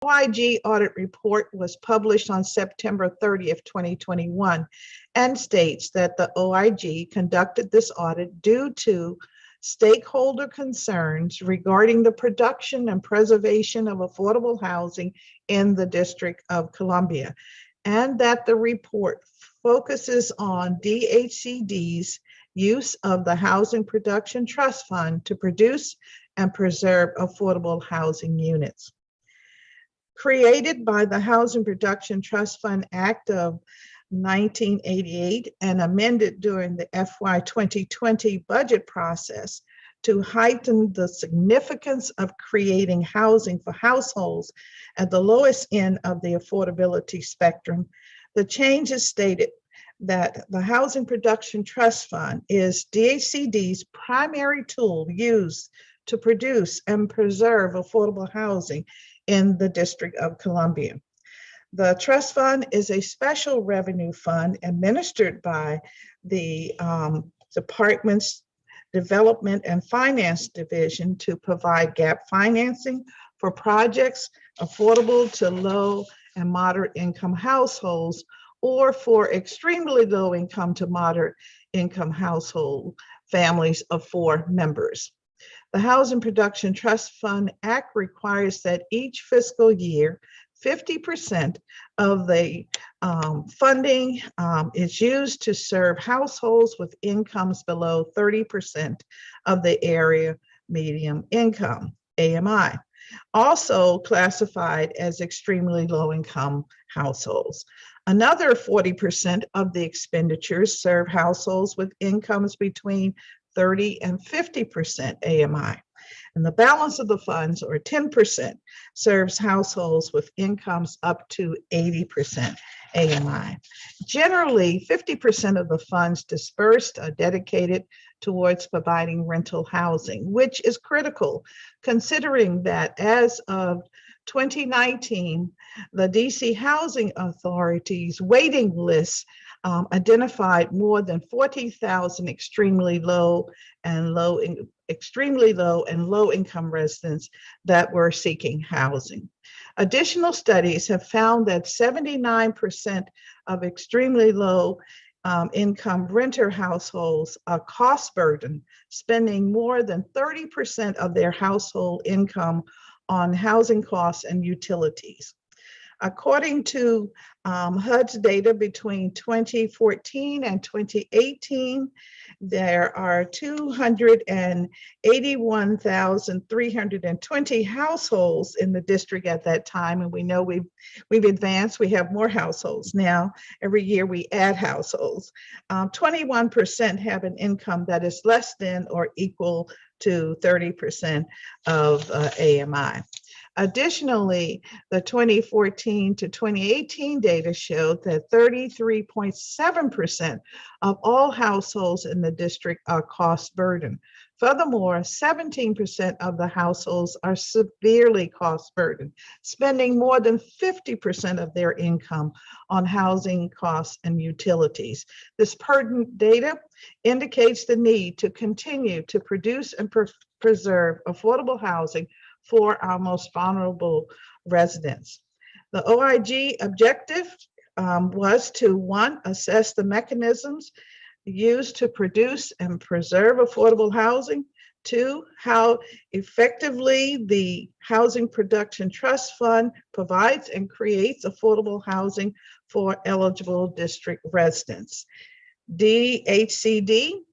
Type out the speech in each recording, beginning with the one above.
OIG audit report was published on September 30th, 2021, and states that the OIG conducted this audit due to stakeholder concerns regarding the production and preservation of affordable housing in the District of Columbia, and that the report focuses on DHCD's use of the Housing Production Trust Fund to produce and preserve affordable housing units. Created by the Housing Production Trust Fund Act of 1988 and amended during the FY 2020 budget process to heighten the significance of creating housing for households at the lowest end of the affordability spectrum, the changes stated that the Housing Production Trust Fund is DHCD's primary tool used to produce and preserve affordable housing in the District of Columbia. The trust fund is a special revenue fund administered by the department's Development and Finance Division to provide gap financing for projects affordable to low and moderate income households, or for extremely low income to moderate income household families of 4 members. The Housing Production Trust Fund Act requires that each fiscal year, 50% of the funding is used to serve households with incomes below 30% of the area median income, AMI, also classified as extremely low income households. Another 40% of the expenditures serve households with incomes between 30 and 50% AMI. And the balance of the funds, or 10%, serves households with incomes up to 80% AMI. Generally, 50% of the funds dispersed are dedicated towards providing rental housing, which is critical considering that as of 2019, the DC Housing Authority's waiting list identified more than 40,000 extremely low and low income residents that were seeking housing. Additional studies have found that 79% of extremely low income renter households are cost burdened, spending more than 30% of their household income on housing costs and utilities. According to HUD's data between 2014 and 2018, there are 281,320 households in the district at that time, and we know we've advanced. We have more households now. Every year we add households. 21% have an income that is less than or equal to 30% of AMI. Additionally, the 2014 to 2018 data showed that 33.7% of all households in the district are cost burdened. Furthermore, 17% of the households are severely cost burdened, spending more than 50% of their income on housing costs and utilities. This pertinent data indicates the need to continue to produce and preserve affordable housing for our most vulnerable residents. The OIG objective was to, 1, assess the mechanisms used to produce and preserve affordable housing, 2, how effectively the Housing Production Trust Fund provides and creates affordable housing for eligible district residents. DHCD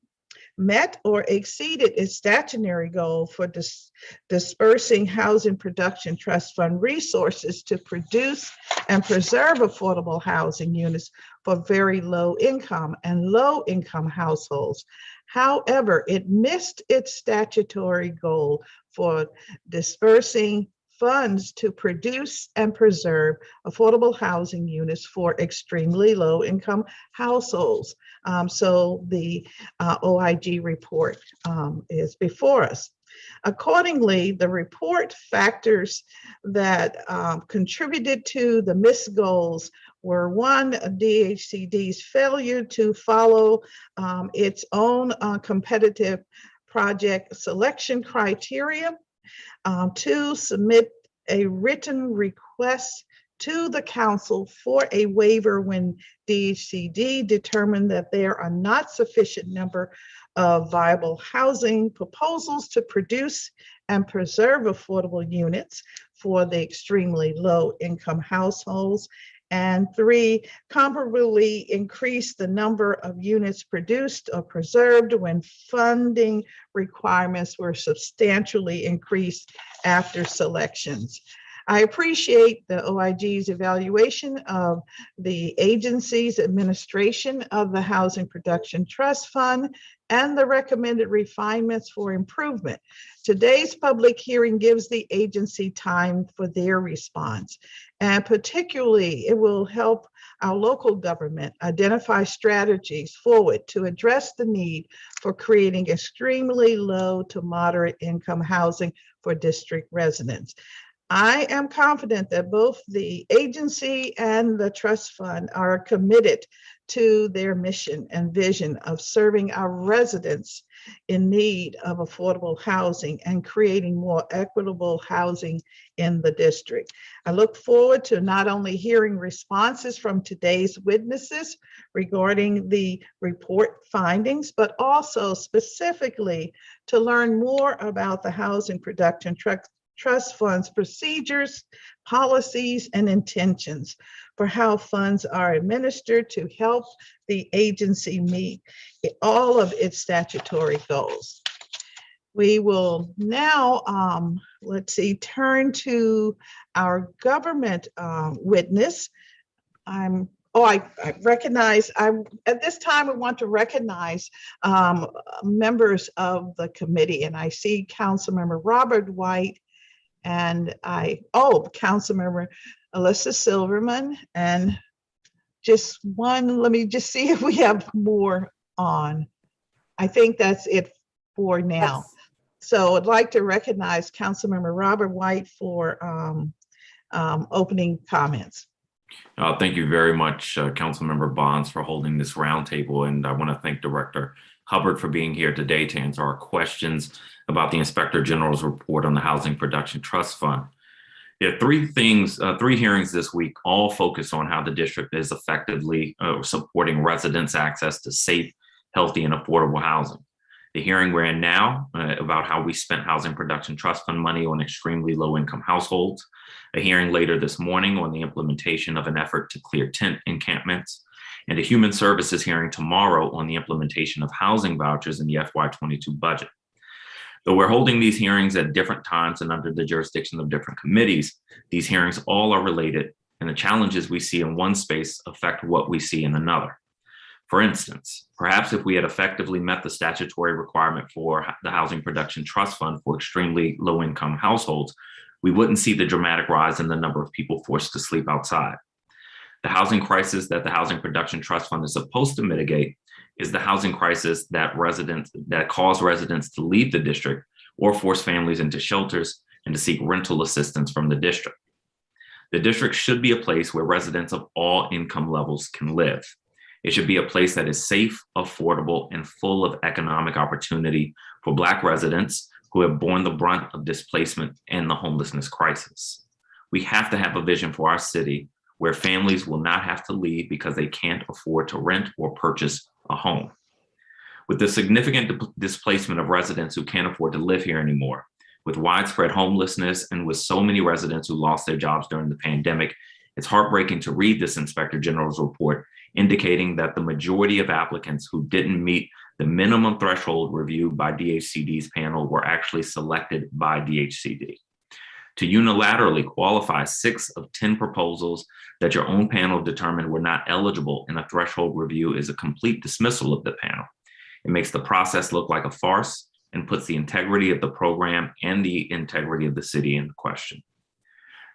met or exceeded its statutory goal for dispersing Housing Production Trust Fund resources to produce and preserve affordable housing units for very low income and low income households. However, it missed its statutory goal for dispersing funds to produce and preserve affordable housing units for extremely low income households. So the OIG report is before us. Accordingly, the report factors that contributed to the missed goals were, 1, DHCD's failure to follow its own competitive project selection criteria, 2, submit a written request to the council for a waiver when DHCD determined that there are not sufficient number of viable housing proposals to produce and preserve affordable units for the extremely low income households. And 3, comparably increase the number of units produced or preserved when funding requirements were substantially increased after selections. I appreciate the OIG's evaluation of the agency's administration of the Housing Production Trust Fund and the recommended refinements for improvement. Today's public hearing gives the agency time for their response, and particularly it will help our local government identify strategies forward to address the need for creating extremely low to moderate income housing for district residents. I am confident that both the agency and the trust fund are committed to their mission and vision of serving our residents in need of affordable housing and creating more equitable housing in the district. I look forward to not only hearing responses from today's witnesses regarding the report findings, but also specifically to learn more about the Housing Production Trust Fund's procedures, policies, and intentions for how funds are administered to help the agency meet all of its statutory goals. We will now, turn to our government witness. I recognize, at this time, we want to recognize members of the committee, and I see Councilmember Robert White, and Councilmember Alyssa Silverman, and let me just see if we have more on. I think that's it for now. Yes. So I'd like to recognize Councilmember Robert White for opening comments. Thank you very much, Councilmember Bonds, for holding this roundtable. And I want to thank Director Hubbard for being here today to answer our questions about the Inspector General's report on the Housing Production Trust Fund. There are three hearings this week, all focus on how the district is effectively supporting residents' access to safe, healthy, and affordable housing. The hearing we're in now about how we spent Housing Production Trust Fund money on extremely low-income households. A hearing later this morning on the implementation of an effort to clear tent encampments, and a Human Services hearing tomorrow on the implementation of housing vouchers in the FY22 budget. Though we're holding these hearings at different times and under the jurisdiction of different committees, these hearings all are related, and the challenges we see in one space affect what we see in another. For instance, perhaps if we had effectively met the statutory requirement for the Housing Production Trust Fund for extremely low-income households, we wouldn't see the dramatic rise in the number of people forced to sleep outside. The housing crisis that the Housing Production Trust Fund is supposed to mitigate is the housing crisis that cause residents to leave the district or force families into shelters and to seek rental assistance from the district. The district should be a place where residents of all income levels can live. It should be a place that is safe, affordable, and full of economic opportunity for Black residents who have borne the brunt of displacement and the homelessness crisis. We have to have a vision for our city where families will not have to leave because they can't afford to rent or purchase a home. With the significant displacement of residents who can't afford to live here anymore, with widespread homelessness, and with so many residents who lost their jobs during the pandemic, it's heartbreaking to read this Inspector General's report indicating that the majority of applicants who didn't meet the minimum threshold reviewed by DHCD's panel were actually selected by DHCD. To unilaterally qualify 6 of 10 proposals that your own panel determined were not eligible in a threshold review is a complete dismissal of the panel. It makes the process look like a farce and puts the integrity of the program and the integrity of the city into question.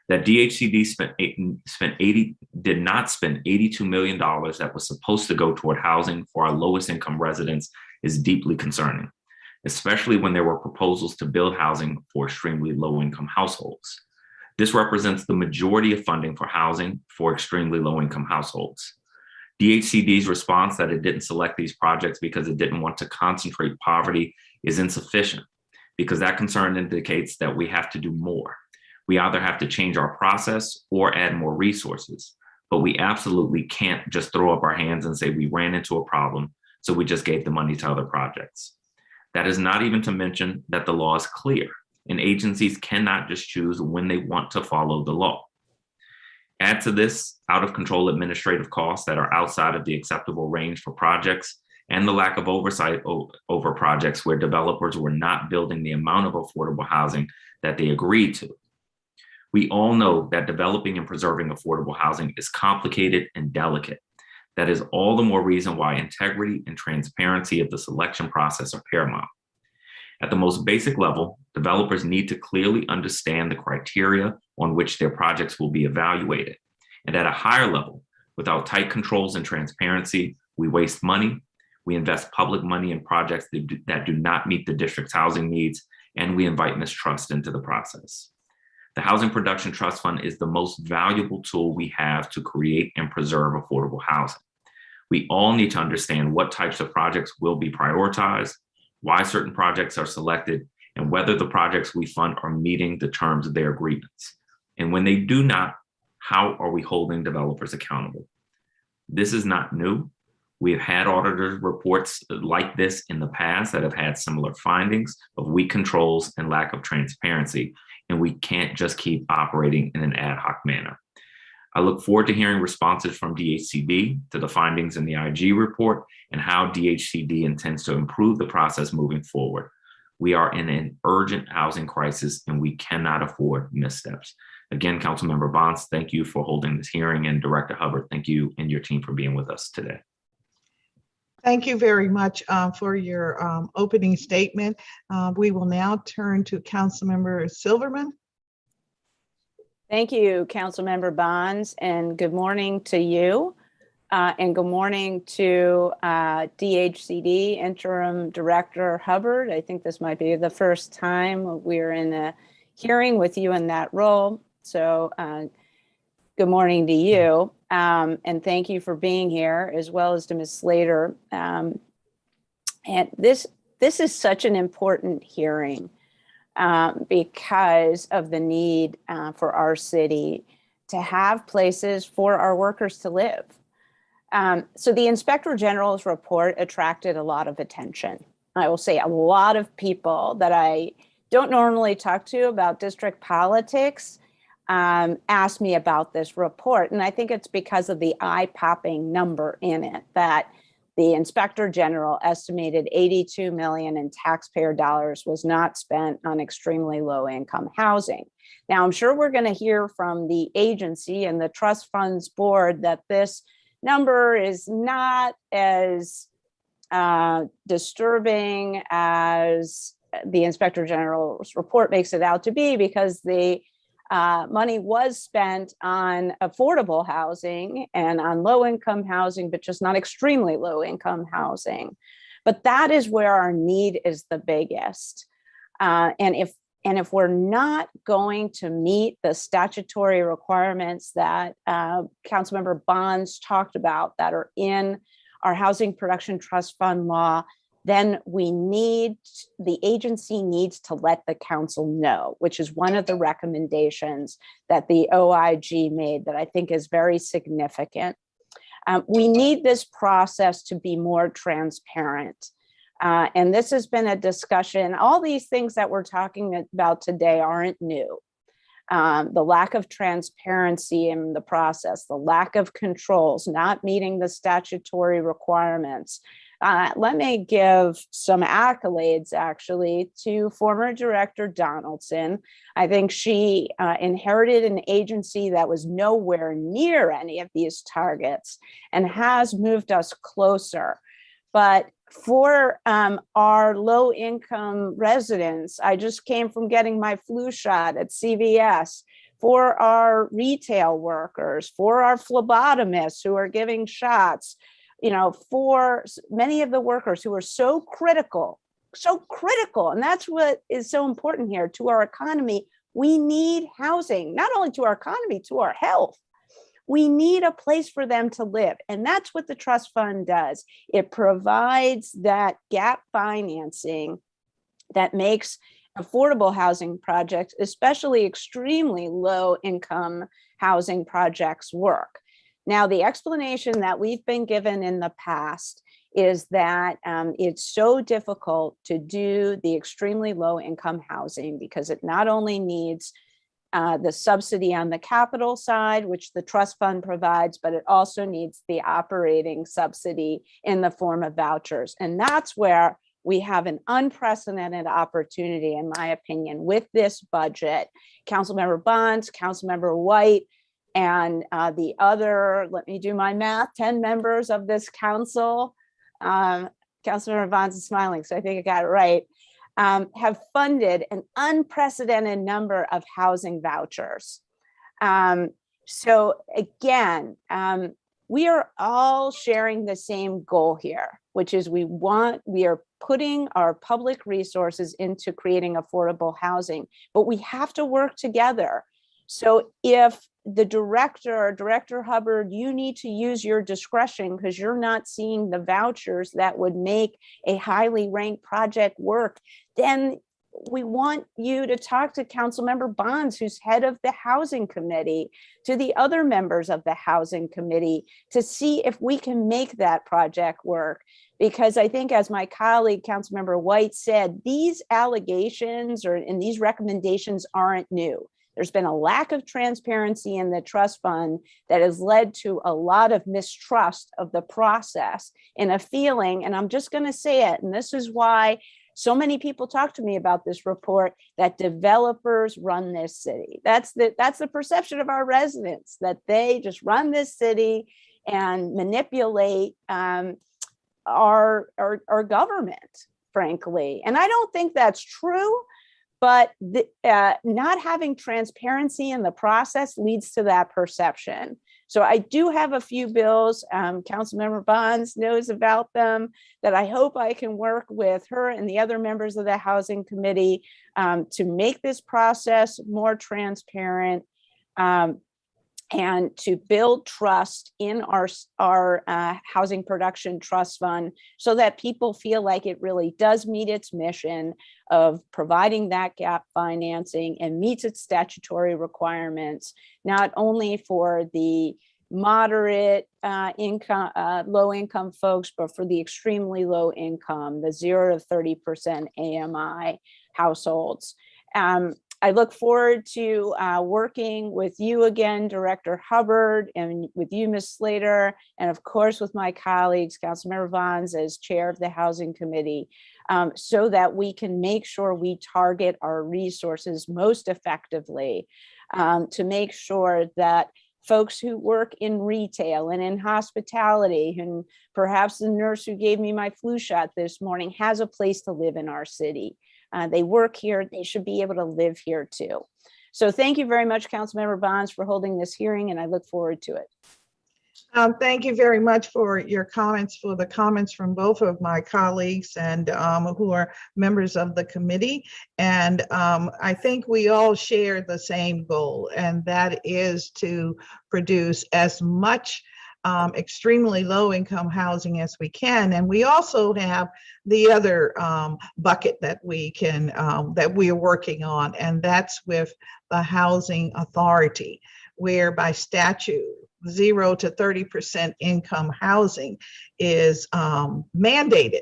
That DHCD did not spend $82 million that was supposed to go toward housing for our lowest income residents is deeply concerning, especially when there were proposals to build housing for extremely low income households. This represents the majority of funding for housing for extremely low income households. DHCD's response that it didn't select these projects because it didn't want to concentrate poverty is insufficient, because that concern indicates that we have to do more. We either have to change our process or add more resources, but we absolutely can't just throw up our hands and say we ran into a problem, so we just gave the money to other projects. That is not even to mention that the law is clear and agencies cannot just choose when they want to follow the law. Add to this out of control administrative costs that are outside of the acceptable range for projects and the lack of oversight over projects where developers were not building the amount of affordable housing that they agreed to. We all know that developing and preserving affordable housing is complicated and delicate. That is all the more reason why integrity and transparency of the selection process are paramount. At the most basic level, developers need to clearly understand the criteria on which their projects will be evaluated. And at a higher level, without tight controls and transparency, we waste money, we invest public money in projects that do not meet the district's housing needs, and we invite mistrust into the process. The Housing Production Trust Fund is the most valuable tool we have to create and preserve affordable housing. We all need to understand what types of projects will be prioritized, why certain projects are selected, and whether the projects we fund are meeting the terms of their agreements. And when they do not, how are we holding developers accountable? This is not new. We have had auditor reports like this in the past that have had similar findings of weak controls and lack of transparency, and we can't just keep operating in an ad hoc manner. I look forward to hearing responses from DHCD to the findings in the IG report and how DHCD intends to improve the process moving forward. We are in an urgent housing crisis and we cannot afford missteps. Again, Councilmember Bonds, thank you for holding this hearing, and Director Hubbard, thank you and your team for being with us today. Thank you very much for your opening statement. We will now turn to Councilmember Silverman. Thank you, Councilmember Bonds, and good morning to you, and good morning to DHCD Interim Director Hubbard. I think this might be the first time we're in a hearing with you in that role, so good morning to you, and thank you for being here, as well as to Ms. Slater. And this is such an important hearing. Because of the need for our city to have places for our workers to live. So the Inspector General's report attracted a lot of attention. I will say a lot of people that I don't normally talk to about district politics asked me about this report. And I think it's because of the eye-popping number in it, that the Inspector General estimated $82 million in taxpayer dollars was not spent on extremely low income housing. Now, I'm sure we're going to hear from the agency and the trust funds board that this number is not as disturbing as the Inspector General's report makes it out to be, because the money was spent on affordable housing and on low-income housing, but just not extremely low-income housing. But that is where our need is the biggest. And if we're not going to meet the statutory requirements that Councilmember Bonds talked about that are in our Housing Production Trust Fund law, then the agency needs to let the council know, which is one of the recommendations that the OIG made that I think is very significant. We need this process to be more transparent. And this has been a discussion. All these things that we're talking about today aren't new. The lack of transparency in the process, the lack of controls, not meeting the statutory requirements. Let me give some accolades, actually, to former Director Donaldson. I think she inherited an agency that was nowhere near any of these targets and has moved us closer. But for our low-income residents, I just came from getting my flu shot at CVS. For our retail workers, for our phlebotomists who are giving shots, for many of the workers who are so critical, and that's what is so important here to our economy. We need housing, not only to our economy, to our health. We need a place for them to live. And that's what the trust fund does. It provides that gap financing that makes affordable housing projects, especially extremely low income housing projects, work. Now, the explanation that we've been given in the past is that it's so difficult to do the extremely low income housing because it not only needs the subsidy on the capital side, which the trust fund provides, but it also needs the operating subsidy in the form of vouchers. And that's where we have an unprecedented opportunity, in my opinion, with this budget. Councilmember Bonds, Councilmember White, and the other, let me do my math, 10 members of this council, Councilmember Bonds is smiling, so I think I got it right, have funded an unprecedented number of housing vouchers. So again, we are all sharing the same goal here, which is we are putting our public resources into creating affordable housing, but we have to work together. So if the Director Hubbard, you need to use your discretion because you're not seeing the vouchers that would make a highly ranked project work, then we want you to talk to Councilmember Bonds, who's head of the Housing Committee, to the other members of the Housing Committee to see if we can make that project work. Because I think, as my colleague, Councilmember White said, these allegations and these recommendations aren't new. There's been a lack of transparency in the trust fund that has led to a lot of mistrust of the process and a feeling, and I'm just going to say it, and this is why so many people talk to me about this report, that developers run this city. That's the perception of our residents, that they just run this city and manipulate our government, frankly. And I don't think that's true. But not having transparency in the process leads to that perception. So I do have a few bills, Councilmember Bonds knows about them, that I hope I can work with her and the other members of the Housing Committee to make this process more transparent and to build trust in our housing production trust fund so that people feel like it really does meet its mission of providing that gap financing and meets its statutory requirements, not only for the moderate income, low income folks, but for the extremely low income, the 0 to 30% AMI households. I look forward to working with you again, Director Hubbard, and with you, Ms. Slater, and of course with my colleagues, Councilmember Bonds as chair of the Housing Committee, so that we can make sure we target our resources most effectively to make sure that folks who work in retail and in hospitality, and perhaps the nurse who gave me my flu shot this morning, has a place to live in our city. They work here, they should be able to live here too. So thank you very much, Councilmember Bonds, for holding this hearing, and I look forward to it. Thank you very much for your comments, for the comments from both of my colleagues and who are members of the committee. And I think we all share the same goal, and that is to produce as much extremely low income housing as we can. And we also have the other bucket that we can, that we are working on, and that's with the Housing Authority, where by statute, 0 to 30% income housing is mandated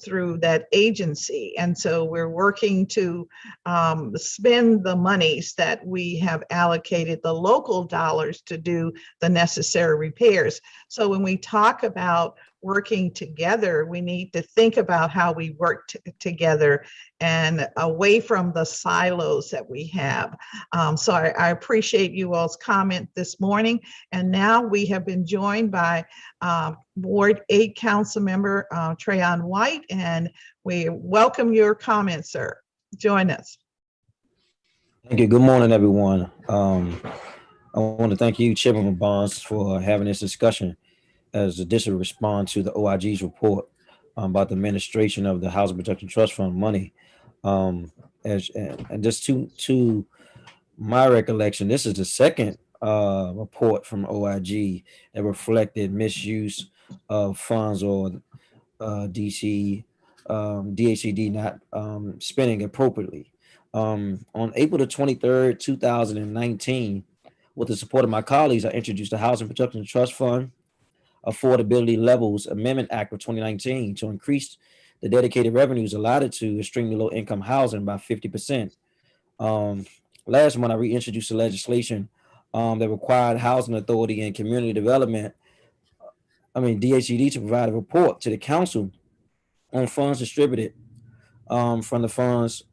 through that agency. And so we're working to spend the monies that we have allocated, the local dollars, to do the necessary repairs. So when we talk about working together, we need to think about how we work together and away from the silos that we have. So I appreciate you all's comment this morning. And now we have been joined by Ward 8 Council Member Trayon White, and we welcome your comments, sir. Join us. Thank you. Good morning, everyone. I want to thank you, Chairman Bonds, for having this discussion as a district response to the OIG's report about the administration of the Housing Protection Trust Fund money. And just to my recollection, this is the second report from OIG that reflected misuse of funds or DC DHCD not spending appropriately. On April the 23rd, 2019, with the support of my colleagues, I introduced the Housing Production Trust Fund Affordability Levels Amendment Act of 2019 to increase the dedicated revenues allotted to extremely low income housing by 50%. Last month, I reintroduced the legislation that required Housing Authority and Community Development, DHCD, to provide a report to the council on funds distributed from the funds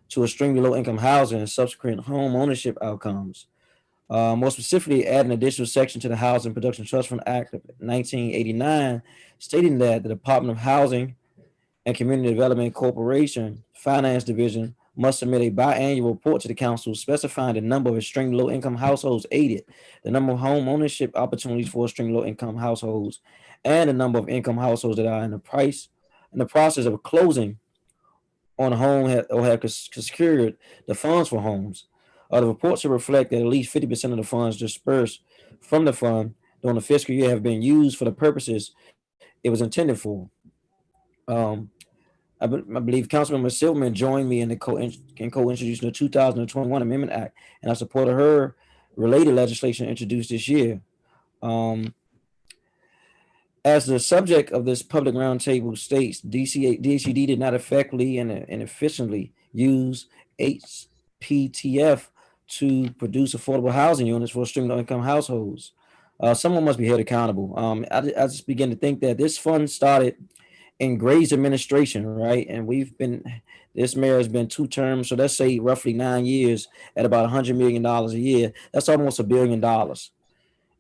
to extremely low income housing and subsequent home ownership outcomes. More specifically, add an additional section to the Housing Production Trust Fund Act of 1989, stating that the Department of Housing and Community Development Corporation Finance Division must submit a biannual report to the council specifying the number of extremely low income households aided, the number of home ownership opportunities for extremely low income households, and the number of income households that are in the process of closing on a home or have secured the funds for homes. The report should reflect that at least 50% of the funds dispersed from the fund during the fiscal year have been used for the purposes it was intended for. I believe Councilmember Silverman joined me in co-introducing the 2021 Amendment Act, and I supported her related legislation introduced this year. As the subject of this public roundtable states, DHCD did not effectively and efficiently use HPTF to produce affordable housing units for extremely low income households. Someone must be held accountable. I just begin to think that this fund started in Gray's administration, right? And this mayor has been 2 terms, so let's say roughly 9 years at about $100 million a year. That's almost $1 billion.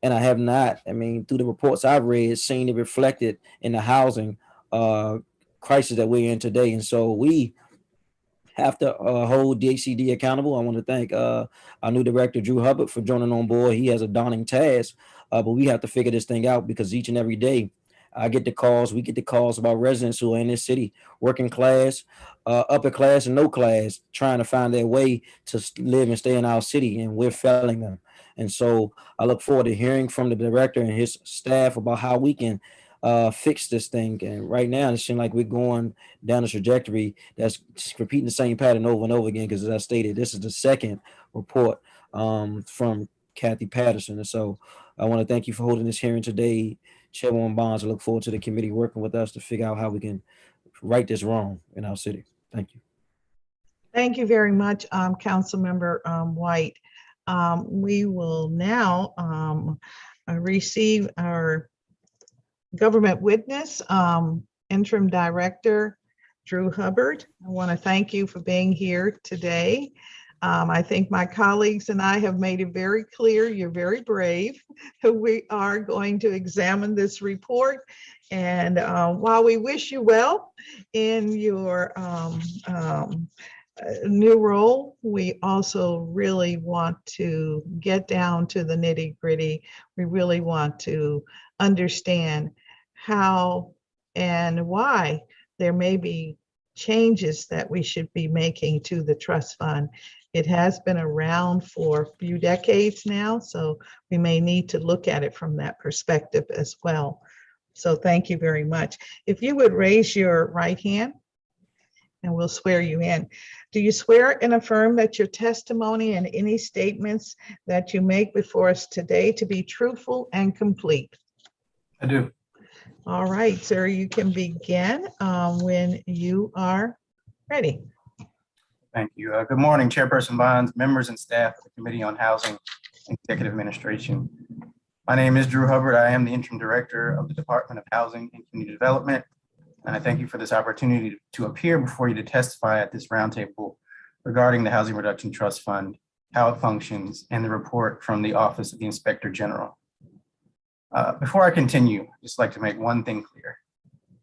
And I have not, through the reports I've read, seen it reflected in the housing crisis that we're in today. And so we have to hold DHCD accountable. I want to thank our new director, Drew Hubbard, for joining on board. He has a daunting task, but we have to figure this thing out, because each and every day we get the calls about residents who are in this city, working class, upper class, and no class, trying to find their way to live and stay in our city, and we're failing them. And so I look forward to hearing from the director and his staff about how we can fix this thing. And right now, it seems like we're going down a trajectory that's repeating the same pattern over and over again, because as I stated, this is the second report from Kathy Patterson. And so I want to thank you for holding this hearing today, Chairwoman Bonds. I look forward to the committee working with us to figure out how we can right this wrong in our city. Thank you. Thank you very much, Councilmember White. We will now receive our government witness, Interim Director Drew Hubbard. I want to thank you for being here today. I think my colleagues and I have made it very clear you're very brave. We are going to examine this report, and while we wish you well in your new role, we also really want to get down to the nitty-gritty. We really want to understand how and why there may be changes that we should be making to the trust fund. It has been around for a few decades now, so we may need to look at it from that perspective as well. So thank you very much. If you would raise your right hand, and we'll swear you in. Do you swear and affirm that your testimony and any statements that you make before us today to be truthful and complete? I do. All right, sir, you can begin when you are ready. Thank you. Good morning, Chairperson Bonds, members and staff of the Committee on Housing and Executive Administration. My name is Drew Hubbard. I am the Interim Director of the Department of Housing and Community Development. And I thank you for this opportunity to appear before you to testify at this roundtable regarding the Housing Production Trust Fund, how it functions, and the report from the Office of the Inspector General. Before I continue, I'd just like to make one thing clear.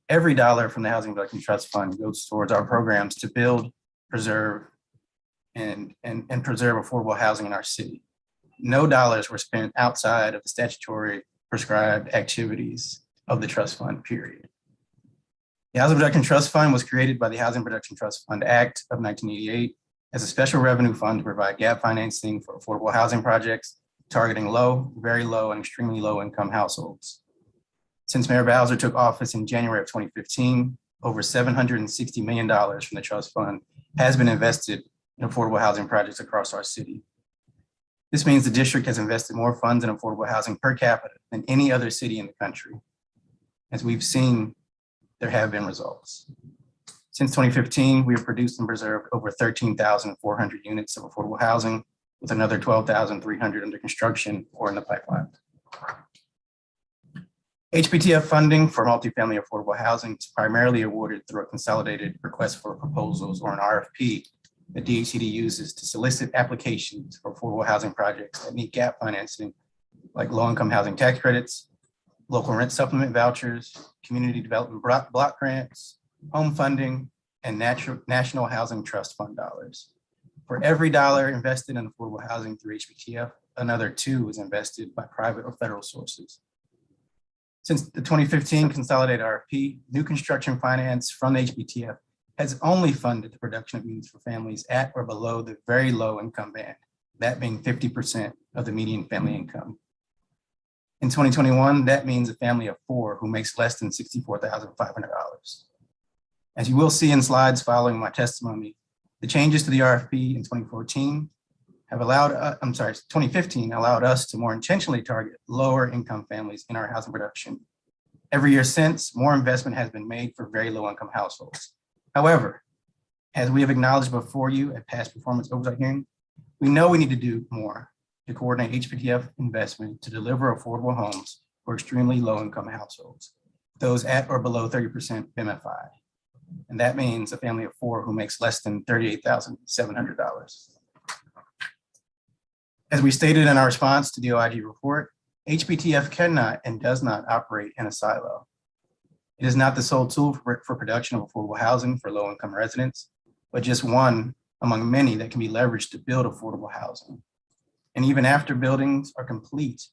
Every dollar from the Housing Production Trust Fund goes towards our programs to build, preserve, and preserve affordable housing in our city. No dollars were spent outside of the statutory prescribed activities of the trust fund, period. The Housing Production Trust Fund was created by the Housing Production Trust Fund Act of 1988 as a special revenue fund to provide gap financing for affordable housing projects targeting low, very low, and extremely low income households. Since Mayor Bowser took office in January of 2015, over $760 million from the trust fund has been invested in affordable housing projects across our city. This means the district has invested more funds in affordable housing per capita than any other city in the country. As we've seen, there have been results. Since 2015, we have produced and preserved over 13,400 units of affordable housing, with another 12,300 under construction or in the pipeline. HPTF funding for multifamily affordable housing is primarily awarded through a consolidated request for proposals, or an RFP, that DHCD uses to solicit applications for affordable housing projects that need gap financing, like low-income housing tax credits, local rent supplement vouchers, community development block grants, home funding, and National Housing Trust Fund dollars. For every dollar invested in affordable housing through HPTF, another 2 is invested by private or federal sources. Since the 2015 consolidated RFP, new construction finance from the HPTF has only funded the production of units for families at or below the very low income band, that being 50% of the median family income. In 2021, that means a family of 4 who makes less than $64,500. As you will see in slides following my testimony, the changes to the RFP in 2015 allowed us to more intentionally target lower income families in our housing production. Every year since, more investment has been made for very low income households. However, as we have acknowledged before you at past performance oversight hearing, we know we need to do more to coordinate HPTF investment to deliver affordable homes for extremely low income households, those at or below 30% MFI. And that means a family of 4 who makes less than $38,700. As we stated in our response to the OIG report, HPTF cannot and does not operate in a silo. It is not the sole tool for production of affordable housing for low-income residents, but just one among many that can be leveraged to build affordable housing. And even after buildings are complete,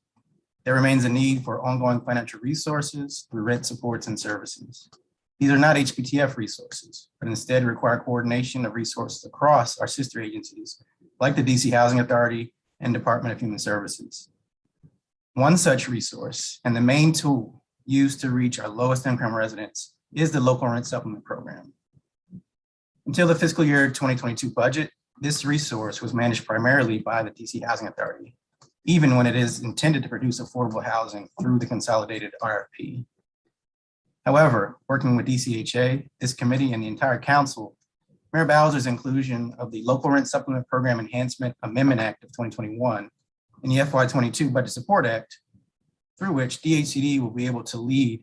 there remains a need for ongoing financial resources through rent supports and services. These are not HPTF resources, but instead require coordination of resources across our sister agencies, like the DC Housing Authority and Department of Human Services. One such resource, and the main tool used to reach our lowest income residents, is the local rent supplement program. Until the fiscal year 2022 budget, this resource was managed primarily by the DC Housing Authority, even when it is intended to produce affordable housing through the consolidated RFP. However, working with DCHA, this committee, and the entire council, Mayor Bowser's inclusion of the Local Rent Supplement Program Enhancement Amendment Act of 2021 and the FY22 Budget Support Act, through which DHCD will be the lead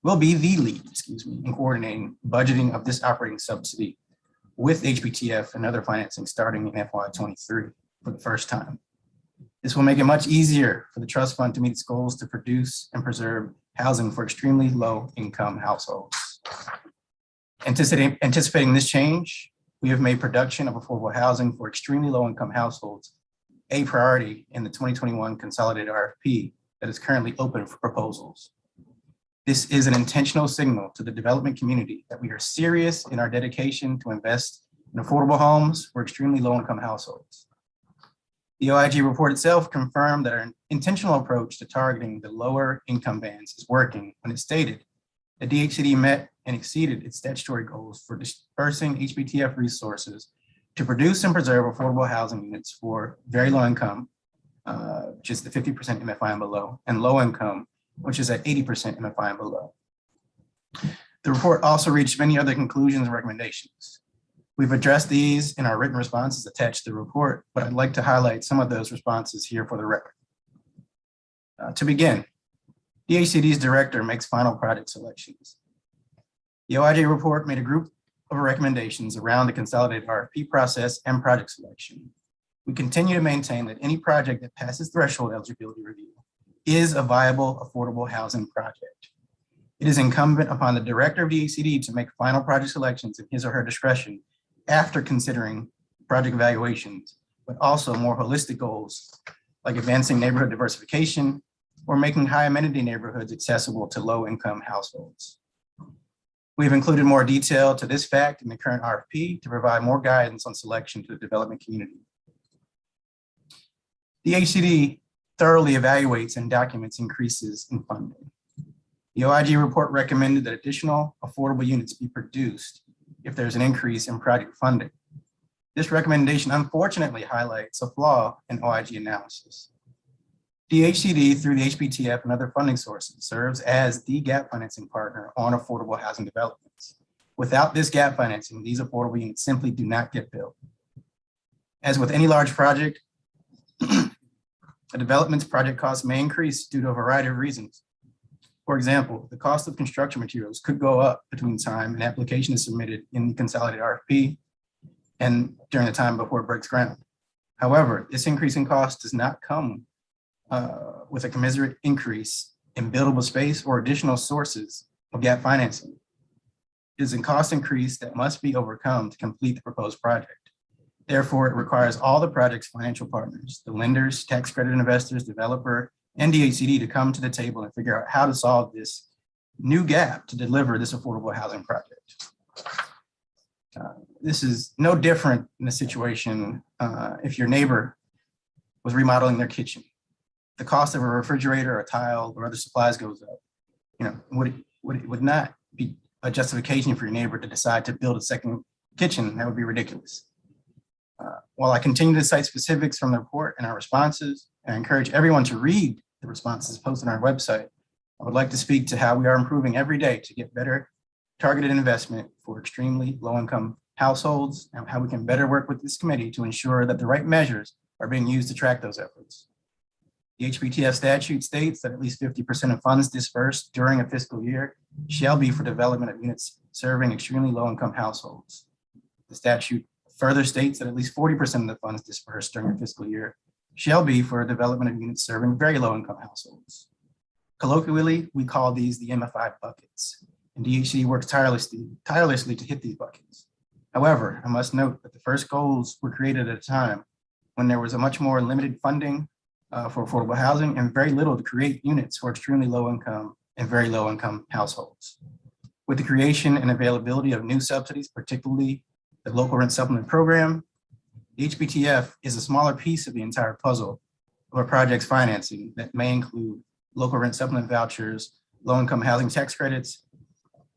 in coordinating budgeting of this operating subsidy with HPTF and other financing starting in FY23 for the first time. This will make it much easier for the trust fund to meet its goals to produce and preserve housing for extremely low income households. Anticipating this change, we have made production of affordable housing for extremely low income households a priority in the 2021 consolidated RFP that is currently open for proposals. This is an intentional signal to the development community that we are serious in our dedication to invest in affordable homes for extremely low income households. The OIG report itself confirmed that our intentional approach to targeting the lower income bands is working when it stated that DHCD met and exceeded its statutory goals for dispersing HPTF resources to produce and preserve affordable housing units for very low income, which is the 50% MFI and below, and low income, which is at 80% MFI and below. The report also reached many other conclusions and recommendations. We've addressed these in our written responses attached to the report, but I'd like to highlight some of those responses here for the record. To begin, DHCD's director makes final project selections. The OIG report made a group of recommendations around the consolidated RFP process and project selection. We continue to maintain that any project that passes threshold eligibility review is a viable affordable housing project. It is incumbent upon the director of DHCD to make final project selections in his or her discretion after considering project evaluations, but also more holistic goals like advancing neighborhood diversification or making high amenity neighborhoods accessible to low income households. We've included more detail to this fact in the current RFP to provide more guidance on selection to the development community. DHCD thoroughly evaluates and documents increases in funding. The OIG report recommended that additional affordable units be produced if there's an increase in project funding. This recommendation unfortunately highlights a flaw in OIG analysis. DHCD, through the HBTF and other funding sources, serves as the gap financing partner on affordable housing developments. Without this gap financing, these affordable units simply do not get built. As with any large project, a development's project costs may increase due to a variety of reasons. For example, the cost of construction materials could go up between time an application is submitted in the consolidated RFP and during the time before it breaks ground. However, this increase in cost does not come with a commensurate increase in buildable space or additional sources of gap financing. It is a cost increase that must be overcome to complete the proposed project. Therefore, it requires all the project's financial partners, the lenders, tax credit investors, developer, and DHCD to come to the table and figure out how to solve this new gap to deliver this affordable housing project. This is no different in a situation if your neighbor was remodeling their kitchen. The cost of a refrigerator, a tile, or other supplies goes up. It would not be a justification for your neighbor to decide to build a second kitchen. That would be ridiculous. While I continue to cite specifics from the report and our responses, and I encourage everyone to read the responses posted on our website, I would like to speak to how we are improving every day to get better targeted investment for extremely low-income households, and how we can better work with this committee to ensure that the right measures are being used to track those efforts. The HBTF statute states that at least 50% of funds dispersed during a fiscal year shall be for development of units serving extremely low-income households. The statute further states that at least 40% of the funds dispersed during a fiscal year shall be for development of units serving very low-income households. Colloquially, we call these the MFI buckets, and DHCD works tirelessly to hit these buckets. However, I must note that the first goals were created at a time when there was a much more limited funding for affordable housing and very little to create units for extremely low-income and very low-income households. With the creation and availability of new subsidies, particularly the local rent supplement program, the HBTF is a smaller piece of the entire puzzle of a project's financing that may include local rent supplement vouchers, low-income housing tax credits,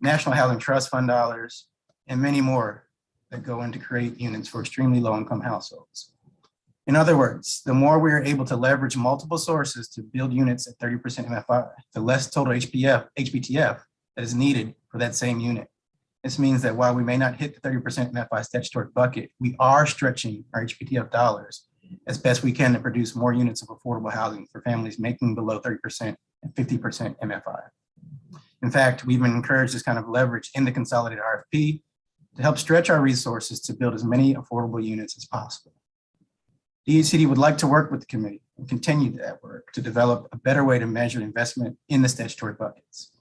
National Housing Trust Fund dollars, and many more that go in to create units for extremely low-income households. In other words, the more we are able to leverage multiple sources to build units at 30% MFI, the less total HBTF that is needed for that same unit. This means that while we may not hit the 30% MFI statutory bucket, we are stretching our HBTF dollars as best we can to produce more units of affordable housing for families making below 30% and 50% MFI. In fact, we've encouraged this kind of leverage in the consolidated RFP to help stretch our resources to build as many affordable units as possible. DHCD would like to work with the committee and continue that work to develop a better way to measure investment in the statutory buckets.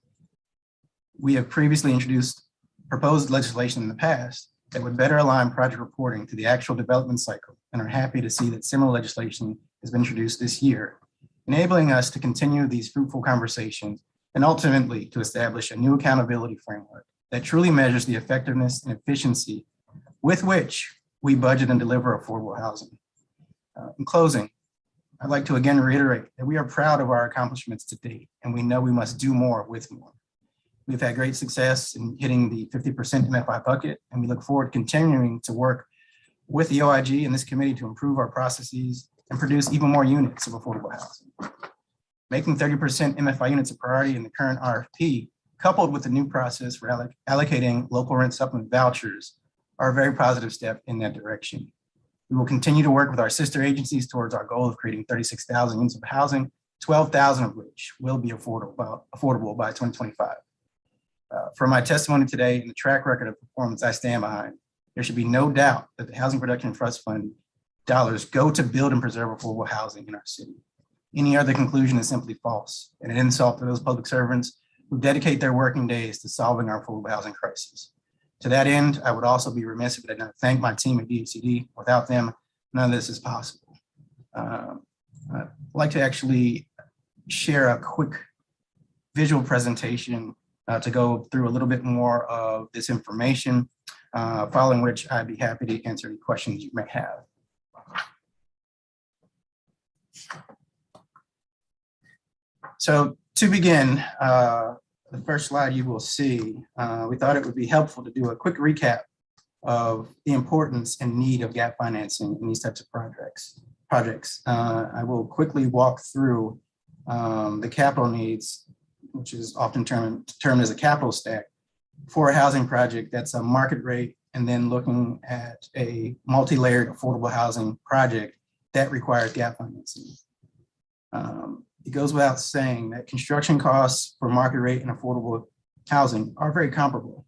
We have previously introduced proposed legislation in the past that would better align project reporting to the actual development cycle, and are happy to see that similar legislation has been introduced this year, enabling us to continue these fruitful conversations and ultimately to establish a new accountability framework that truly measures the effectiveness and efficiency with which we budget and deliver affordable housing. In closing, I'd like to again reiterate that we are proud of our accomplishments to date, and we know we must do more with more. We've had great success in hitting the 50% MFI bucket, and we look forward to continuing to work with the OIG and this committee to improve our processes and produce even more units of affordable housing. Making 30% MFI units a priority in the current RFP, coupled with the new process for allocating local rent supplement vouchers, are a very positive step in that direction. We will continue to work with our sister agencies towards our goal of creating 36,000 units of housing, 12,000 of which will be affordable by 2025. For my testimony today and the track record of performance I stand behind, there should be no doubt that the Housing Production Trust Fund dollars go to build and preserve affordable housing in our city. Any other conclusion is simply false and an insult to those public servants who dedicate their working days to solving our affordable housing crisis. To that end, I would also be remiss if I did not thank my team at DHCD. Without them, none of this is possible. I'd like to actually share a quick visual presentation to go through a little bit more of this information, following which I'd be happy to answer any questions you may have. So to begin, the first slide you will see, we thought it would be helpful to do a quick recap of the importance and need of gap financing in these types of projects. I will quickly walk through the capital needs, which is often termed as a capital stack, for a housing project that's a market rate, and then looking at a multi-layered affordable housing project that requires gap financing. It goes without saying that construction costs for market rate and affordable housing are very comparable.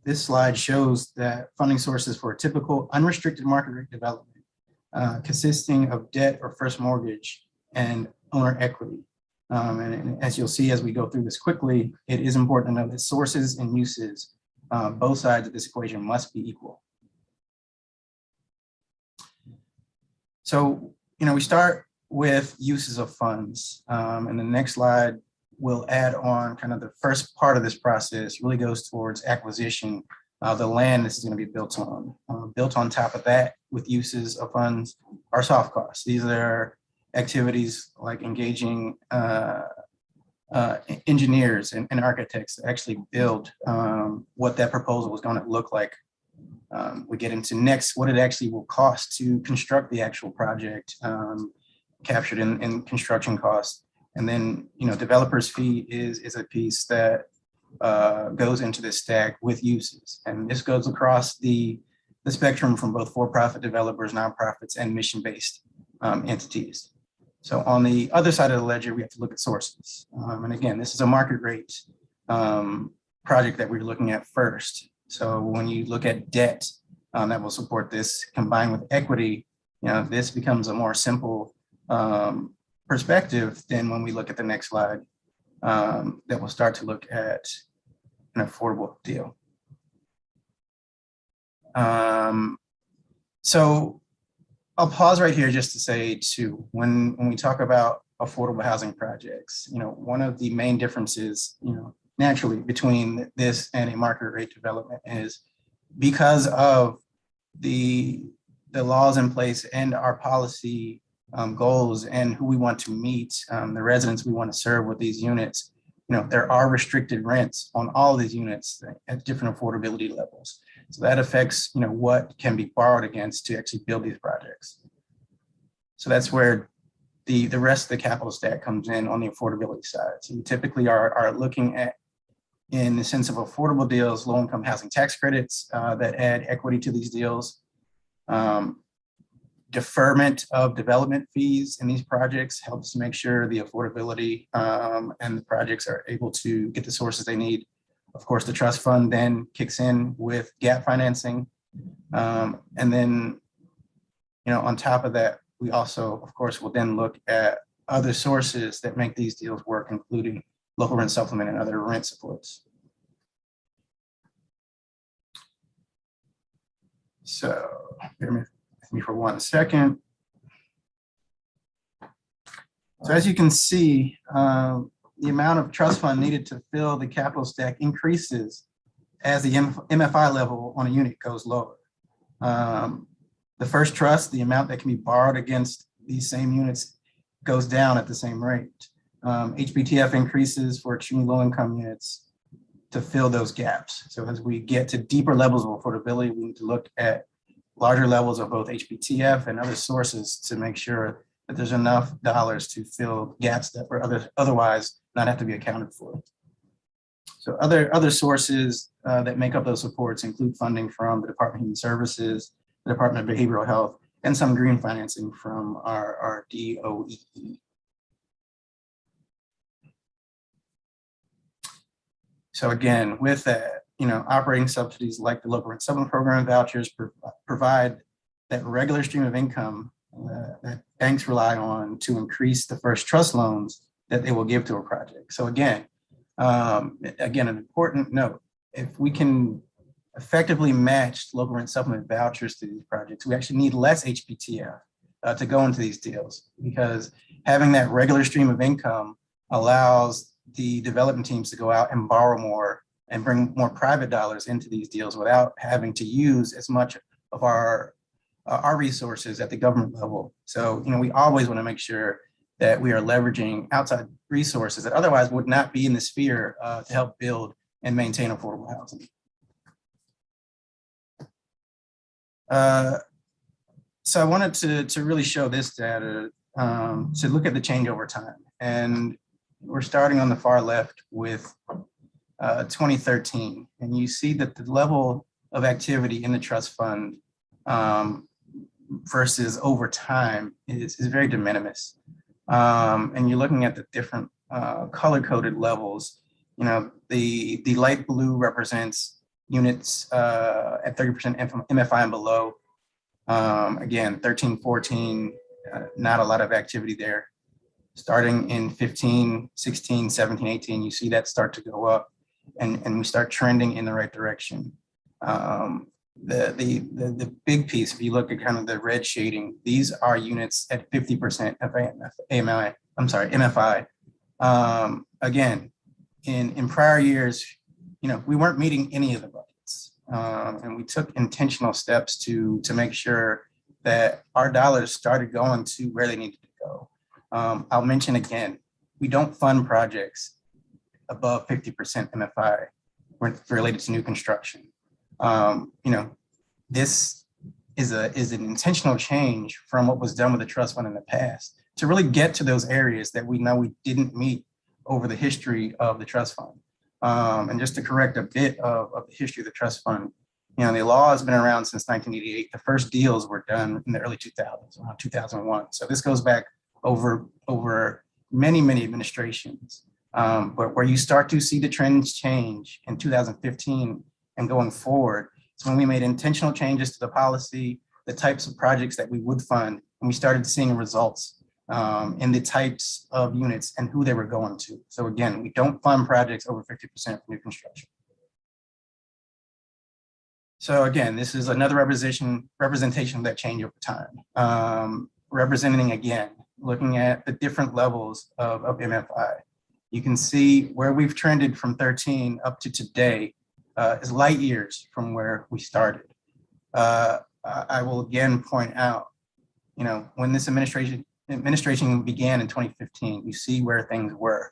This slide shows that funding sources for a typical unrestricted market rate development consisting of debt or first mortgage and owner equity. And as you'll see as we go through this quickly, it is important to know that sources and uses, both sides of this equation must be equal. So, we start with uses of funds. And the next slide will add on kind of the first part of this process really goes towards acquisition of the land this is going to be built on. Built on top of that with uses of funds are soft costs. These are activities like engaging engineers and architects to actually build what that proposal was going to look like. We get into next what it actually will cost to construct the actual project, captured in construction costs. And then, developer's fee is a piece that goes into this stack with uses. And this goes across the spectrum from both for-profit developers, nonprofits, and mission-based entities. So on the other side of the ledger, we have to look at sources. And again, this is a market rate project that we're looking at first. So when you look at debt that will support this combined with equity, this becomes a more simple perspective than when we look at the next slide that will start to look at an affordable deal. So I'll pause right here just to say too, when we talk about affordable housing projects, one of the main differences, naturally between this and a market rate development is because of the laws in place and our policy goals and who we want to meet, the residents we want to serve with these units, there are restricted rents on all of these units at different affordability levels. So that affects, what can be borrowed against to actually build these projects. So that's where the rest of the capital stack comes in on the affordability side. So you typically are looking at, in the sense of affordable deals, low-income housing tax credits that add equity to these deals. Deferment of development fees in these projects helps make sure the affordability and the projects are able to get the sources they need. Of course, the trust fund then kicks in with gap financing. And then, on top of that, we also, of course, will then look at other sources that make these deals work, including local rent supplement and other rent supports. So, bear with me for 1 second. So as you can see, the amount of trust fund needed to fill the capital stack increases as the MFI level on a unit goes lower. The first trust, the amount that can be borrowed against these same units goes down at the same rate. HBTF increases for extremely low income units to fill those gaps. So as we get to deeper levels of affordability, we need to look at larger levels of both HBTF and other sources to make sure that there's enough dollars to fill gaps that were otherwise not have to be accounted for. So other sources that make up those supports include funding from the Department of Human Services, the Department of Behavioral Health, and some green financing from our DOE. So again, with that, operating subsidies like the local rent supplement program vouchers provide that regular stream of income that banks rely on to increase the first trust loans that they will give to a project. So again, an important note, if we can effectively match local rent supplement vouchers to these projects, we actually need less HPTF to go into these deals, because having that regular stream of income allows the development teams to go out and borrow more and bring more private dollars into these deals without having to use as much of our resources at the government level. So, we always want to make sure that we are leveraging outside resources that otherwise would not be in the sphere to help build and maintain affordable housing. So I wanted to really show this data to look at the change over time. And we're starting on the far left with 2013. And you see that the level of activity in the trust fund versus over time is very de minimis. And you're looking at the different color-coded levels. You know, the light blue represents units at 30% MFI and below. Again, 13, 14, not a lot of activity there. Starting in 15, 16, 17, 18, you see that start to go up and we start trending in the right direction. The big piece, if you look at kind of the red shading, these are units at 50% of MFI. Again, in prior years, you know, we weren't meeting any of the buckets. And we took intentional steps to make sure that our dollars started going to where they needed to go. I'll mention again, we don't fund projects above 50% MFI related to new construction. You know, this is an intentional change from what was done with the trust fund in the past to really get to those areas that we know we didn't meet over the history of the trust fund. And just to correct a bit of the history of the trust fund, you know, the law has been around since 1988. The first deals were done in the early 2000s, around 2001. So this goes back over many, many administrations. But where you start to see the trends change in 2015 and going forward, it's when we made intentional changes to the policy, the types of projects that we would fund, and we started seeing results in the types of units and who they were going to. So again, we don't fund projects over 50% for new construction. So again, this is another representation of that change over time. Representing again, looking at the different levels of MFI. You can see where we've trended from 13 up to today is light years from where we started. I will again point out, you know, when this administration began in 2015, you see where things were.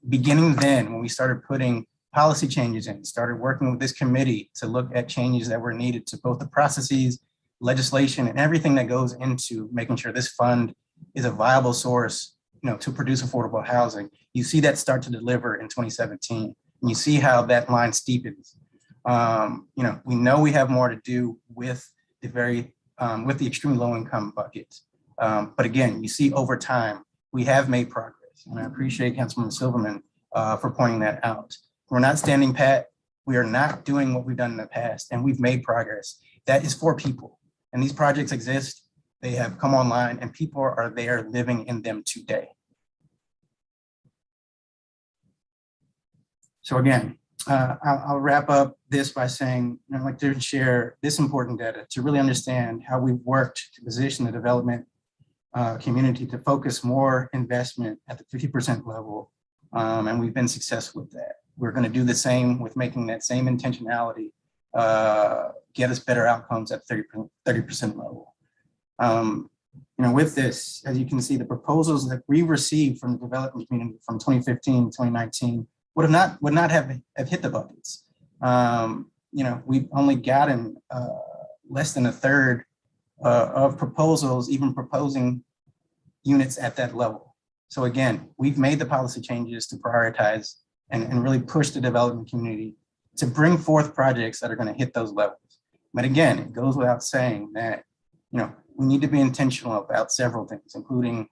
Beginning then, when we started putting policy changes in, started working with this committee to look at changes that were needed to both the processes, legislation, and everything that goes into making sure this fund is a viable source, you know, to produce affordable housing. You see that start to deliver in 2017, and you see how that line steepens. You know we have more to do with the extreme low income buckets. But again, you see over time, we have made progress. And I appreciate Councilman Silverman for pointing that out. We're not standing pat. We are not doing what we've done in the past, and we've made progress. That is for people. And these projects exist. They have come online, and people are there living in them today. So again, I'll wrap up this by saying, I'd like to share this important data to really understand how we've worked to position the development community to focus more investment at the 50% level. And we've been successful with that. We're going to do the same with making that same intentionality get us better outcomes at 30% level. You know, with this, as you can see, the proposals that we received from the development community from 2015 to 2019 would not have hit the buckets. You know, we've only gotten less than a third of proposals even proposing units at that level. So again, we've made the policy changes to prioritize and really push the development community to bring forth projects that are going to hit those levels. But again, it goes without saying that, you know, we need to be intentional about several things, including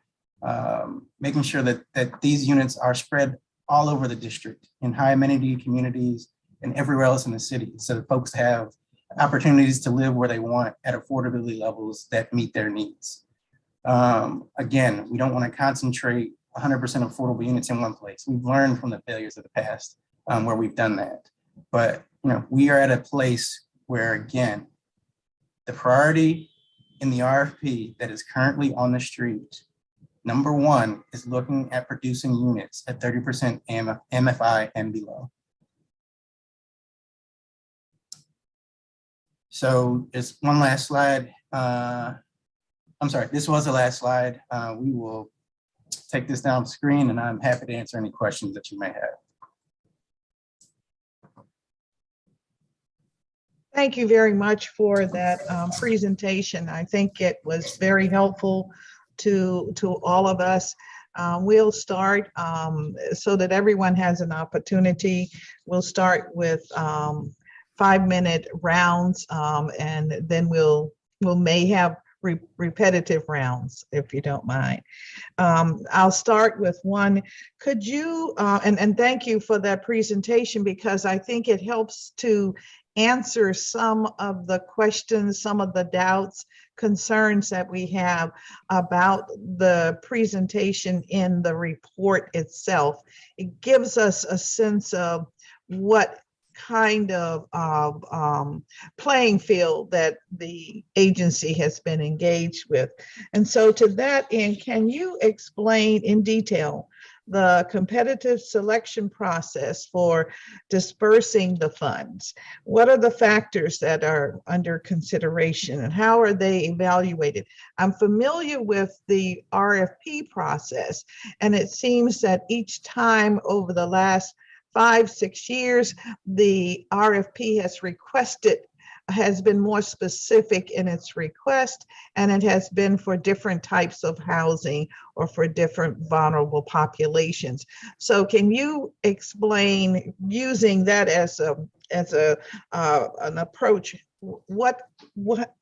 making sure that these units are spread all over the district in high amenity communities and everywhere else in the city, so that folks have opportunities to live where they want at affordability levels that meet their needs. Again, we don't want to concentrate 100% affordable units in one place. We've learned from the failures of the past where we've done that. But you know, we are at a place where, again, the priority in the RFP that is currently on the street, number one, is looking at producing units at 30% MFI and below. So just one last slide. I'm sorry, this was the last slide. We will take this down the screen, and I'm happy to answer any questions that you may have. Thank you very much for that presentation. I think it was very helpful to all of us. We'll start so that everyone has an opportunity. We'll start with 5-minute rounds, and then we'll may have repetitive rounds, if you don't mind. I'll start with one. Could you, and thank you for that presentation, because I think it helps to answer some of the questions, some of the doubts, concerns that we have about the presentation in the report itself. It gives us a sense of what kind of playing field that the agency has been engaged with. And so to that end, can you explain in detail the competitive selection process for dispersing the funds? What are the factors that are under consideration and how are they evaluated? I'm familiar with the RFP process, and it seems that each time over the last 5-6 years, the RFP has been more specific in its request, and it has been for different types of housing or for different vulnerable populations. So can you explain, using that as an approach,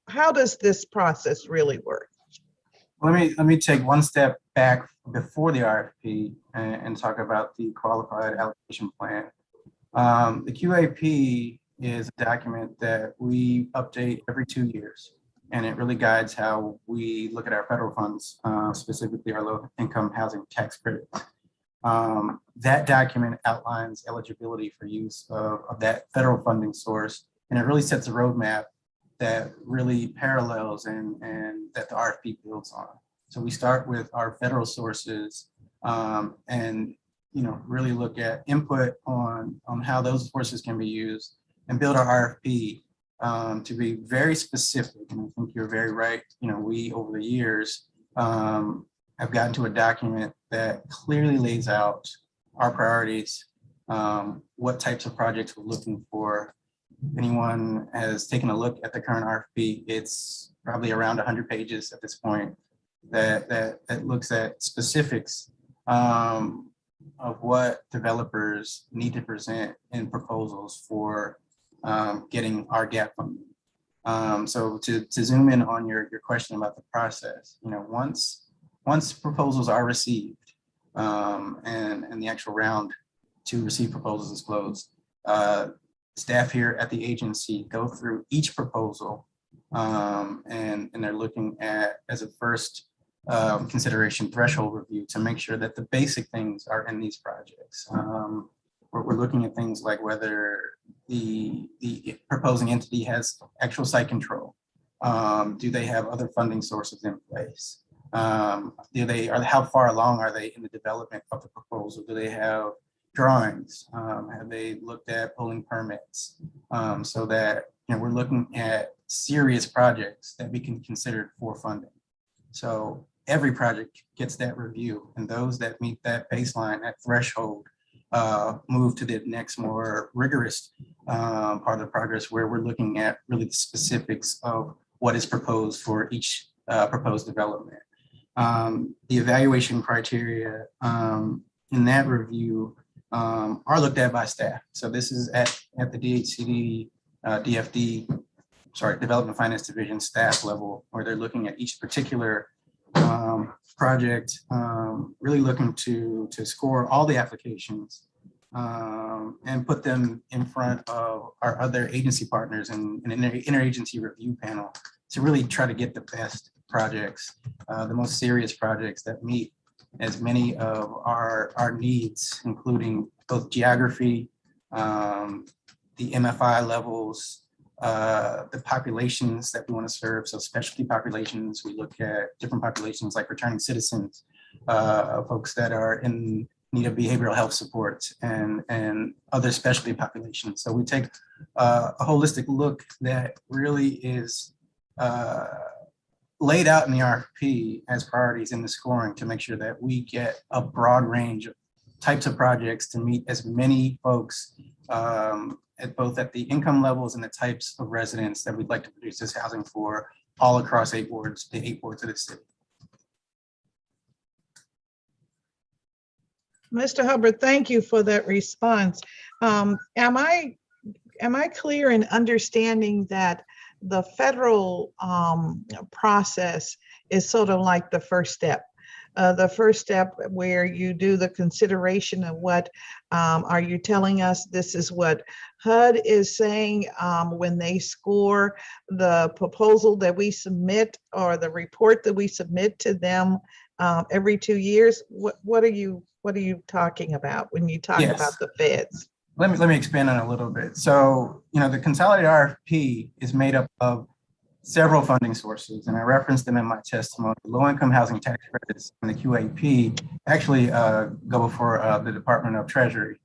how does this process really work? Let me take one step back before the RFP and talk about the qualified allocation plan. The QAP is a document that we update every 2 years, and it really guides how we look at our federal funds, specifically our low-income housing tax credit. That document outlines eligibility for use of that federal funding source, and it really sets a roadmap that really parallels and that the RFP builds on. So we start with our federal sources and really look at input on how those sources can be used, and build our RFP to be very specific. And I think you're very right. We over the years have gotten to a document that clearly lays out our priorities, what types of projects we're looking for. If anyone has taken a look at the current RFP, it's probably around 100 pages at this point that looks at specifics of what developers need to present in proposals for getting our gap funding. So to zoom in on your question about the process, once proposals are received and the actual round to receive proposals is closed, staff here at the agency go through each proposal and they're looking at, as a first consideration, threshold review to make sure that the basic things are in these projects. We're looking at things like whether the proposing entity has actual site control. Do they have other funding sources in place? How far along are they in the development of the proposal? Do they have drawings? Have they looked at pulling permits? So that we're looking at serious projects that we can consider for funding. So every project gets that review, and those that meet that baseline, that threshold, move to the next more rigorous part of the progress, where we're looking at really the specifics of what is proposed for each proposed development. The evaluation criteria in that review are looked at by staff. So this is at the DHCD, Development Finance Division staff level, where they're looking at each particular project, really looking to score all the applications and put them in front of our other agency partners and an interagency review panel to really try to get the best projects, the most serious projects that meet as many of our needs, including both geography, the MFI levels, the populations that we want to serve. So specialty populations, we look at different populations like returning citizens, folks that are in need of behavioral health support, and other specialty populations. So we take a holistic look that really is laid out in the RFP as priorities in the scoring to make sure that we get a broad range of types of projects to meet as many folks at both at the income levels and the types of residents that we'd like to produce this housing for all across the 8 wards of the city. Mr. Hubbard, thank you for that response. Am I clear in understanding that the federal process is sort of like the first step? The first step where you do the consideration of what are you telling us this is what HUD is saying when they score the proposal that we submit or the report that we submit to them every 2 years? What are you talking about when you talk about the feds? Let me expand on it a little bit. So, the consolidated RFP is made up of several funding sources, and I referenced them in my testimony. Low-income housing tax credits and the QAP actually go before the Department of Treasury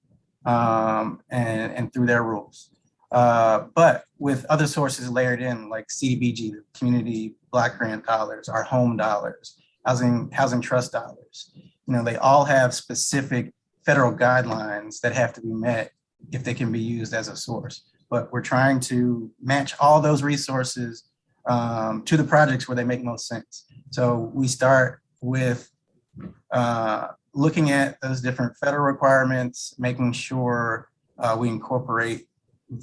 and through their rules. But with other sources layered in, like CDBG, Community Block Grant dollars, our home dollars, housing trust dollars, they all have specific federal guidelines that have to be met if they can be used as a source. But we're trying to match all those resources to the projects where they make most sense. So we start with looking at those different federal requirements, making sure we incorporate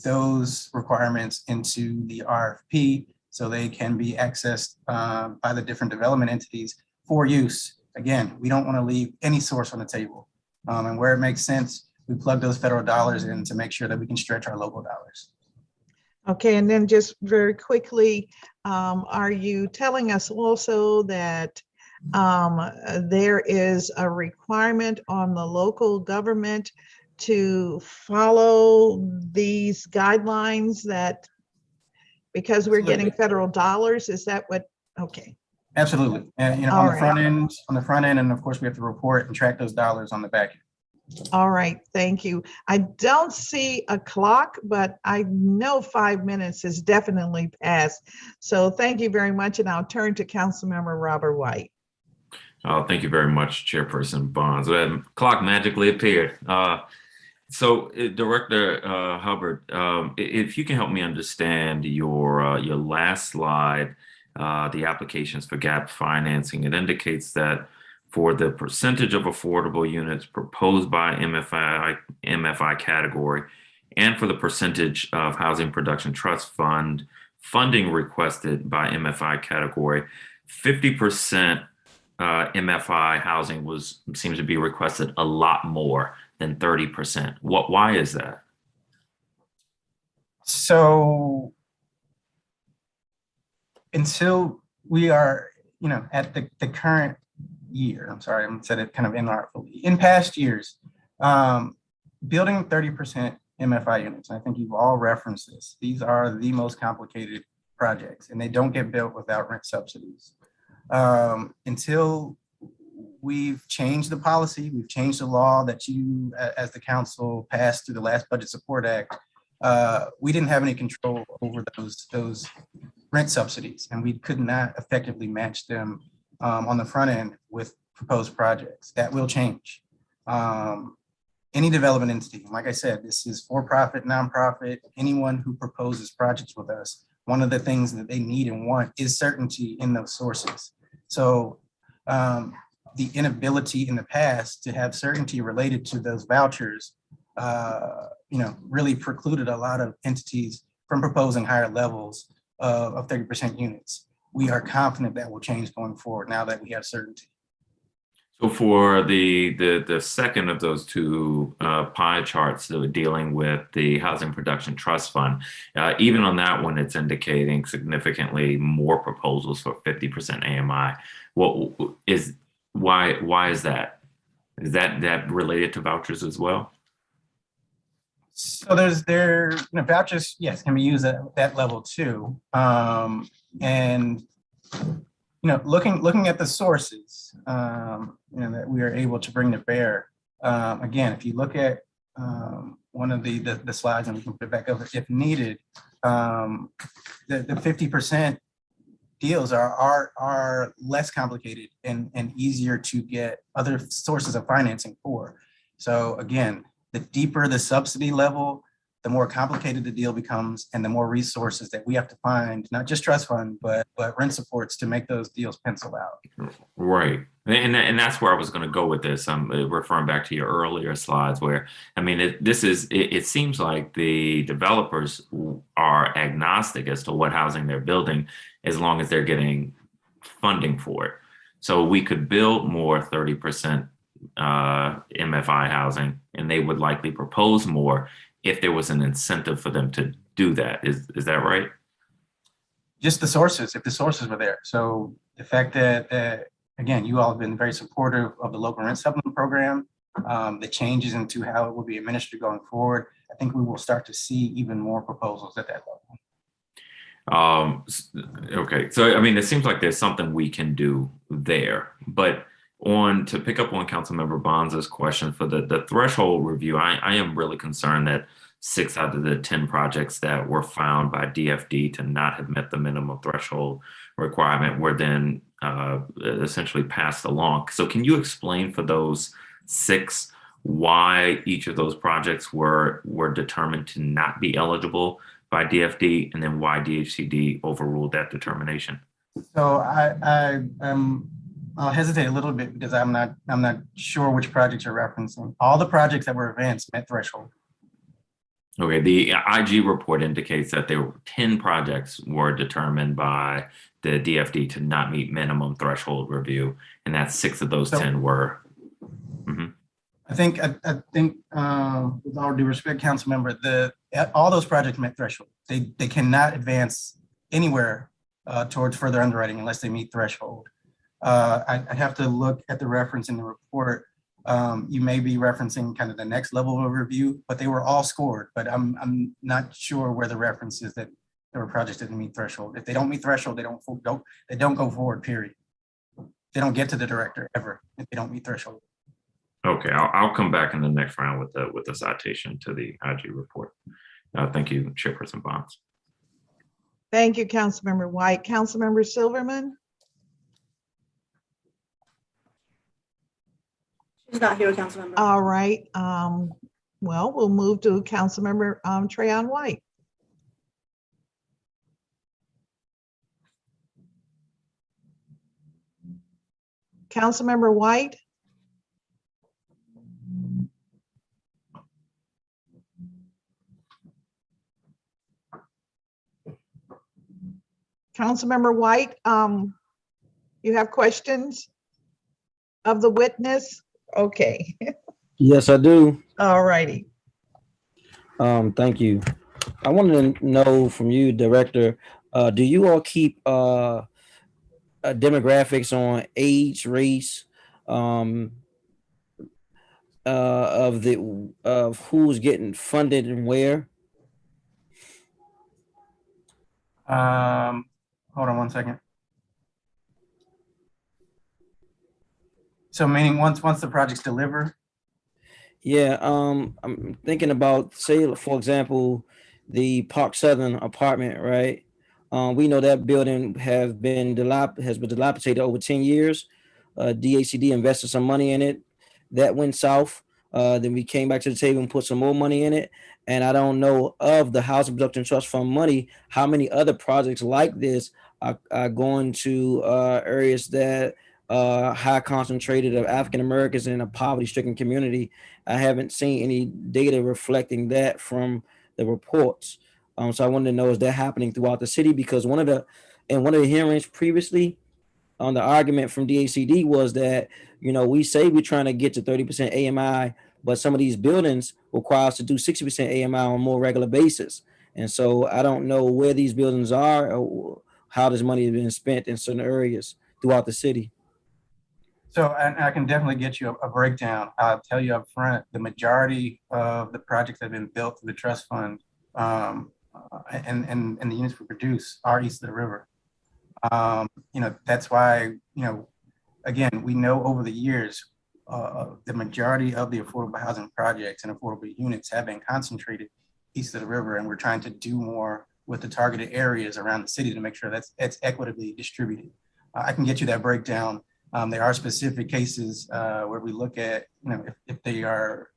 those requirements into the RFP so they can be accessed by the different development entities for use. Again, we don't want to leave any source on the table. And where it makes sense, we plug those federal dollars in to make sure that we can stretch our local dollars. Okay, and then just very quickly, are you telling us also that there is a requirement on the local government to follow these guidelines that because we're getting federal dollars? Is that what? Okay. Absolutely. And on the front end, and of course we have to report and track those dollars on the back end. All right, thank you. I don't see a clock, but I know 5 minutes is definitely passed. So thank you very much, and I'll turn to Councilmember Robert White. Thank you very much, Chairperson Bonds. That clock magically appeared. So, Director Hubbard, if you can help me understand your last slide, the applications for gap financing, it indicates that for the percentage of affordable units proposed by MFI category, and for the percentage of Housing Production Trust Fund funding requested by MFI category, 50% MFI housing seems to be requested a lot more than 30%. Why is that? So until we are, at the current year, I'm sorry, I'm said it kind of inartfully. In past years, building 30% MFI units, I think you've all referenced this, these are the most complicated projects and they don't get built without rent subsidies. Until we've changed the policy, we've changed the law that you, as the council, passed through the last Budget Support Act, we didn't have any control over those rent subsidies, and we could not effectively match them on the front end with proposed projects. That will change. Any development entity, like I said, this is for-profit, nonprofit, anyone who proposes projects with us, one of the things that they need and want is certainty in those sources. So the inability in the past to have certainty related to those vouchers, really precluded a lot of entities from proposing higher levels of 30% units. We are confident that will change going forward now that we have certainty. So for the second of those two pie charts that are dealing with the Housing Production Trust Fund, even on that one, it's indicating significantly more proposals for 50% AMI. Why is that? Is that related to vouchers as well? So vouchers, yes, can be used at that level too. And looking at the sources, that we are able to bring to bear. Again, if you look at one of the slides, and we can put it back up if needed, the 50% deals are less complicated and easier to get other sources of financing for. So again, the deeper the subsidy level, the more complicated the deal becomes and the more resources that we have to find, not just trust fund, but rent supports to make those deals pencil out. Right. And that's where I was going to go with this. I'm referring back to your earlier slides where, I mean, it seems like the developers are agnostic as to what housing they're building as long as they're getting funding for it. So we could build more 30% MFI housing, and they would likely propose more if there was an incentive for them to do that. Is that right? Just the sources, if the sources were there. So the fact that, again, you all have been very supportive of the local rent supplement program, the changes into how it will be administered going forward, I think we will start to see even more proposals at that level. Okay, so I mean, it seems like there's something we can do there, but to pick up on Councilmember Bonds' question for the threshold review, I am really concerned that 6 out of the 10 projects that were found by DFD to not have met the minimum threshold requirement were then essentially passed along. So can you explain for those 6 why each of those projects were determined to not be eligible by DFD, and then why DHCD overruled that determination? So I'll hesitate a little bit because I'm not sure which projects you're referencing. All the projects that were advanced met threshold. Okay, the IG report indicates that there were 10 projects were determined by the DFD to not meet minimum threshold review, and that 6 of those 10 were. I think with all due respect, council member, all those projects met threshold. They cannot advance anywhere towards further underwriting unless they meet threshold. I'd have to look at the reference in the report. You may be referencing kind of the next level of review, but they were all scored. But I'm not sure where the reference is that there were projects that didn't meet threshold. If they don't meet threshold, they don't go forward. Period. They don't get to the director ever if they don't meet threshold. Okay, I'll come back in the next round with the citation to the IG report. Thank you, Chairperson Bonds. Thank you, Councilmember White. Councilmember Silverman? She's not here, Councilmember. All right. Well, we'll move to Councilmember Trayon White. Councilmember White? Councilmember White, you have questions of the witness? Okay. Yes, I do. All righty. Thank you. I wanted to know from you, Director, do you all keep demographics on age, race, of who's getting funded and where? Hold on one second. So meaning once the projects deliver? Yeah, I'm thinking about, say, for example, the Park Southern apartment, right? We know that building has been dilapidated over 10 years. DHCD invested some money in it. That went south. Then we came back to the table and put some more money in it. And I don't know of the Housing Production Trust Fund money, how many other projects like this are going to areas that high concentrated of African Americans in a poverty-stricken community. I haven't seen any data reflecting that from the reports. So I wanted to know, is that happening throughout the city? Because one of the hearings previously on the argument from DHCD was that, we say we're trying to get to 30% AMI, but some of these buildings require us to do 60% AMI on a more regular basis. And so I don't know where these buildings are or how this money is being spent in certain areas throughout the city. So, and I can definitely get you a breakdown. I'll tell you up front, the majority of the projects that have been built through the trust fund and the units we produce are east of the river. That's why, again, we know over the years, the majority of the affordable housing projects and affordable units have been concentrated east of the river, and we're trying to do more with the targeted areas around the city to make sure that's equitably distributed. I can get you that breakdown. There are specific cases where we look at, if they are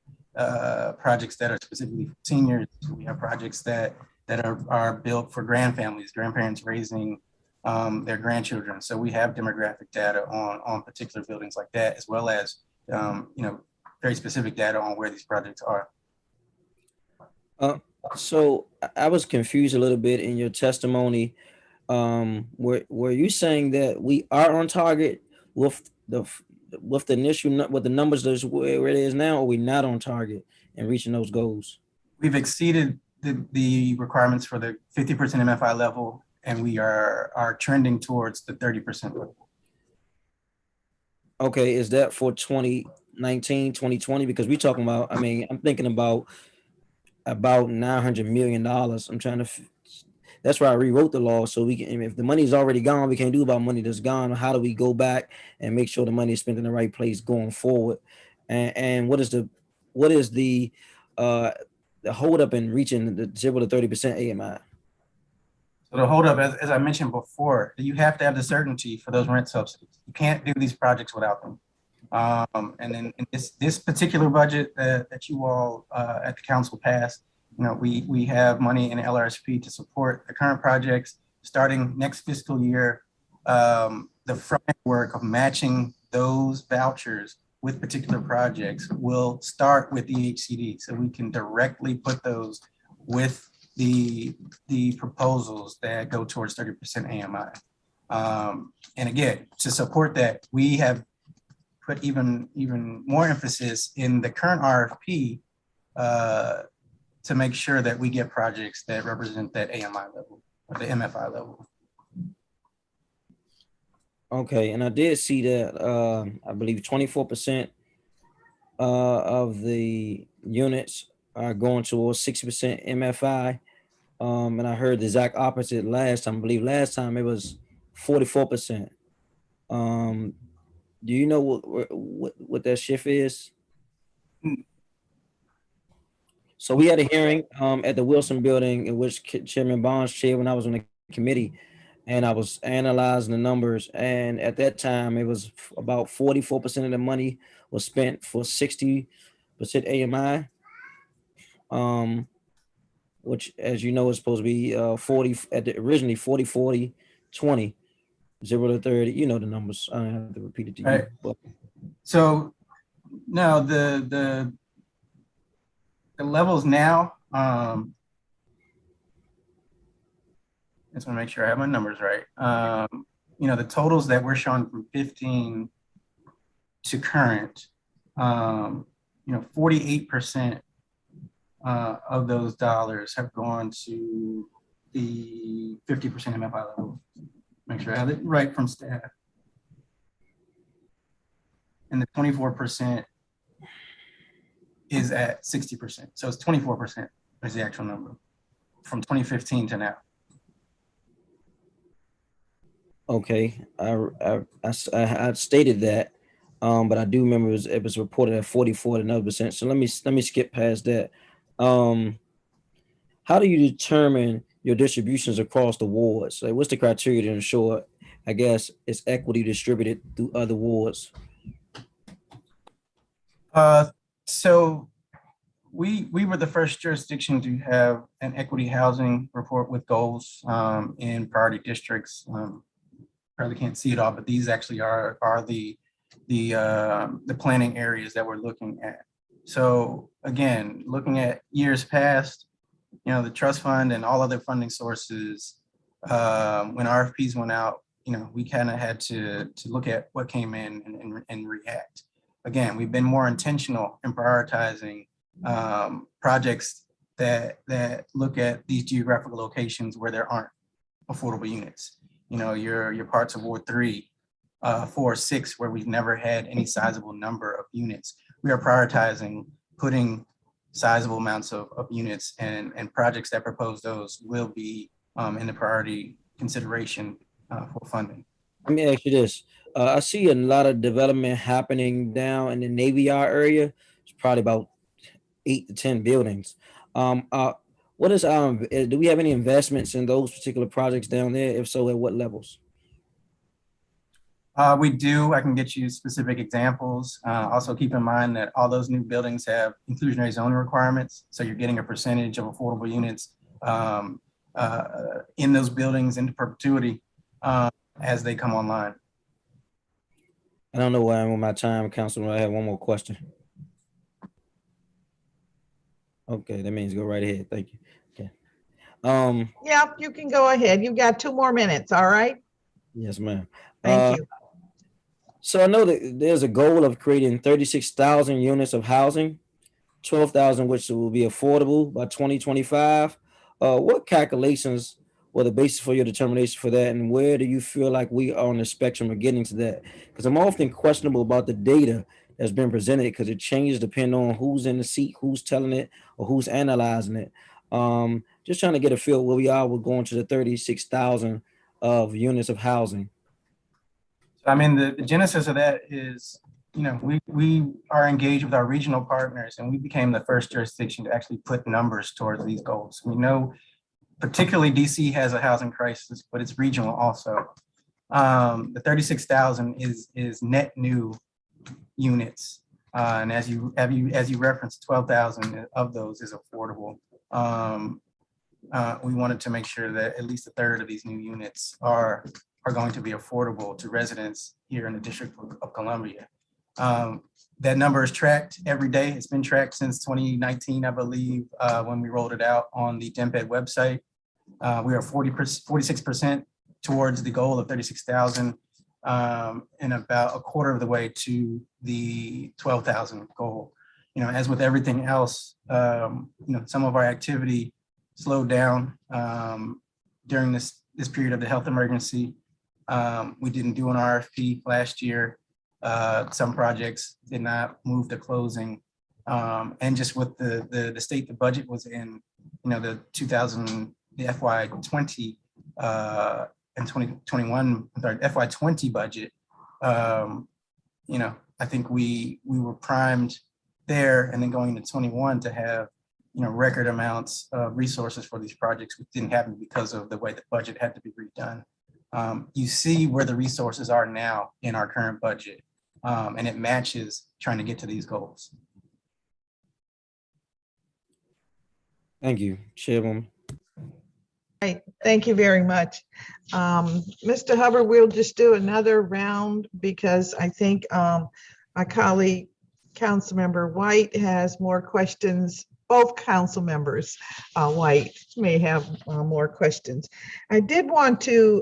projects that are specifically for seniors. We have projects that are built for grandparents raising their grandchildren. So we have demographic data on particular buildings like that, as well as very specific data on where these projects are. So I was confused a little bit in your testimony. Were you saying that we are on target with the initial, with the numbers that's where it is now, or we not on target and reaching those goals? We've exceeded the requirements for the 50% MFI level, and we are trending towards the 30% level. Okay, is that for 2019, 2020? Because we're talking about, I mean, I'm thinking about $900 million. I'm trying to, that's why I rewrote the law. So we can, if the money is already gone, we can't do about money that's gone. How do we go back and make sure the money is spent in the right place going forward? And what is the hold up in reaching the 0 to 30% AMI? So the hold up, as I mentioned before, you have to have the certainty for those rent subsidies. You can't do these projects without them. And then in this particular budget that you all at the council passed, we have money in LRSP to support the current projects. Starting next fiscal year, the framework of matching those vouchers with particular projects will start with DHCD, so we can directly put those with the proposals that go towards 30% AMI. And again, to support that, we have put even more emphasis in the current RFP to make sure that we get projects that represent that AMI level or the MFI level. Okay, and I did see that I believe 24% of the units are going towards 60% MFI. And I heard the exact opposite last time. I believe last time it was 44%. Do you know what that shift is? So we had a hearing at the Wilson Building in which Chairman Bonds chaired when I was on the committee, and I was analyzing the numbers. And at that time, it was about 44% of the money was spent for 60% AMI, which, as you know, is supposed to be 40 originally 40, 40, 20, 0 to 30. You know the numbers. I don't have to repeat it to you. But. So now the levels now, I just want to make sure I have my numbers right. The totals that we're showing from 15 to current, 48% of those dollars have gone to the 50% MFI level. Make sure I have it right from staff. And the 24% is at 60%. So it's 24% is the actual number from 2015 to now. Okay, I stated that, but I do remember it was reported at 44 another percent. So let me skip past that. How do you determine your distributions across the wards? Like, what's the criteria to ensure, I guess, it's equity distributed through other wards? So we were the first jurisdiction to have an equity housing report with goals in priority districts. Probably can't see it all, but these actually are the planning areas that we're looking at. So again, looking at years past, the trust fund and all other funding sources, when RFPs went out, we kind of had to look at what came in and react. Again, we've been more intentional in prioritizing projects that look at these geographical locations where there aren't affordable units. Your parts of Ward 3, 4, 6, where we've never had any sizable number of units. We are prioritizing putting sizable amounts of units, and projects that propose those will be in the priority consideration for funding. Let me ask you this. I see a lot of development happening down in the Navy Yard area. It's probably about 8 to 10 buildings. What is do we have any investments in those particular projects down there? If so, at what levels? We do. I can get you specific examples. Also keep in mind that all those new buildings have inclusionary zoning requirements. So you're getting a percentage of affordable units in those buildings into perpetuity as they come online. I don't know where I am with my time, Councilman. I have one more question. Okay, that means go right ahead. Thank you. Okay. Yeah, you can go ahead. You've got 2 more minutes, all right? Yes, ma'am. Thank you. So I know that there's a goal of creating 36,000 units of housing, 12,000 which will be affordable by 2025. What calculations were the basis for your determination for that, and where do you feel like we are on the spectrum of getting to that? Because I'm often questionable about the data that's been presented because it changes depending on who's in the seat, who's telling it, or who's analyzing it. Just trying to get a feel where we are with going to the 36,000 of units of housing. I mean, the genesis of that is, you know, we are engaged with our regional partners, and we became the first jurisdiction to actually put numbers towards these goals. We know particularly DC has a housing crisis, but it's regional also. The 36,000 is net new units. And as you referenced, 12,000 of those is affordable. We wanted to make sure that at least a third of these new units are going to be affordable to residents here in the District of Columbia. That number is tracked every day. It's been tracked since 2019, I believe, when we rolled it out on the DEMPED website. We are 46% towards the goal of 36,000 and about a quarter of the way to the 12,000 goal. You know, as with everything else, you know, some of our activity slowed down during this period of the health emergency. We didn't do an RFP last year. Some projects did not move to closing. And just with the state the budget was in, you know, the FY 20 and 2021, FY 20 budget, you know, I think we were primed there, and then going into 21 to have, you know, record amounts of resources for these projects, which didn't happen because of the way the budget had to be redone. You see where the resources are now in our current budget, and it matches trying to get to these goals. Thank you, Chairwoman. Right. Thank you very much. Mr. Hubbard, we'll just do another round because I think my colleague, Councilmember White, has more questions. Both council members, White, may have more questions. I did want to,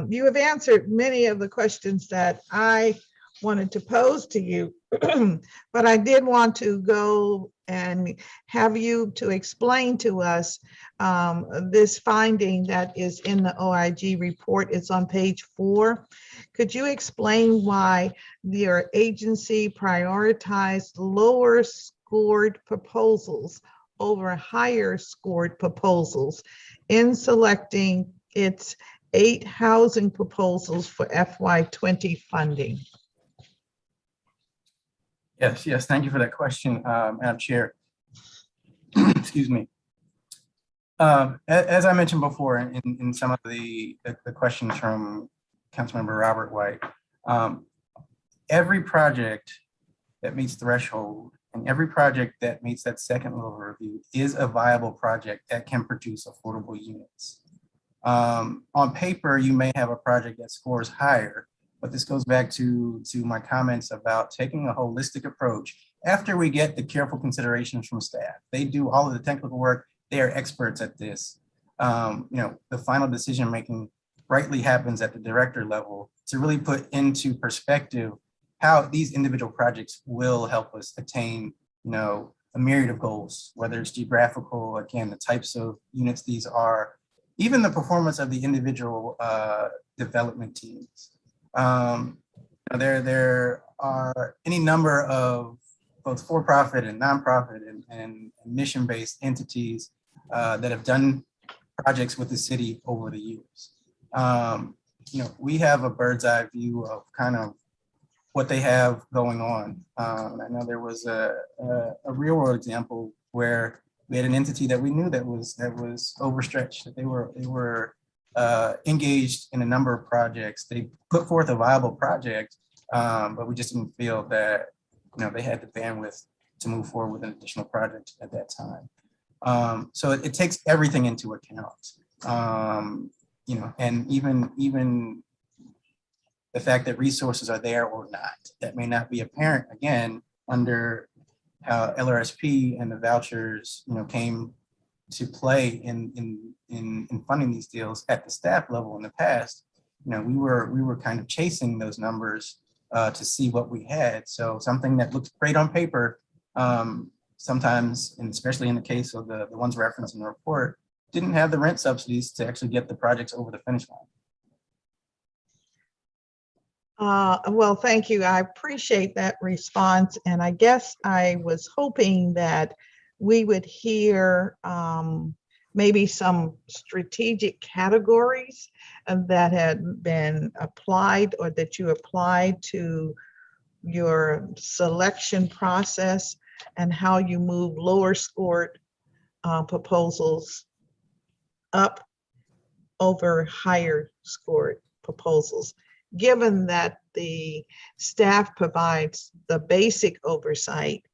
you have answered many of the questions that I wanted to pose to you, but I did want to go and have you to explain to us this finding that is in the OIG report. It's on page 4. Could you explain why your agency prioritized lower scored proposals over higher scored proposals in selecting its 8 housing proposals for FY 20 funding? Yes, thank you for that question, Madam Chair. Excuse me. As I mentioned before in some of the questions from Councilmember Robert White, every project that meets threshold and every project that meets that second level review is a viable project that can produce affordable units. On paper, you may have a project that scores higher, but this goes back to my comments about taking a holistic approach after we get the careful considerations from staff. They do all of the technical work. They are experts at this. You know, the final decision-making rightly happens at the director level to really put into perspective how these individual projects will help us attain, you know, a myriad of goals, whether it's geographical, again, the types of units these are, even the performance of the individual development teams. There are any number of both for-profit and nonprofit and mission-based entities that have done projects with the city over the years. You know, we have a bird's eye view of kind of what they have going on. I know there was a real world example where We had an entity that we knew that was overstretched, that they were engaged in a number of projects. They put forth a viable project, but we just didn't feel that they had the bandwidth to move forward with an additional project at that time. So it takes everything into account, and even the fact that resources are there or not, that may not be apparent again under how LRSP and the vouchers, came to play in funding these deals at the staff level in the past. We were kind of chasing those numbers to see what we had. So something that looks great on paper, sometimes, and especially in the case of the ones referenced in the report, didn't have the rent subsidies to actually get the projects over the finish line. Well, thank you. I appreciate that response. And I guess I was hoping that we would hear maybe some strategic categories that had been applied or that you applied to your selection process and how you move lower scored proposals up over higher scored proposals. Given that the staff provides the basic oversight,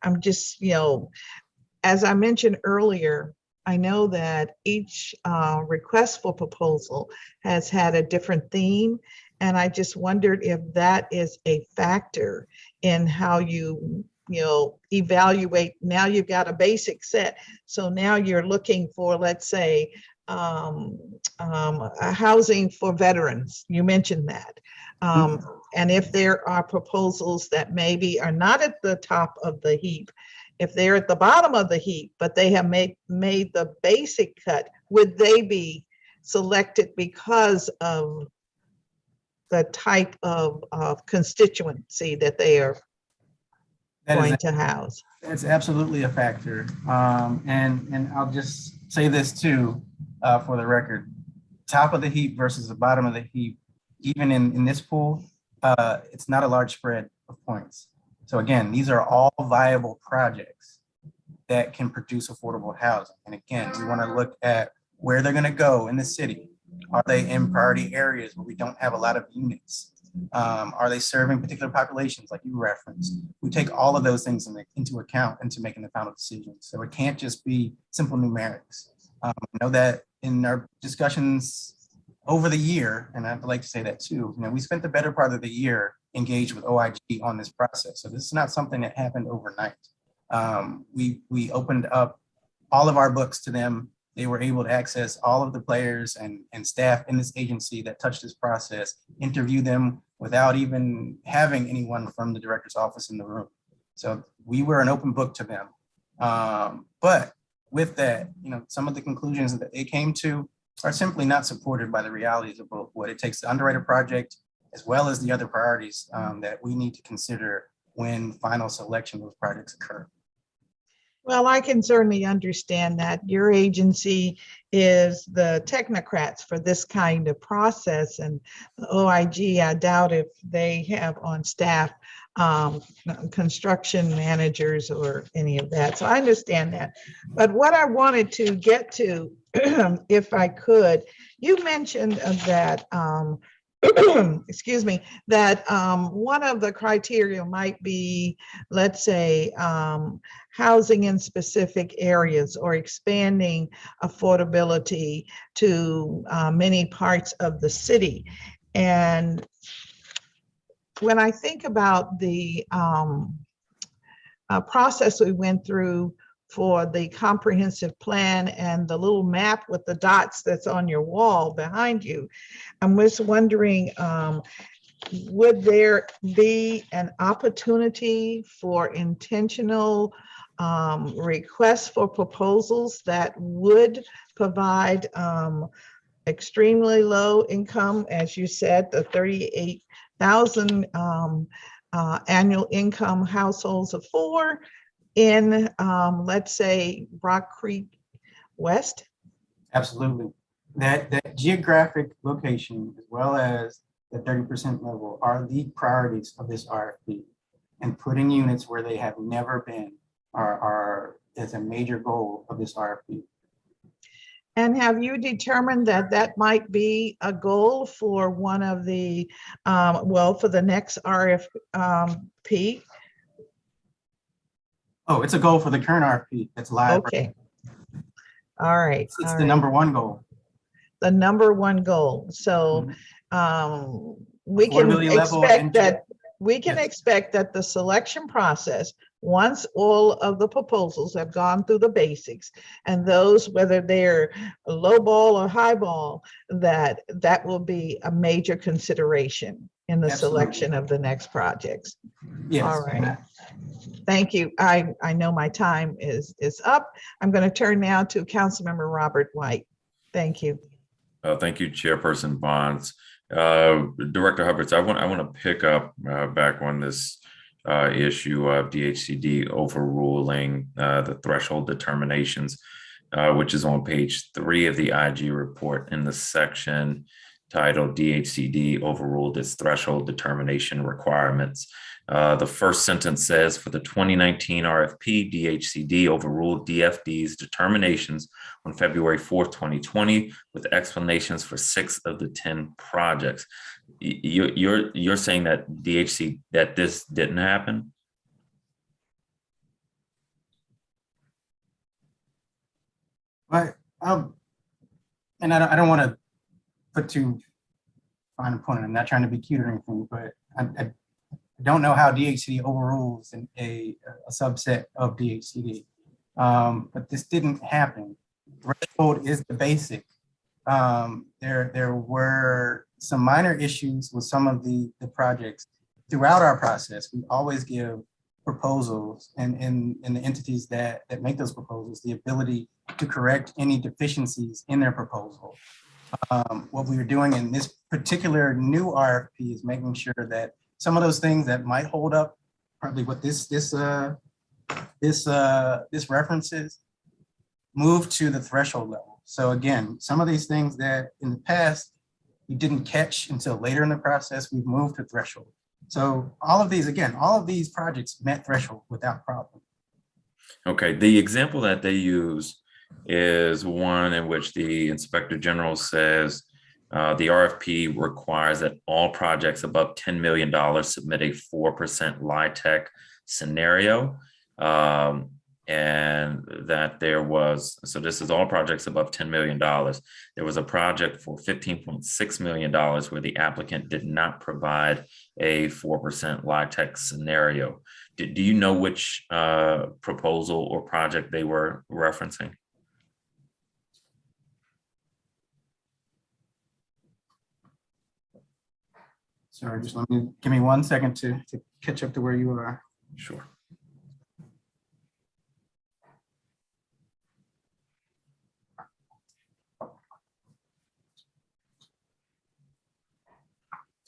I'm just, as I mentioned earlier, I know that each request for proposal has had a different theme, and I just wondered if that is a factor in how you evaluate. Now you've got a basic set, so now you're looking for, let's say, housing for veterans. You mentioned that. And if there are proposals that maybe are not at the top of the heap, if they're at the bottom of the heap, but they have made the basic cut, would they be selected because of the type of constituency that they are going to house? That's absolutely a factor. And I'll just say this too, for the record, top of the heap versus the bottom of the heap, even in this pool, it's not a large spread of points. So again, these are all viable projects that can produce affordable housing. And again, we want to look at where they're going to go in the city. Are they in priority areas where we don't have a lot of units? Are they serving particular populations like you referenced? We take all of those things into account into making the final decision. So it can't just be simple numerics. I know that in our discussions over the year, and I'd like to say that too, we spent the better part of the year engaged with OIG on this process. So this is not something that happened overnight. We opened up all of our books to them. They were able to access all of the players and staff in this agency that touched this process, interview them without even having anyone from the director's office in the room. So we were an open book to them. But with that, some of the conclusions that they came to are simply not supported by the realities of both what it takes to underwrite a project, as well as the other priorities that we need to consider when final selection of projects occur. Well, I can certainly understand that. Your agency is the technocrats for this kind of process, and the OIG, I doubt if they have on staff construction managers or any of that. So I understand that. But what I wanted to get to, if I could, you mentioned that excuse me, that one of the criteria might be, let's say, housing in specific areas or expanding affordability to many parts of the city. And when I think about the process we went through for the comprehensive plan and the little map with the dots that's on your wall behind you, I'm just wondering, would there be an opportunity for intentional requests for proposals that would provide extremely low income, as you said, the 38,000 annual income households of 4 in, let's say, Rock Creek West? Absolutely. That geographic location, as well as the 30% level, are the priorities of this RFP. And putting units where they have never been are as a major goal of this RFP. And have you determined that that might be a goal for one of the, for the next RFP? Oh, it's a goal for the current RFP that's live. Okay. All right. It's all the right. number one goal. The number one goal. So we can Affordability level expect and that we can yes. expect that the selection process, once all of the proposals have gone through the basics, and those, whether they're low ball or high ball, that will be a major consideration in the Absolutely. selection of the next projects. Yes. All right. Thank you. I know my time is up. I'm going to turn now to Councilmember Robert White. Thank you. Thank you, Chairperson Bonds. Director Hubbard, I want to pick up back on this issue of DHCD overruling the threshold determinations, which is on page 3 of the IG report in the section titled DHCD overruled its threshold determination requirements. The first sentence says, for the 2019 RFP, DHCD overruled DFD's determinations on February 4th, 2020, with explanations for 6 of the 10 projects. You're saying that that this didn't happen? But and I don't want to put too fine a point. I'm not trying to be cute or anything, but I don't know how DHCD overrules a subset of DHCD. But this didn't happen. Threshold is the basic. There were some minor issues with some of the projects. Throughout our process, we always give proposals and the entities that make those proposals the ability to correct any deficiencies in their proposal. What we are doing in this particular new RFP is making sure that some of those things that might hold up, probably what this references, move to the threshold level. So again, some of these things that in the past we didn't catch until later in the process, we've moved to threshold. So all of these projects met threshold without problem. Okay, the example that they use is one in which the Inspector General says the RFP requires that all projects above $10 million submit a 4% LIHTC scenario. And that there was, so this is all projects above $10 million. There was a project for $15.6 million where the applicant did not provide a 4% LIHTC scenario. Do you know which proposal or project they were referencing? Sorry, just give me 1 second to catch up to where you are. Sure.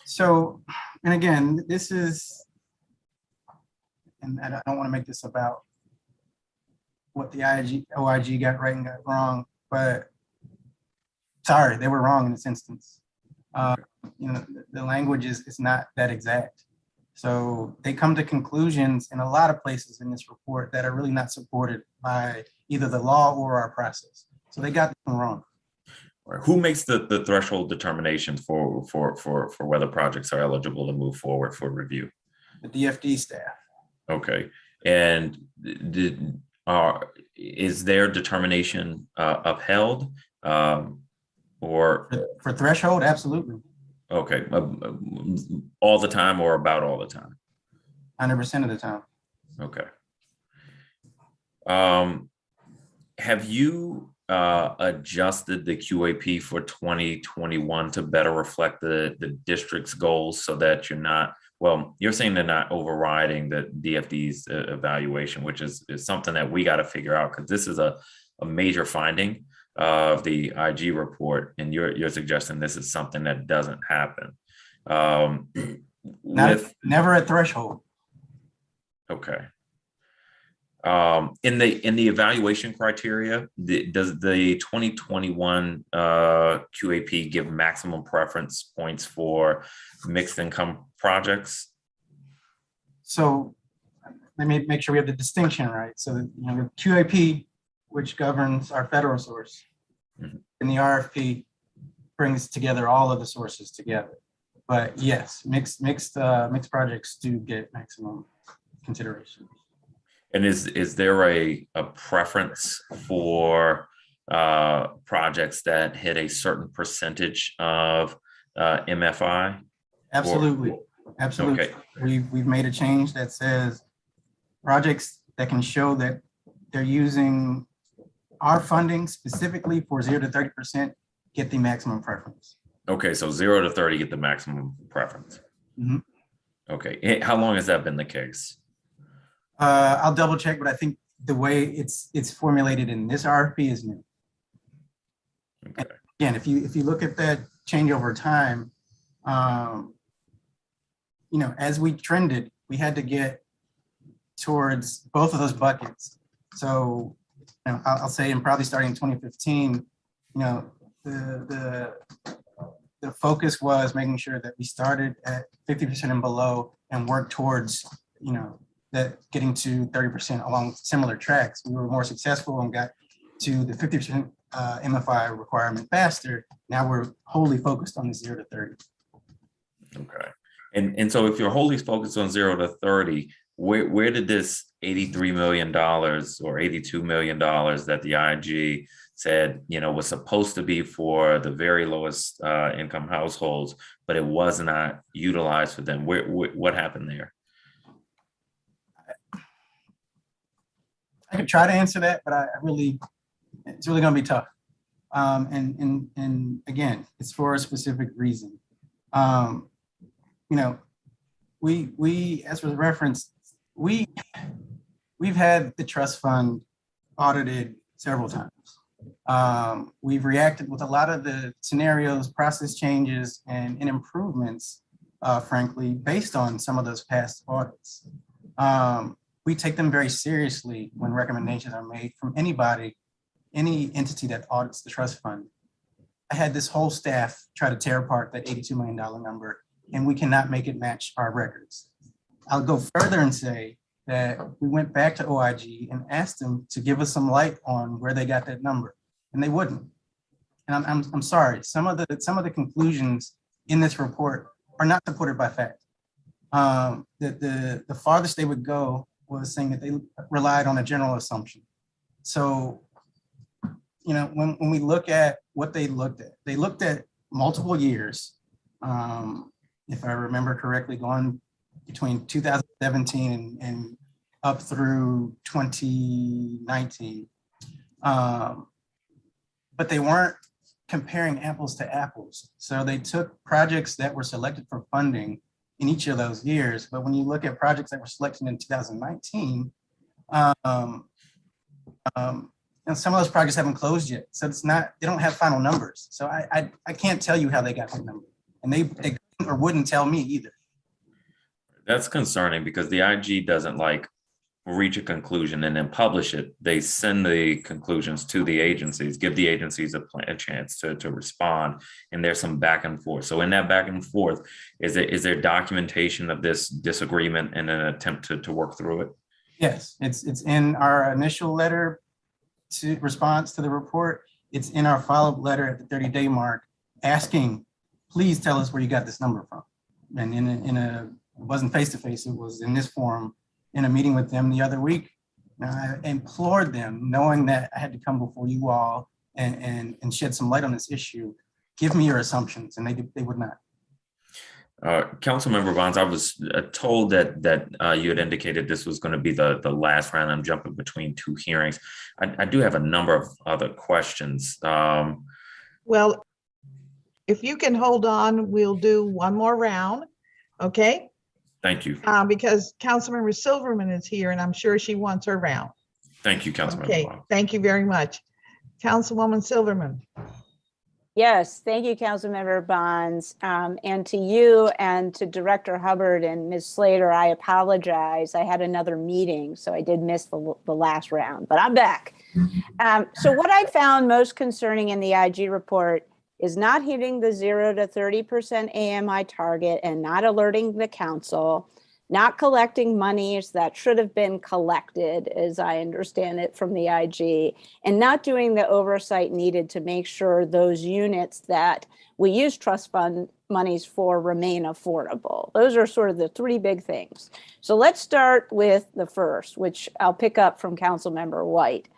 So, and again, this is, and I don't want to make this about what the OIG got right and got wrong, but sorry, they were wrong in this instance. The language is not that exact. So they come to conclusions in a lot of places in this report that are really not supported by either the law or our process. So they got them wrong. Who makes the threshold determinations for whether projects are eligible to move forward for review? The DFD staff. Okay, and is their determination upheld or for threshold? Absolutely. Okay, all the time or about all the time? 100% of the time. Okay. Have you adjusted the QAP for 2021 to better reflect the district's goals so that you're not, well, you're saying they're not overriding the DFD's evaluation, which is something that we got to figure out, because this is a major finding of the IG report, and you're suggesting this is something that doesn't happen. Never at threshold. Okay. In the evaluation criteria, does the 2021 QAP give maximum preference points for mixed income projects? So let me make sure we have the distinction right. So, the QAP, which governs our federal source, Mhm. and the RFP brings together all of the sources together. But yes, mixed projects do get maximum consideration. And is there a preference for projects that hit a certain percentage of MFI? Absolutely, absolutely. Okay. We've made a change that says projects that can show that they're using our funding specifically for 0 to 30% get the maximum preference. Okay, so 0 to 30 get the maximum preference. Mhm. Okay, how long has that been the case? I'll double check, but I think the way it's formulated in this RFP is new. Okay. Again, if you look at that change over time, as we trended, we had to get towards both of those buckets. So, I'll say, and probably starting in 2015, the focus was making sure that we started at 50% and below and worked towards, that getting to 30% along similar tracks. We were more successful and got to the 50% MFI requirement faster. Now we're wholly focused on the 0 to 30. Okay. And so if you're wholly focused on 0 to 30, where did this $83 million or $82 million that the IG said, was supposed to be for the very lowest income households, but it was not utilized for them? What happened there? I could try to answer that, but it's really going to be tough. And again, it's for a specific reason. We, as was referenced, we've had the trust fund audited several times. We've reacted with a lot of the scenarios, process changes, and improvements, frankly, based on some of those past audits. We take them very seriously when recommendations are made from anybody, any entity that audits the trust fund. I had this whole staff try to tear apart that $82 million number, and we cannot make it match our records. I'll go further and say that we went back to OIG and asked them to give us some light on where they got that number, and they wouldn't. And I'm sorry, some of the conclusions in this report are not supported by fact. The farthest they would go was saying that they relied on a general assumption. So, when we look at what they looked at multiple years. If I remember correctly, going between 2017 and up through 2019. But they weren't comparing apples to apples. So they took projects that were selected for funding in each of those years. But when you look at projects that were selected in 2019, and some of those projects haven't closed yet. So they don't have final numbers. So I can't tell you how they got that number. And they couldn't or wouldn't tell me either. That's concerning because the IG doesn't reach a conclusion and then publish it. They send the conclusions to the agencies, give the agencies a chance to respond. And there's some back and forth. So in that back and forth, is there documentation of this disagreement and an attempt to work through it? Yes, it's in our initial letter to response to the report. It's in our follow-up letter at the 30-day mark asking, please tell us where you got this number from. And it wasn't face-to-face, it was in this forum, in a meeting with them the other week. I implored them, knowing that I had to come before you all and shed some light on this issue, give me your assumptions, and they would not. Councilmember Bonds, I was told that you had indicated this was going to be the last round. I'm jumping between two hearings. I do have a number of other questions. Well, if you can hold on, we'll do one more round, okay? Thank you. Because Councilmember Silverman is here, and I'm sure she wants her round. Thank you, Councilmember Okay, Bonds. thank you very much. Councilwoman Silverman. Yes, thank you, Councilmember Bonds. And to you and to Director Hubbard and Ms. Slater, I apologize. I had another meeting, so I did miss the last round, but I'm back. So what I found most concerning in the IG report is not hitting the 0 to 30% AMI target and not alerting the council, not collecting monies that should have been collected, as I understand it from the IG, and not doing the oversight needed to make sure those units that we use trust fund monies for remain affordable. Those are sort of the three big things. So let's start with the first, which I'll pick up from Councilmember White.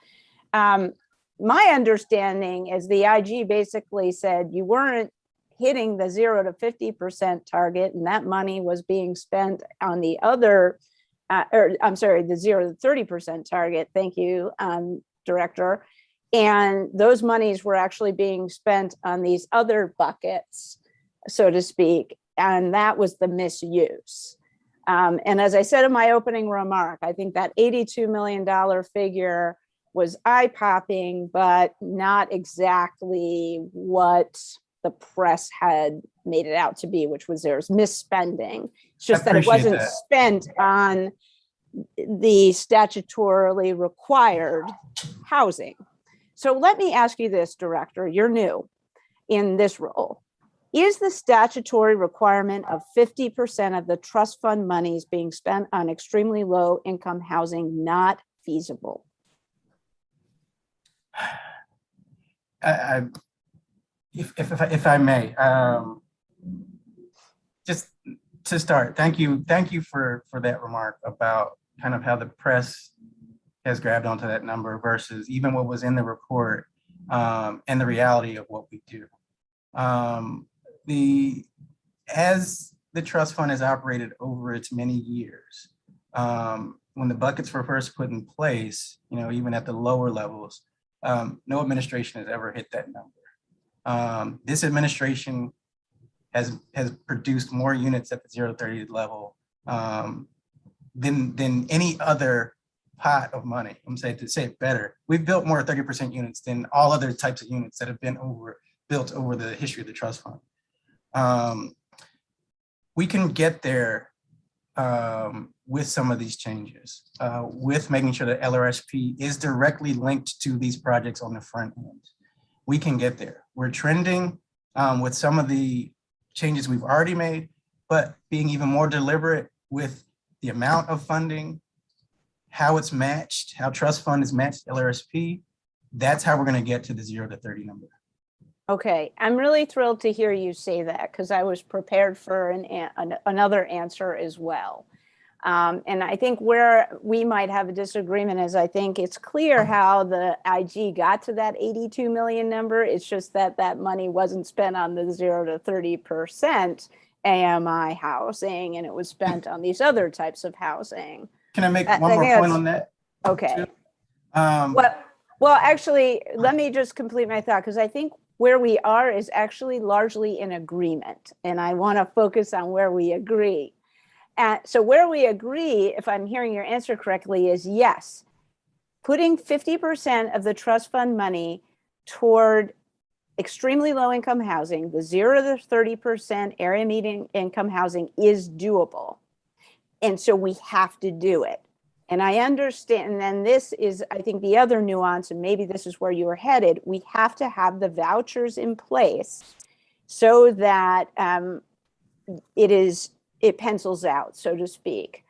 My understanding is the IG basically said you weren't hitting the 0 to 50% target, and that money was being spent on the other, the 0 to 30% target. Thank you, Director. And those monies were actually being spent on these other buckets, so to speak, and that was the misuse. And as I said in my opening remark, I think that $82 million figure was eye-popping, but not exactly what the press had made it out to be, which was there's misspending. It's just that it wasn't spent on the statutorily required housing. So let me ask you this, Director, you're new in this role. Is the statutory requirement of 50% of the trust fund monies being spent on extremely low income housing not feasible? If I may, just to start, thank you for that remark about kind of how the press has grabbed onto that number versus even what was in the report, and the reality of what we do. As the trust fund has operated over its many years, when the buckets were first put in place, even at the lower levels, no administration has ever hit that number. This administration has produced more units at the 0 to 30 level than any other pot of money. I'm saying, to say it better, we've built more 30% units than all other types of units that have been built over the history of the trust fund. We can get there with some of these changes, with making sure that LRSP is directly linked to these projects on the front end. We can get there. We're trending with some of the changes we've already made, but being even more deliberate with the amount of funding, how it's matched, how trust fund is matched LRSP. That's how we're going to get to the 0 to 30 number. Okay, I'm really thrilled to hear you say that, because I was prepared for another answer as well. And I think where we might have a disagreement is I think it's clear how the IG got to that 82 million number. It's just that that money wasn't spent on the 0 to 30% AMI housing, and it was spent on these other types of housing. Can I make one more point on that? Okay. Well, actually, let me just complete my thought, because I think where we are is actually largely in agreement, and I want to focus on where we agree. So where we agree, if I'm hearing your answer correctly, is yes, putting 50% of the trust fund money toward extremely low income housing, the 0 to 30% area median income housing is doable. And so we have to do it. And I understand, and then this is, I think, the other nuance, and maybe this is where you were headed. We have to have the vouchers in place so that it pencils out, so to speak.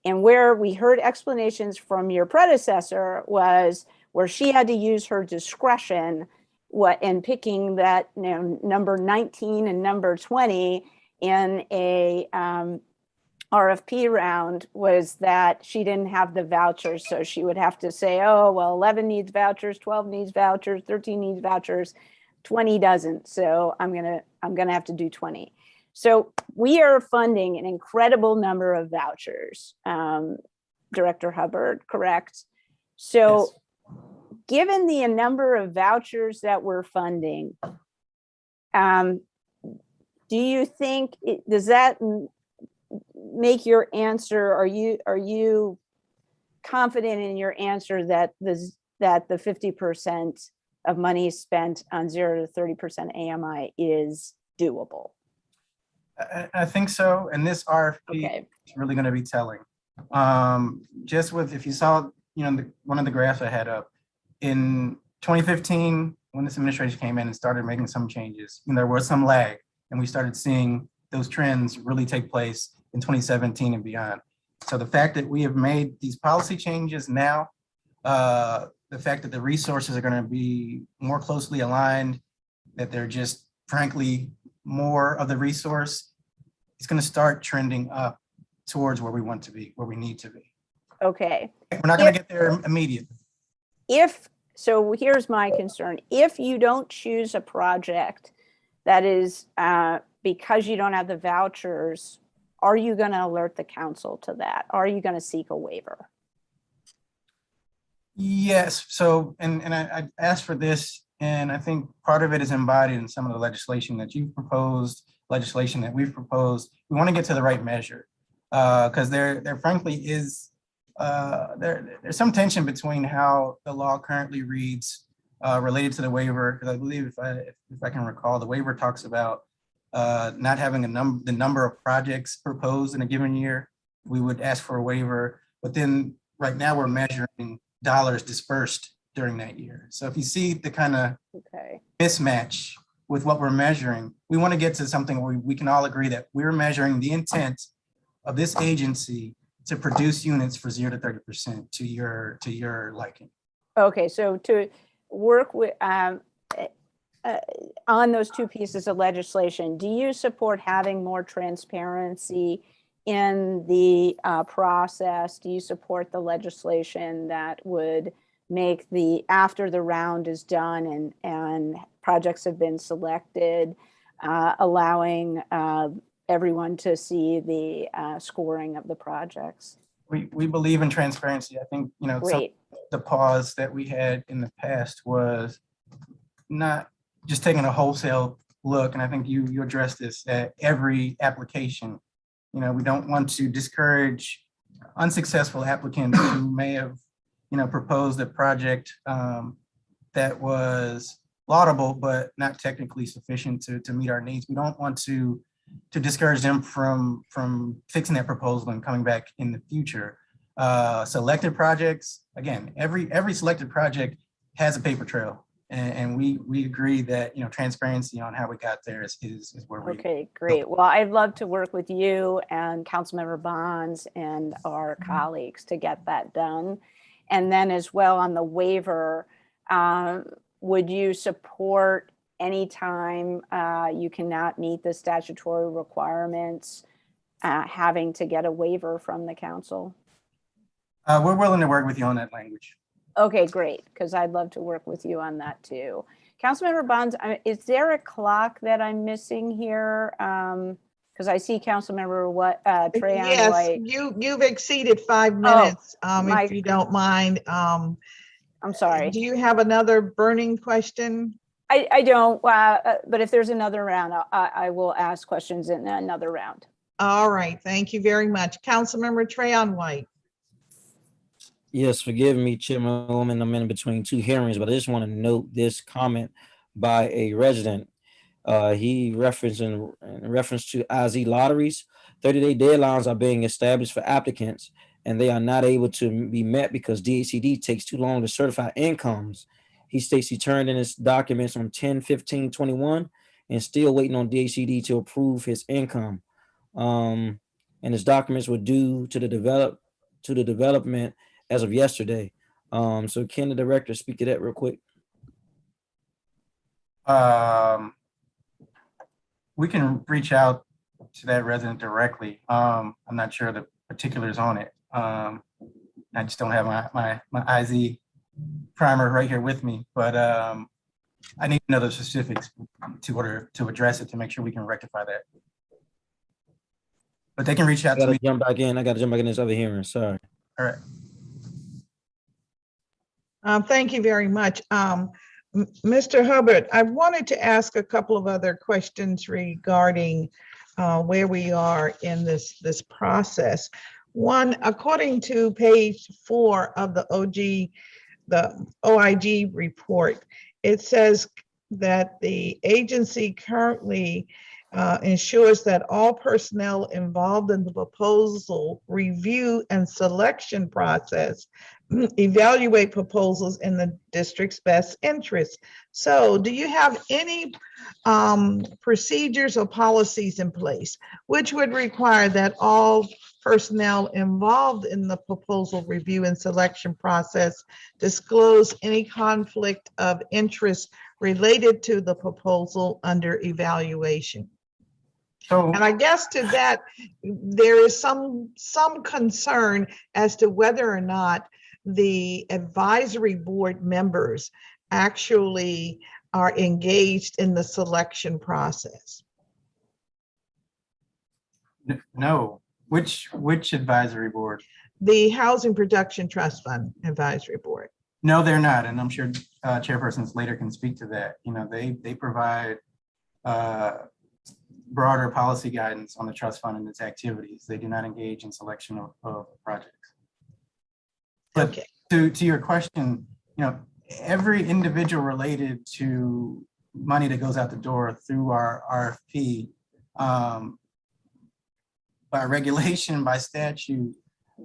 And where we heard explanations from your predecessor was where she had to use her discretion in picking that number 19 and number 20 in a RFP round, was that she didn't have the vouchers. So she would have to say, oh, well, 11 needs vouchers, 12 needs vouchers, 13 needs vouchers, 20 doesn't. So I'm gonna have to do 20. So we are funding an incredible number of vouchers, Director Hubbard, correct? So yes. Given the number of vouchers that we're funding, do you think, does that make your answer, are you confident in your answer that the 50% of money spent on 0 to 30% AMI is doable? I think so, and this RFP is really going to be telling. Just with, if you saw, one of the graphs I had up in 2015, when this administration came in and started making some changes, there was some lag, and we started seeing those trends really take place in 2017 and beyond. So the fact that we have made these policy changes now, the fact that the resources are going to be more closely aligned, that they're just frankly more of the resource, it's going to start trending up towards where we want to be, where we need to be. Okay. We're not going to get there immediately. So here's my concern. If you don't choose a project that is because you don't have the vouchers, are you going to alert the council to that? Are you going to seek a waiver? Yes. So, and I asked for this, and I think part of it is embodied in some of the legislation that you've proposed, legislation that we've proposed. We want to get to the right measure because there frankly is there's some tension between how the law currently reads related to the waiver. Because I believe if I can recall, the waiver talks about not having the number of projects proposed in a given year. We would ask for a waiver, but then right now we're measuring dollars dispersed during that year. So if you see the kind of mismatch with what we're measuring, we want to get to something where we can all agree that we're measuring the intent of this agency to produce units for 0 to 30% to your liking. Okay, so to work with on those two pieces of legislation, do you support having more transparency in the process? Do you support the legislation that would make after the round is done and projects have been selected, allowing everyone to see the scoring of the projects? We believe in transparency. I think, the pause that we had in the past was not just taking a wholesale look. And I think you addressed this at every application. We don't want to discourage unsuccessful applicants who may have, proposed a project that was laudable, but not technically sufficient to meet our needs. We don't want to discourage them from fixing that proposal and coming back in the future. Selected projects, again, every selected project has a paper trail. And we agree that, transparency on how we got there is where we. Okay, great. Well, I'd love to work with you and Councilmember Bonds and our colleagues to get that done. And then as well on the waiver, would you support anytime you cannot meet the statutory requirements, having to get a waiver from the council? We're willing to work with you on that language. Okay, great, because I'd love to work with you on that too. Councilmember Bonds, is there a clock that I'm missing here? Because I see Councilmember Trayon Yes, White. you've exceeded 5 minutes, if you don't mind. I'm sorry. Do you have another burning question? I don't, but if there's another round, I will ask questions in another round. All right, thank you very much. Councilmember Trayon White. Yes, forgive me, Chairwoman, I'm in between two hearings, but I just want to note this comment by a resident. He referenced in reference to IZ lotteries, 30-day deadlines are being established for applicants, and they are not able to be met because DHCD takes too long to certify incomes. He states he turned in his documents on 10/15/21 and still waiting on DHCD to approve his income. And his documents were due to the development as of yesterday. So can the director speak to that real quick? We can reach out to that resident directly. I'm not sure the particulars on it. I just don't have my IZ primer right here with me, but I need to know the specifics to address it to make sure we can rectify that. But they can reach out to me. I gotta jump back in this other hearing, sorry. All right. Thank you very much. Mr. Hubbard, I wanted to ask a couple of other questions regarding where we are in this process. One, according to page 4 of the OIG report, it says that the agency currently ensures that all personnel involved in the proposal review and selection process evaluate proposals in the district's best interest. So do you have any procedures or policies in place which would require that all personnel involved in the proposal review and selection process disclose any conflict of interest related to the proposal under evaluation? So, And I guess to that, there is some concern as to whether or not the advisory board members actually are engaged in the selection process. no, which advisory board? The Housing Production Trust Fund Advisory Board. No, they're not, and I'm sure chairpersons later can speak to that. You know, they provide broader policy guidance on the trust fund and its activities. They do not engage in selection of projects. But Okay. to your question, you know, every individual related to money that goes out the door through our RFP, by regulation, by statute,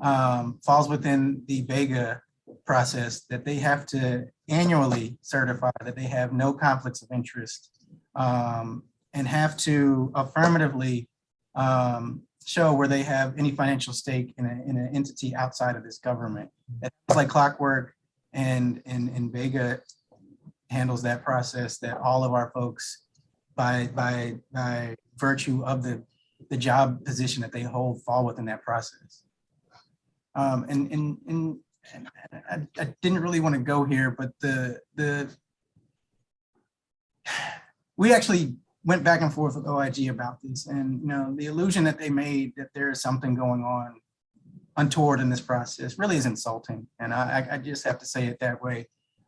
falls within the Vega process that they have to annually certify that they have no conflicts of interest, and have to affirmatively show where they have any financial stake in an entity outside of this government. It's like clockwork, and Vega handles that process, that all of our folks, by virtue of the job position that they hold, fall within that process. And I didn't really want to go here, but we actually went back and forth with OIG about this, and you know, the illusion that they made that there is something going on untoward in this process really is insulting, and I just have to say it that way.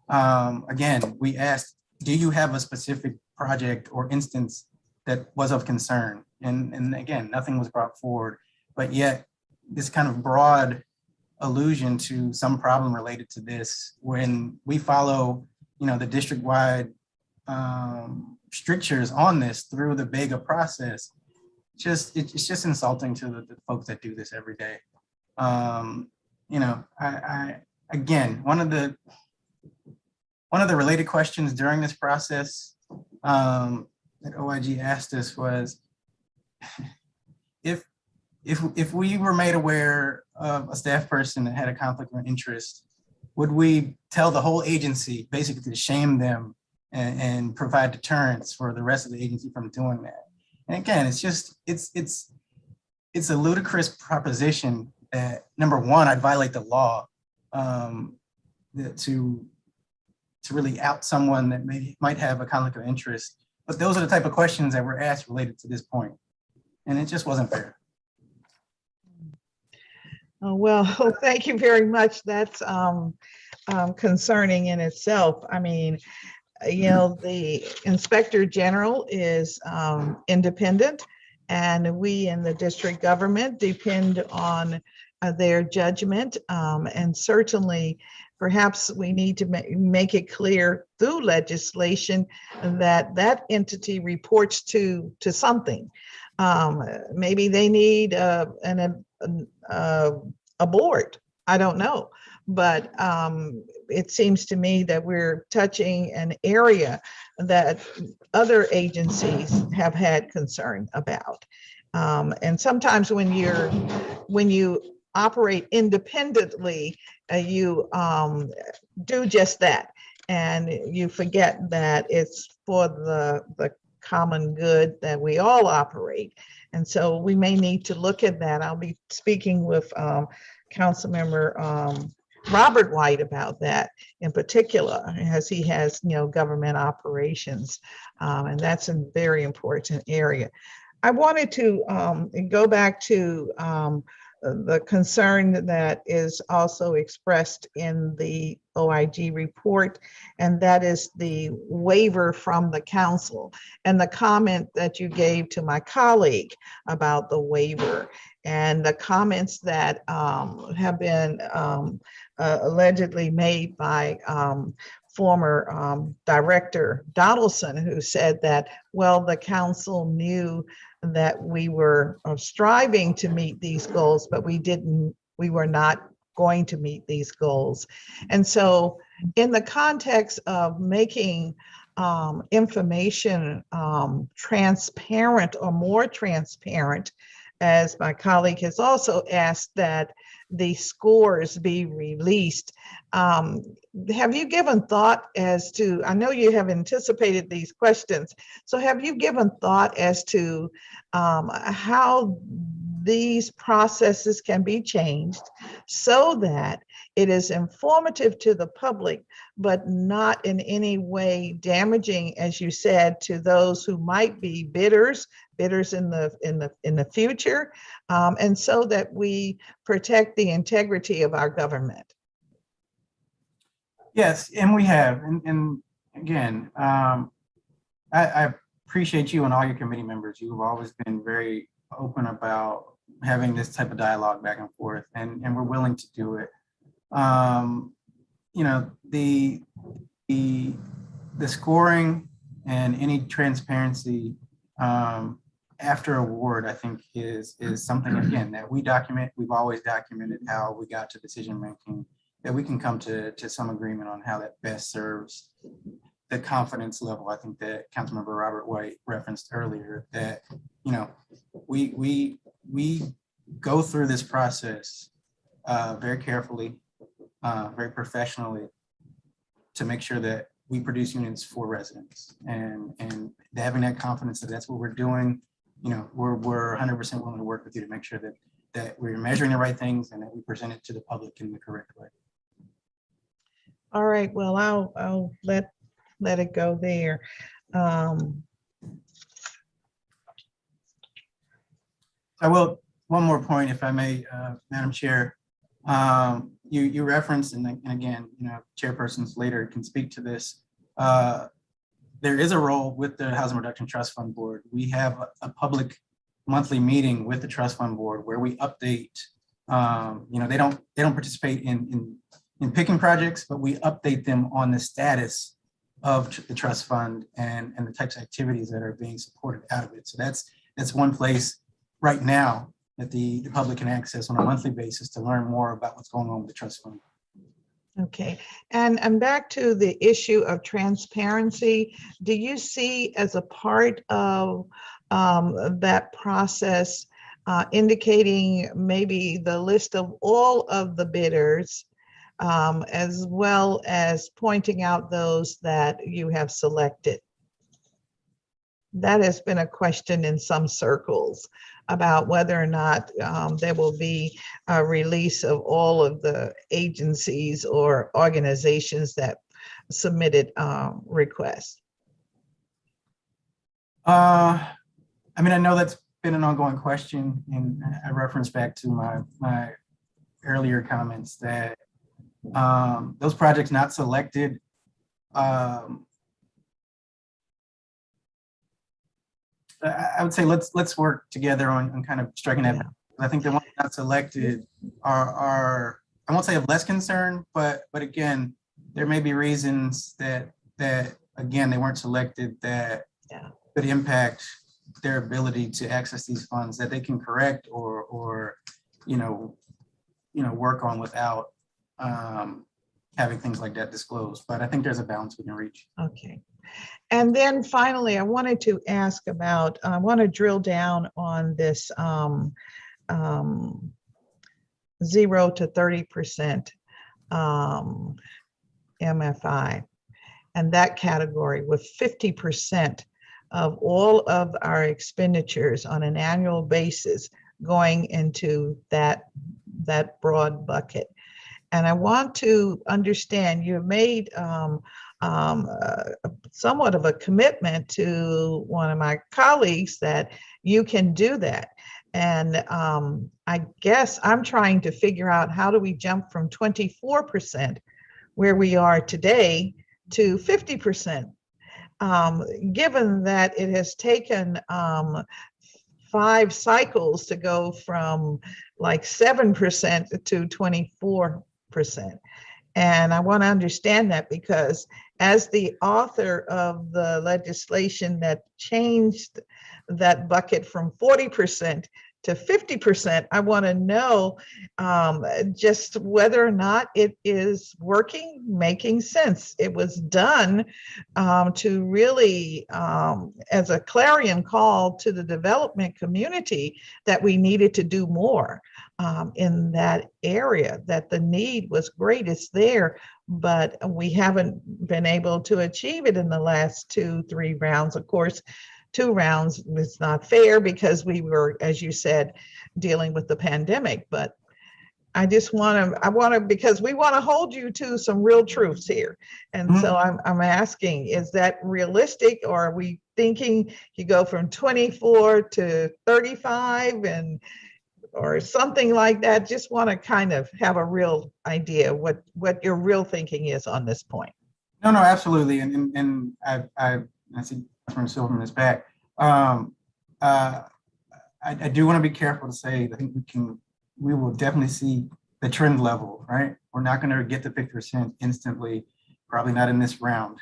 Again, we asked, do you have a specific project or instance that was of concern? And again, nothing was brought forward, but yet this kind of broad allusion to some problem related to this, when we follow, you know, the district-wide strictures on this through the Vega process, it's just insulting to the folks that do this every day. You know, I again, one of the related questions during this process that OIG asked us was, if we were made aware of a staff person that had a conflict of interest, would we tell the whole agency basically to shame them and provide deterrence for the rest of the agency from doing that? And again, it's a ludicrous proposition that, number one, I'd violate the law to really out someone that might have a conflict of interest. But those are the type of questions that were asked related to this point, and it just wasn't fair. Oh, well, thank you very much. That's concerning in itself. I mean, you know, the Inspector General is independent, and we in the district government depend on their judgment. And certainly, perhaps we need to make it clear through legislation that that entity reports to something. Maybe they need a board. I don't know, but it seems to me that we're touching an area that other agencies have had concern about. And sometimes when you operate independently, you do just that, and you forget that it's for the common good that we all operate. And so we may need to look at that. I'll be speaking with Councilmember Robert White about that in particular, as he has, you know, government operations, and that's a very important area. I wanted to go back to the concern that is also expressed in the OIG report, and that is the waiver from the council and the comment that you gave to my colleague about the waiver, and the comments that have been allegedly made by former Director Donaldson, who said that, well, the council knew that we were striving to meet these goals, but we were not going to meet these goals. And so in the context of making information transparent or more transparent, as my colleague has also asked, that the scores be released. Have you given thought as to, I know you have anticipated these questions, so have you given thought as to how these processes can be changed so that it is informative to the public, but not in any way damaging, as you said, to those who might be bidders in the future, and so that we protect the integrity of our government? Yes, and we have, and again, I appreciate you and all your committee members. You've always been very open about having this type of dialogue back and forth, and we're willing to do it. You know, the scoring and any transparency after award, I think is something, again, that we document. We've always documented how we got to decision making, that we can come to some agreement on how that best serves the confidence level. I think that Councilmember Robert White referenced earlier, that, you know, we go through this process very carefully, very professionally, to make sure that we produce units for residents, and having that confidence that that's what we're doing. You know, we're 100% willing to work with you to make sure that we're measuring the right things and that we present it to the public in the correct way. All right, well, I'll let it go there. I will, one more point, if I may, Madam Chair. You referenced, and again, you know, chairpersons later can speak to this. There is a role with the Housing Reduction Trust Fund Board. We have a public monthly meeting with the Trust Fund Board where we update. You know, they don't participate in picking projects, but we update them on the status of the trust fund and the types of activities that are being supported out of it. So that's one place right now that the public can access on a monthly basis to learn more about what's going on with the trust fund. Okay, and back to the issue of transparency, do you see as a part of that process indicating maybe the list of all of the bidders, as well as pointing out those that you have selected? That has been a question in some circles about whether or not there will be a release of all of the agencies or organizations that submitted requests. I mean, I know that's been an ongoing question, and I reference back to my earlier comments that those projects not selected, I would say let's work together on kind of striking that. Yeah. I think the ones not selected are I won't say of less concern, but again, there may be reasons that again they weren't selected that could impact their ability to access these funds that they can correct or you know work on without having things like that disclosed. But I think there's a balance we can reach. Okay. And then finally, I wanted to ask about, I want to drill down on this 0 to 30% MFI, and that category, with 50% of all of our expenditures on an annual basis going into that broad bucket. And I want to understand, you made somewhat of a commitment to one of my colleagues that you can do that. And I guess I'm trying to figure out, how do we jump from 24% where we are today to 50%, given that it has taken 5 cycles to go from like 7% to 24%. And I want to understand that, because as the author of the legislation that changed that bucket from 40% to 50%. I want to know just whether or not it is working, making sense. It was done to really, as a clarion call to the development community, that we needed to do more in that area, that the need was great. It's there, but we haven't been able to achieve it in the last 2-3 rounds. Of course, 2 rounds is not fair because we were, as you said, dealing with the pandemic. But I just want to, because we want to hold you to some real truths here. And so I'm asking, is that realistic, or are we thinking you go from 24 to 35 or something like that? Just want to kind of have a real idea what your real thinking is on this point. No, absolutely. And I see Councilman Silverman is back. I do want to be careful to say, I think we will definitely see the trend level, right? We're not going to get the 50% instantly, probably not in this round.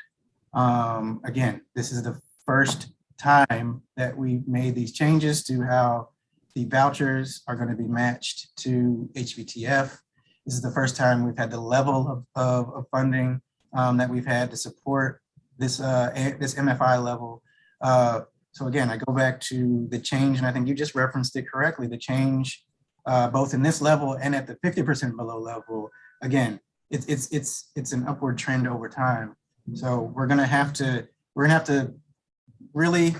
Again, this is the first time that we've made these changes to how the vouchers are going to be matched to HVTF. This is the first time we've had the level of funding that we've had to support this MFI level. So again, I go back to the change, and I think you just referenced it correctly, the change both in this level and at the 50% below level. Again, it's an upward trend over time. So we're gonna have to really,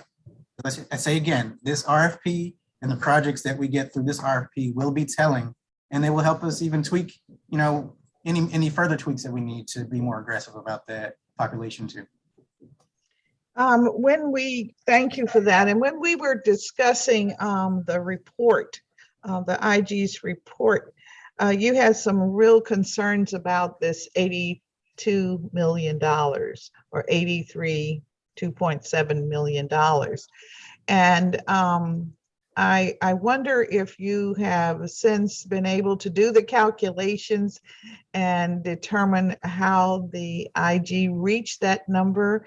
I say again, this RFP and the projects that we get through this RFP will be telling, and they will help us even tweak, any further tweaks that we need to be more aggressive about that population too. Thank you for that. And when we were discussing the report, the IG's report, you had some real concerns about this $82 million or $2.7 million. And I wonder if you have since been able to do the calculations and determine how the IG reached that number.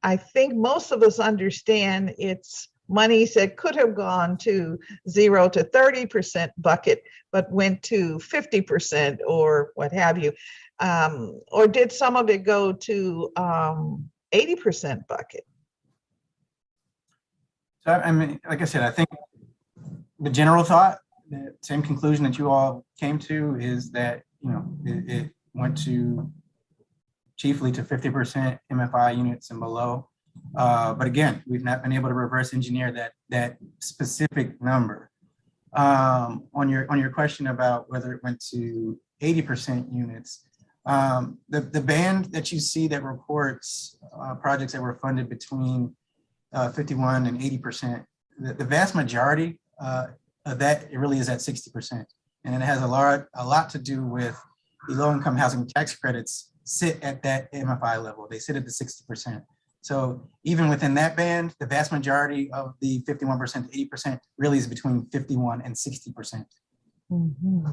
I think most of us understand it's monies that could have gone to 0 to 30% bucket, but went to 50% or what have you. Or did some of it go to 80% bucket? So, I mean, like I said, I think the general thought, the same conclusion that you all came to, is that, it went to chiefly to 50% MFI units and below. But again, we've not been able to reverse engineer that specific number. On your question about whether it went to 80% units, the band that you see that reports projects that were funded between 51 and 80%, the vast majority of that, it really is at 60%. And it has a lot to do with the low-income housing tax credits sit at that MFI level. They sit at the 60%. So even within that band, the vast majority of the 51% to 80% really is between 51 and 60%. Mm-hmm.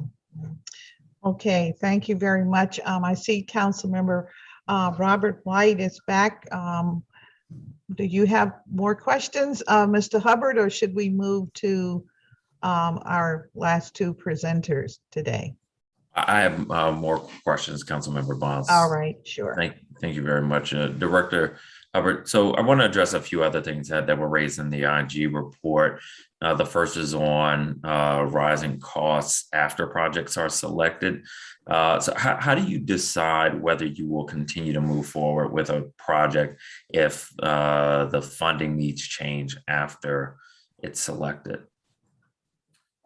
Okay, thank you very much. I see Councilmember Robert White is back. Do you have more questions, Mr. Hubbard, or should we move to our last 2 presenters today? I have more questions, Councilmember Bonds. All right, sure. Thank you very much, Director Hubbard. So I want to address a few other things that were raised in the IG report. The first is on rising costs after projects are selected. So how do you decide whether you will continue to move forward with a project if the funding needs change after it's selected?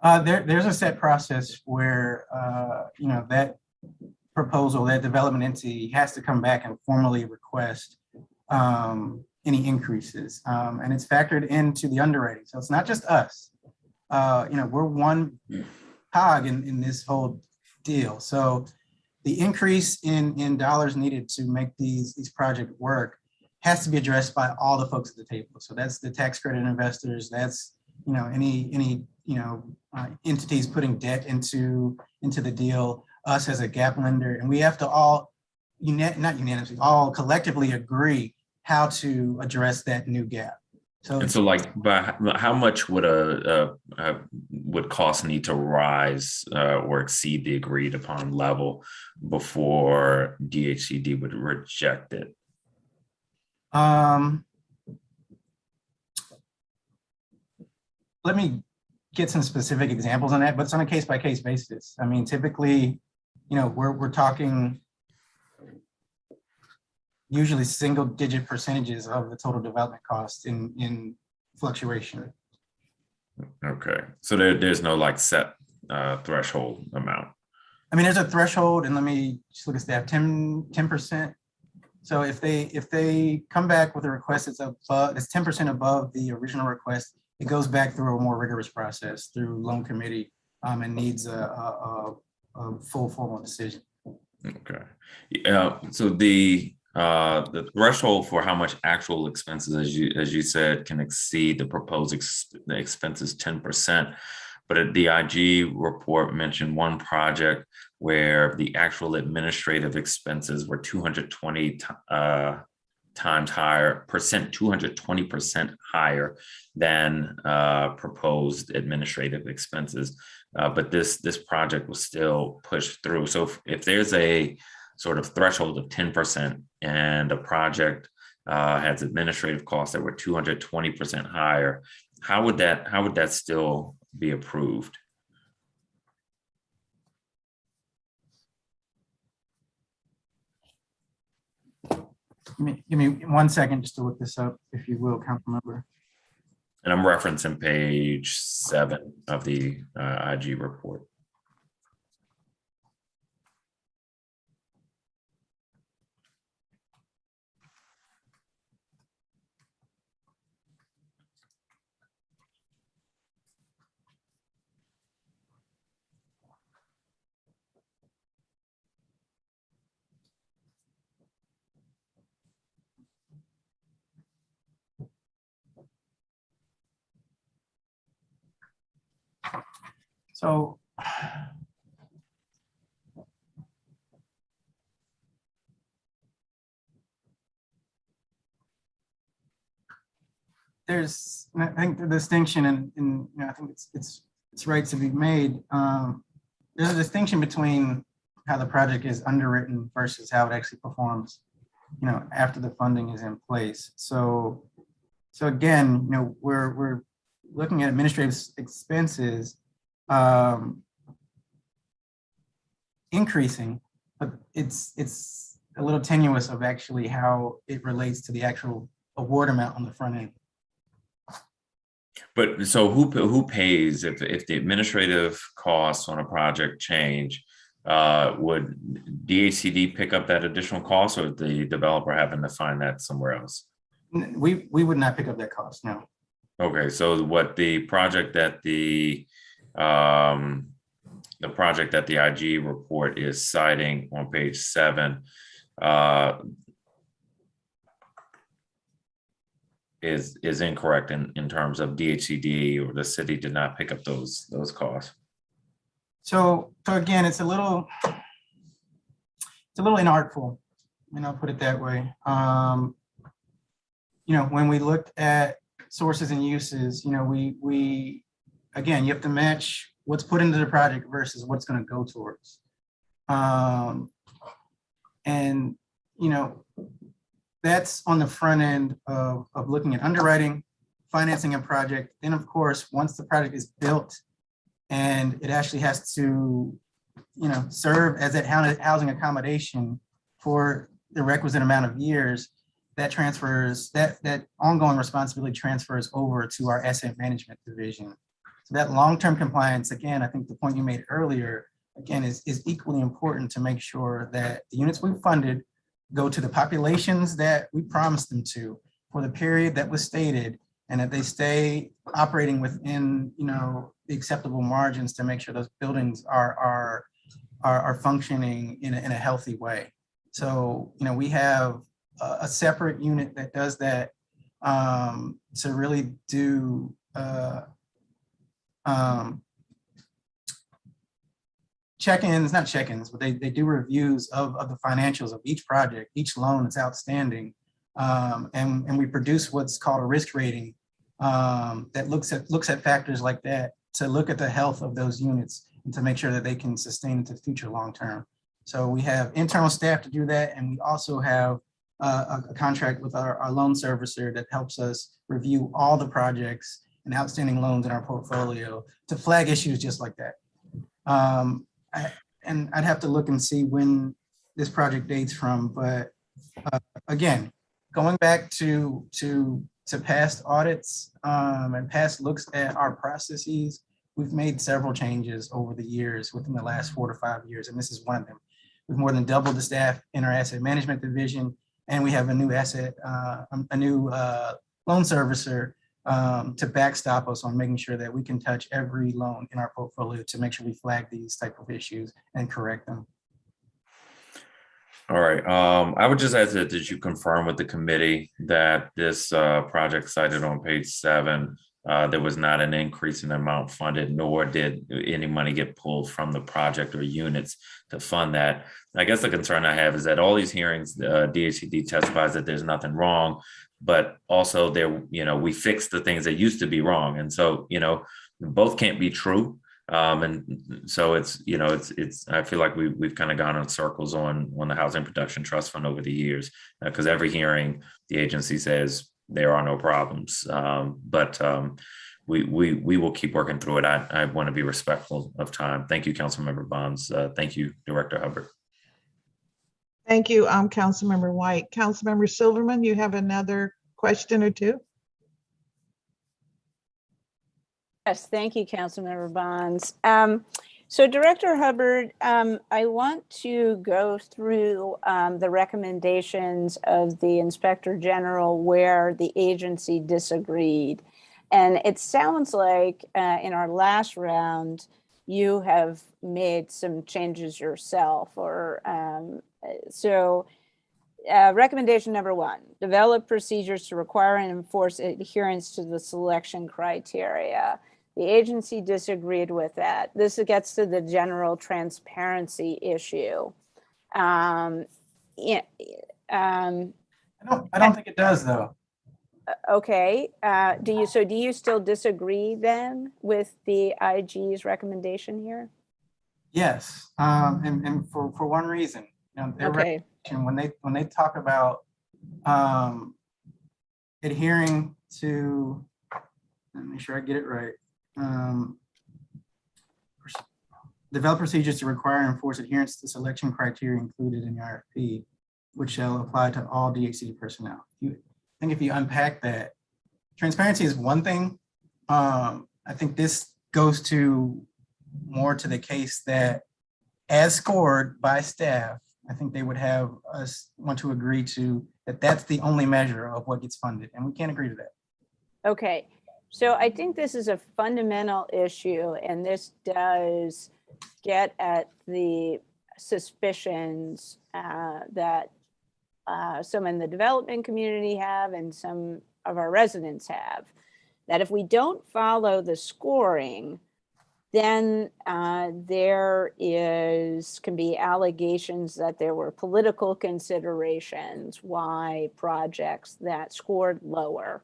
There's a set process where, that proposal, that development entity has to come back and formally request any increases. And it's factored into the underwriting. So it's not just us. We're one cog in this whole deal. So the increase in dollars needed to make these projects work has to be addressed by all the folks at the table. So that's the tax credit investors. That's any entities putting debt into the deal, us as a gap lender, and we have to all not unanimously, all collectively agree how to address that new gap. So, And so, like, by how much would would costs need to rise or exceed the agreed upon level before DHCD would reject it? let me get some specific examples on that, but it's on a case-by-case basis. I mean, typically, we're talking usually single-digit percentages of the total development cost in fluctuation. Okay, so there's no like set threshold amount. I mean, there's a threshold, and let me just look at staff, 10%. So if they come back with a request that's 10% above the original request, it goes back through a more rigorous process through loan committee and needs a full formal decision. Okay, so the threshold for how much actual expenses, as you said, can exceed the proposed expenses 10%. But the IG report mentioned one project where the actual administrative expenses were 220 times higher, 220% higher than proposed administrative expenses. But this project was still pushed through. So if there's a sort of threshold of 10% and a project has administrative costs that were 220% higher, how would that still be approved? Give me 1 second just to look this up, if you will, council member. And I'm referencing page 7 of the IG report. So there's, I think the distinction, and I think it's right to be made. There's a distinction between how the project is underwritten versus how it actually performs, after the funding is in place. So again, we're looking at administrative expenses increasing, but it's a little tenuous of actually how it relates to the actual award amount on the front end. But so who pays if the administrative costs on a project change? Would DHCD pick up that additional cost, or the developer having to find that somewhere else? We would not pick up that cost, no. Okay, so what the project that the IG report is citing on page 7 is incorrect in terms of DHCD, or the city did not pick up those costs. So again, it's a little inartful, I'll put it that way. When we looked at sources and uses, we again, you have to match what's put into the project versus what's going to go towards. And that's on the front end of looking at underwriting, financing a project. Then of course, once the project is built and it actually has to, serve as that housing accommodation for the requisite amount of years, that transfers, that ongoing responsibility transfers over to our asset management division. So that long-term compliance, again, I think the point you made earlier, again, is equally important to make sure that the units we funded go to the populations that we promised them to for the period that was stated, and that they stay operating within, the acceptable margins to make sure those buildings are functioning in a healthy way. So, we have a separate unit that does that to really do check-ins, not check-ins, but they do reviews of the financials of each project, each loan that's outstanding. And we produce what's called a risk rating that looks at factors like that to look at the health of those units and to make sure that they can sustain into the future long term. So we have internal staff to do that, and we also have a contract with our loan servicer that helps us review all the projects and outstanding loans in our portfolio to flag issues just like that. And I'd have to look and see when this project dates from, but again, going back to past audits and past looks at our processes, we've made several changes over the years within the last 4 to 5 years, and this is one of them. We've more than doubled the staff in our asset management division, and we have a new loan servicer to backstop us on making sure that we can touch every loan in our portfolio to make sure we flag these type of issues and correct them. All right. I would just ask that you confirm with the committee that this project cited on page 7, there was not an increase in amount funded, nor did any money get pulled from the project or units to fund that. I guess the concern I have is that all these hearings, DHCD testifies that there's nothing wrong, but also there, we fixed the things that used to be wrong. And so, both can't be true. And so it's I feel like we've kind of gone in circles on the Housing Production Trust Fund over the years, because every hearing the agency says there are no problems. But we will keep working through it. I want to be respectful of time. Thank you, Councilmember Bonds. Thank you, Director Hubbard. Thank you, Councilmember White. Councilmember Silverman, you have another question or two? Yes, thank you, Councilmember Bonds. So Director Hubbard, I want to go through the recommendations of the Inspector General where the agency disagreed. And it sounds like in our last round, you have made some changes yourself. Recommendation number 1, develop procedures to require and enforce adherence to the selection criteria. The agency disagreed with that. This gets to the general transparency issue. I don't think it does, though. Okay. Do you still disagree then with the IG's recommendation here? Yes, and for one reason. Their recommendation, when they talk about adhering to, let me make sure I get it right. Develop procedures to require and enforce adherence to selection criteria included in the RFP, which shall apply to all DHCD personnel. I think if you unpack that, transparency is one thing. I think this goes to more to the case that as scored by staff, I think they would have us want to agree to that that's the only measure of what gets funded, and we can't agree to that. Okay. So I think this is a fundamental issue, and this does get at the suspicions that some in the development community have and some of our residents have, that if we don't follow the scoring, then there can be allegations that there were political considerations why projects that scored lower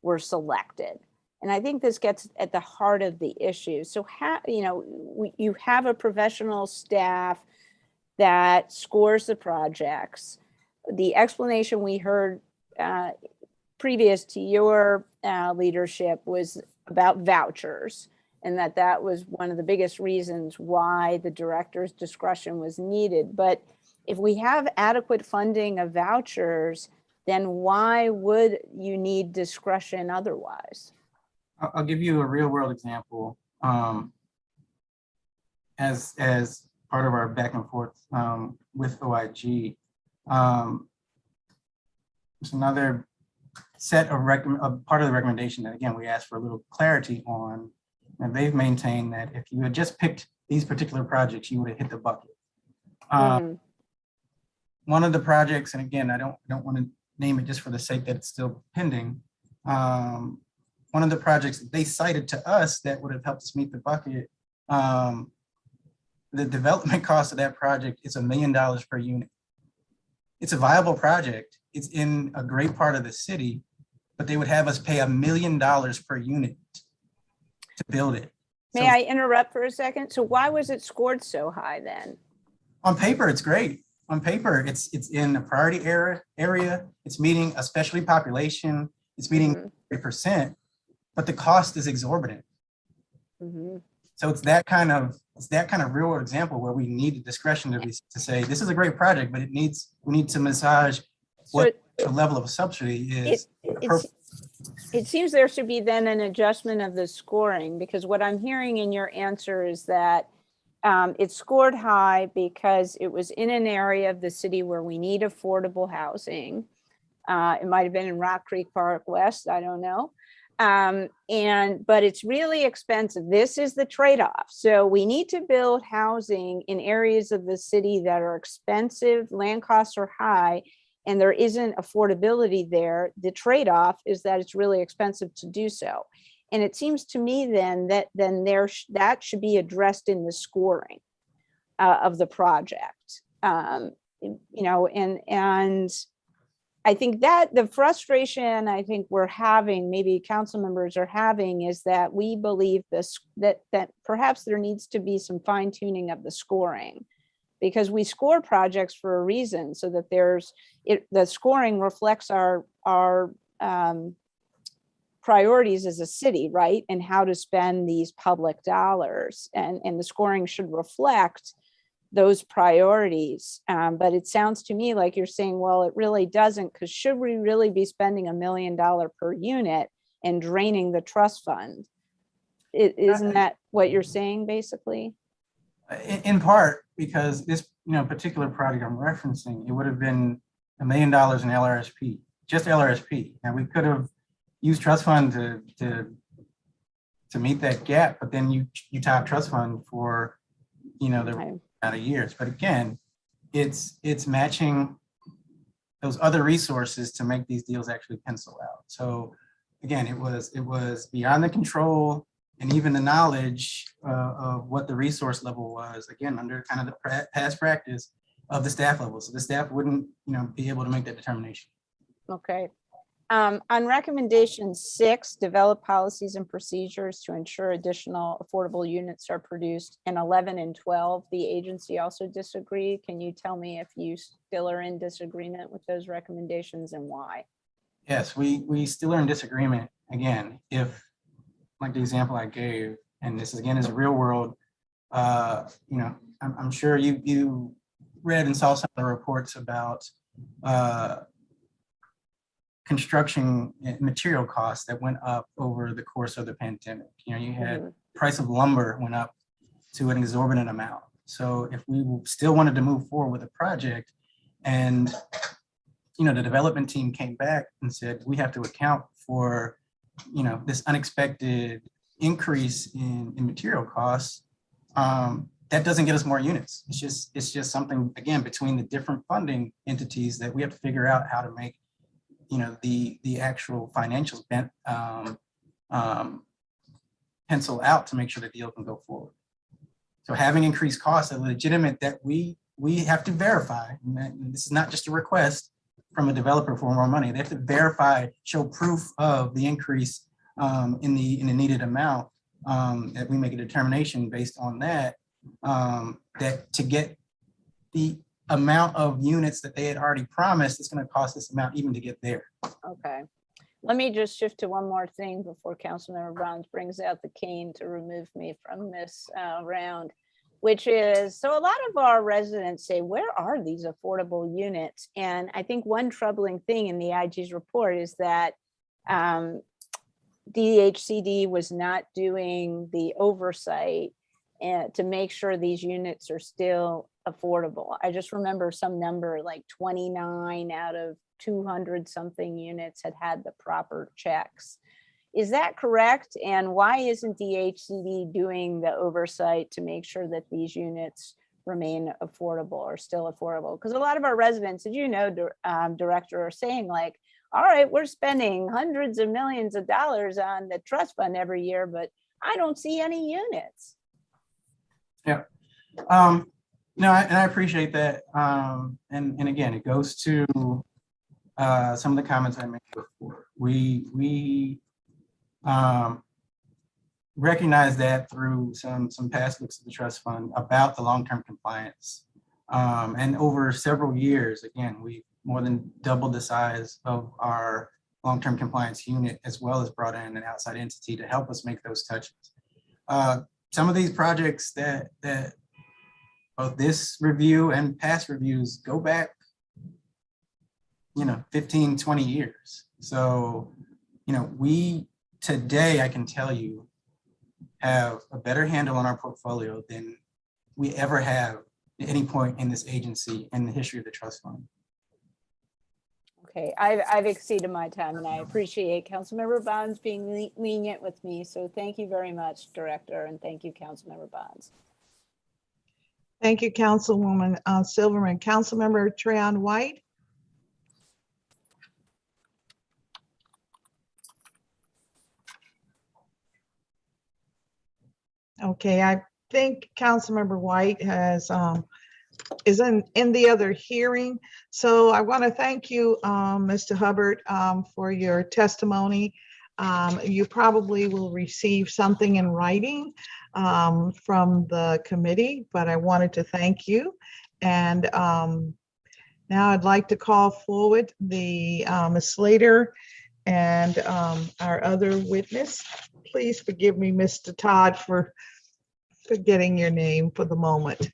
were selected. And I think this gets at the heart of the issue. So, you have a professional staff that scores the projects. The explanation we heard previous to your leadership was about vouchers, and that was one of the biggest reasons why the director's discretion was needed. But if we have adequate funding of vouchers, then why would you need discretion otherwise? I'll give you a real world example. As part of our back and forth with OIG, there's another set of part of the recommendation that, again, we asked for a little clarity on, and they've maintained that if you had just picked these particular projects, you would have hit the bucket. One of the projects, and again, I don't want to name it just for the sake that it's still pending. One of the projects that they cited to us that would have helped us meet the bucket, the development cost of that project is $1 million per unit. It's a viable project. It's in a great part of the city, but they would have us pay $1 million per unit to build it. May I interrupt for a second? So why was it scored so high then? On paper, it's great. On paper, it's in a priority area. It's meeting a specialty population. It's meeting 30%, but the cost is exorbitant. Mhm. So it's that kind of real world example where we need the discretion to say this is a great project, but we need to massage what the level of subsidy is. It seems there should be then an adjustment of the scoring, because what I'm hearing in your answer is that it scored high because it was in an area of the city where we need affordable housing. It might have been in Rock Creek Park West, I don't know. But it's really expensive. This is the trade-off. So we need to build housing in areas of the city that are expensive, land costs are high, and there isn't affordability there. The trade-off is that it's really expensive to do so. And it seems to me then that that should be addressed in the scoring of the project. And I think that the frustration I think we're having, maybe council members are having, is that we believe that perhaps there needs to be some fine tuning of the scoring, because we score projects for a reason, so that the scoring reflects our priorities as a city, right? And how to spend these public dollars, and the scoring should reflect those priorities. But it sounds to me like you're saying, well, it really doesn't, because should we really be spending $1 million per unit and draining the trust fund? Isn't that what you're saying, basically? In part, because this particular project I'm referencing, it would have been $1 million in LRSP, just LRSP, and we could have used trust fund to meet that gap. But then you top trust fund for the amount of years. But again, it's matching those other resources to make these deals actually pencil out. So again, it was beyond the control and even the knowledge of what the resource level was, again, under kind of the past practice of the staff level. So the staff wouldn't, be able to make that determination. Okay. On recommendation 6, develop policies and procedures to ensure additional affordable units are produced. And 11 and 12, the agency also disagree. Can you tell me if you still are in disagreement with those recommendations and why? Yes, we still are in disagreement. Again, if, like the example I gave, and this again is a real world, I'm sure you read and saw some of the reports about construction material costs that went up over the course of the pandemic. You had price of lumber went up to an exorbitant amount. So if we still wanted to move forward with a project, and the development team came back and said, we have to account for this unexpected increase in material costs, that doesn't get us more units. It's just something, again, between the different funding entities that we have to figure out how to make the actual financials pencil out to make sure the deal can go forward. So having increased costs are legitimate that we have to verify, and this is not just a request from a developer for more money. They have to verify, show proof of the increase in the needed amount, that we make a determination based on that, that to get the amount of units that they had already promised, it's going to cost this amount even to get there. Okay. Let me just shift to one more thing before Councilmember Barnes brings out the cane to remove me from this round, which is, so a lot of our residents say, where are these affordable units? And I think one troubling thing in the IG's report is that DHCD was not doing the oversight to make sure these units are still affordable. I just remember some number like 29 out of 200 something units had the proper checks. Is that correct? And why isn't DHCD doing the oversight to make sure that these units remain affordable or still affordable? Because a lot of our residents, as you know, Director, are saying like, all right, we're spending hundreds of millions of dollars on the trust fund every year, but I don't see any units. Yeah. No, and I appreciate that. And again, it goes to some of the comments I made before. We recognize that through some past looks at the trust fund about the long-term compliance. And over several years, again, we more than doubled the size of our long-term compliance unit, as well as brought in an outside entity to help us make those touches. Some of these projects that both this review and past reviews go back, 15, 20 years. So, we today, I can tell you, have a better handle on our portfolio than we ever have at any point in this agency in the history of the trust fund. Okay, I've exceeded my time, and I appreciate Councilmember Bonds being lenient with me. So thank you very much, Director, and thank you, Councilmember Bonds. Thank you, Councilwoman Silverman. Councilmember Treon White. Okay, I think Councilmember White is in the other hearing. So I want to thank you, Mr. Hubbard, for your testimony. You probably will receive something in writing from the committee, but I wanted to thank you. And now I'd like to call forward the Ms. Slater and our other witness. Please forgive me, Mr. Todd, for forgetting your name for the moment.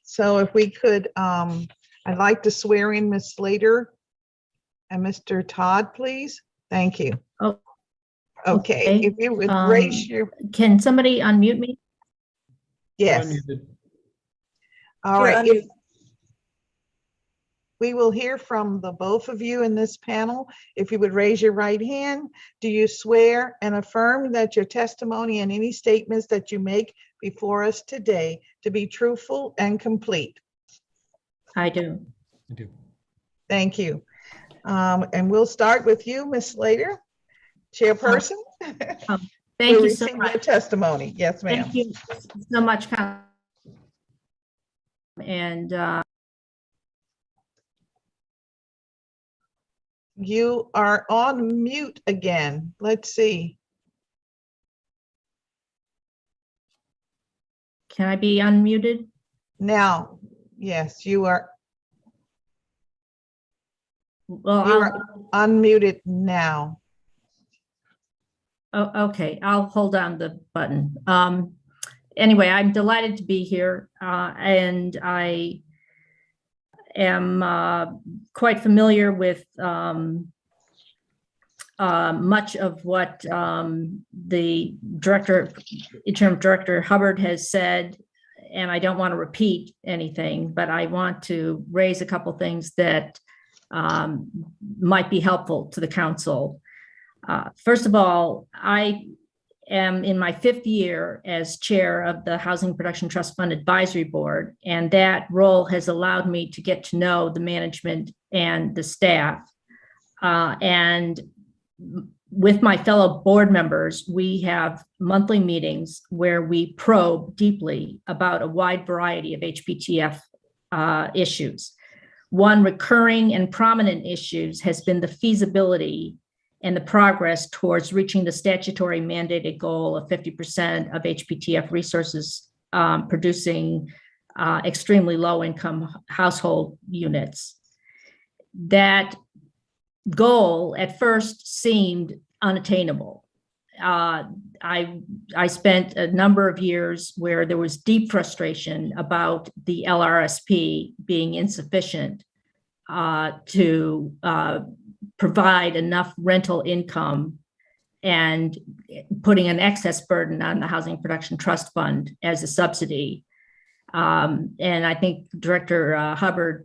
So if we could, I'd like to swear in Ms. Slater and Mr. Todd, please. Thank you. Oh, Okay, if you would raise your, Can somebody unmute me? yes. All right. We will hear from the both of you in this panel. If you would raise your right hand, do you swear and affirm that your testimony and any statements that you make before us today to be truthful and complete? I do. I do. Thank you. And we'll start with you, Ms. Slater, Chairperson. Thank We'll you so receive your much. testimony. Yes, ma'am. Thank you so much. And You are on mute again. Let's see. can I be unmuted? Now, yes, you are Well, unmuted now. okay, I'll hold on the button. Anyway, I'm delighted to be here, and I am quite familiar with much of what the Interim Director Hubbard has said, and I don't want to repeat anything, but I want to raise a couple things that might be helpful to the council. First of all, I am in my 5th year as chair of the Housing Production Trust Fund Advisory Board, and that role has allowed me to get to know the management and the staff. And with my fellow board members, we have monthly meetings where we probe deeply about a wide variety of HPTF issues. One recurring and prominent issues has been the feasibility and the progress towards reaching the statutory mandated goal of 50% of HPTF resources producing extremely low income household units. That goal at first seemed unattainable. I spent a number of years where there was deep frustration about the LRSP being insufficient to provide enough rental income and putting an excess burden on the Housing Production Trust Fund as a subsidy. And I think Director Hubbard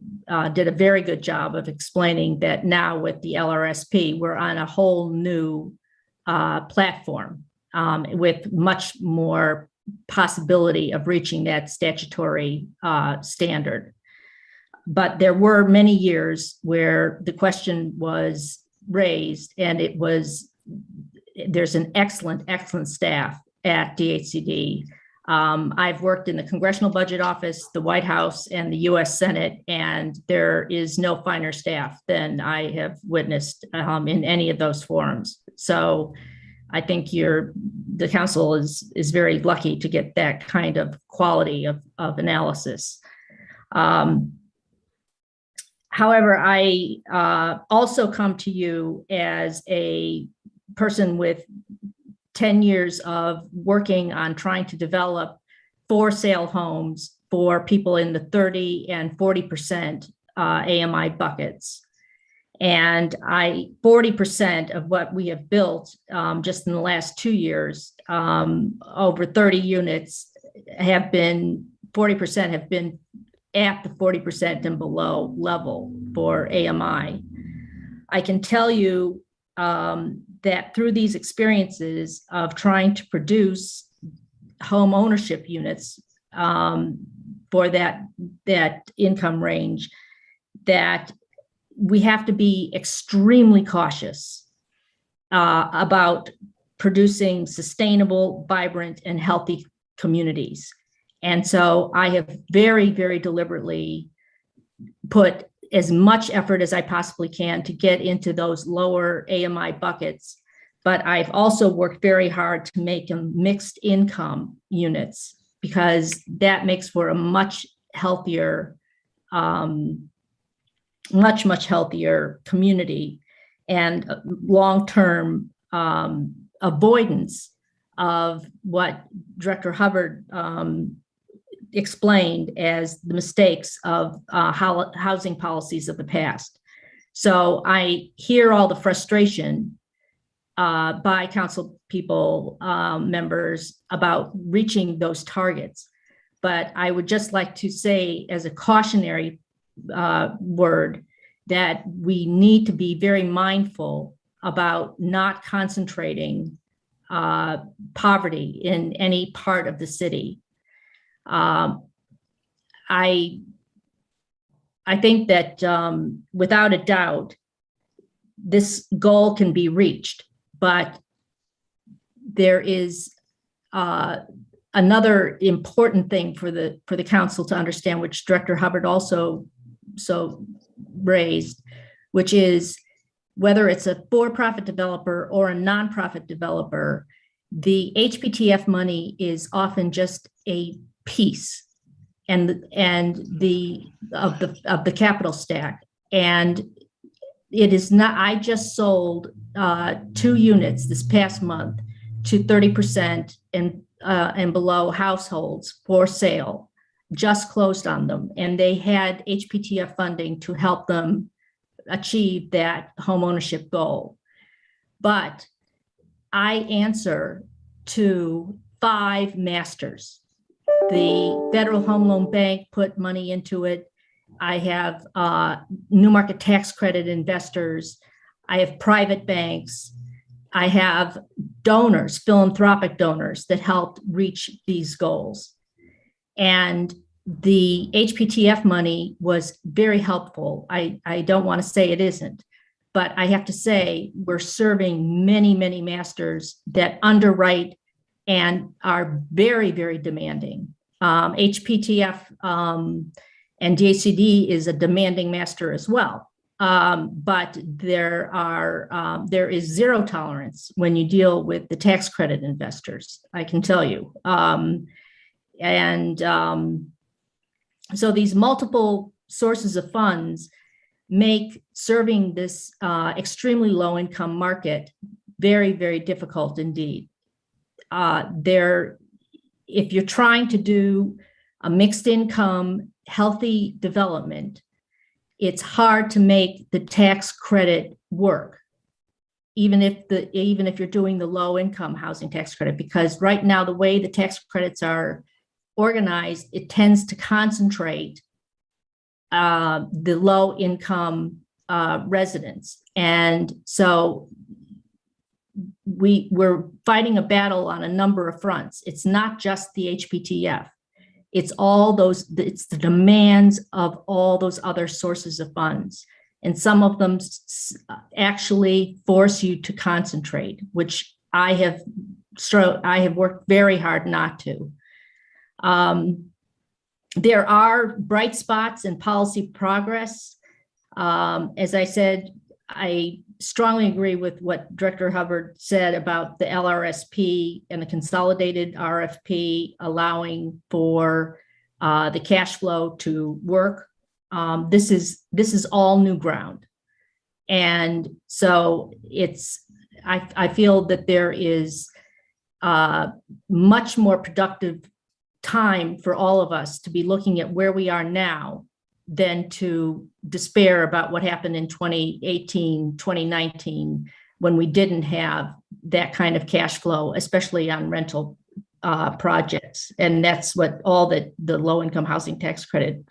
did a very good job of explaining that now with the LRSP, we're on a whole new platform with much more possibility of reaching that statutory standard. But there were many years where the question was raised, and it was, there's an excellent staff at DHCD I've worked in the Congressional Budget Office, the White House, and the US Senate, and there is no finer staff than I have witnessed in any of those forums. So I think the council is very lucky to get that kind of quality of analysis. However, I also come to you as a person with 10 years of working on trying to develop for sale homes for people in the 30 and 40% AMI buckets. And 40% of what we have built just in the last 2 years, over 30 units have been, 40% have been at the 40% and below level for AMI. I can tell you that through these experiences of trying to produce home ownership units for that income range, that we have to be extremely cautious about producing sustainable, vibrant, and healthy communities. And so I have very, very deliberately put as much effort as I possibly can to get into those lower AMI buckets. But I've also worked very hard to make them mixed income units, because that makes for a much healthier, much healthier community and long-term avoidance of what Director Hubbard explained as the mistakes of housing policies of the past. So I hear all the frustration by council people, members, about reaching those targets. But I would just like to say, as a cautionary word, that we need to be very mindful about not concentrating poverty in any part of the city. I think that without a doubt, this goal can be reached, but there is another important thing for the council to understand, which Director Hubbard also raised, which is whether it's a for-profit developer or a nonprofit developer, the HPTF money is often just a piece of the capital stack. And it is not, I just sold 2 units this past month to 30% and below households for sale, just closed on them. And they had HPTF funding to help them achieve that homeownership goal. But I answer to 5 masters. The Federal Home Loan Bank put money into it. I have new market tax credit investors. I have private banks. I have donors, philanthropic donors that helped reach these goals. And the HPTF money was very helpful. I don't want to say it isn't, but I have to say we're serving many, many masters that underwrite and are very, very demanding. HPTF and DHCD is a demanding master as well. But there is zero tolerance when you deal with the tax credit investors, I can tell you. So these multiple sources of funds make serving this extremely low income market very, very difficult indeed. If you're trying to do a mixed income, healthy development, it's hard to make the tax credit work, even if you're doing the low income housing tax credit, because right now the way the tax credits are organized, it tends to concentrate the low income residents. And so we're fighting a battle on a number of fronts. It's not just the HPTF. It's it's the demands of all those other sources of funds. And some of them actually force you to concentrate, which I have worked very hard not to. There are bright spots in policy progress. As I said, I strongly agree with what Director Hubbard said about the LRSP and the consolidated RFP allowing for the cash flow to work. This is all new ground. And so I feel that there is much more productive time for all of us to be looking at where we are now than to despair about what happened in 2018, 2019, when we didn't have that kind of cash flow, especially on rental projects. And that's what all the low-income housing tax credit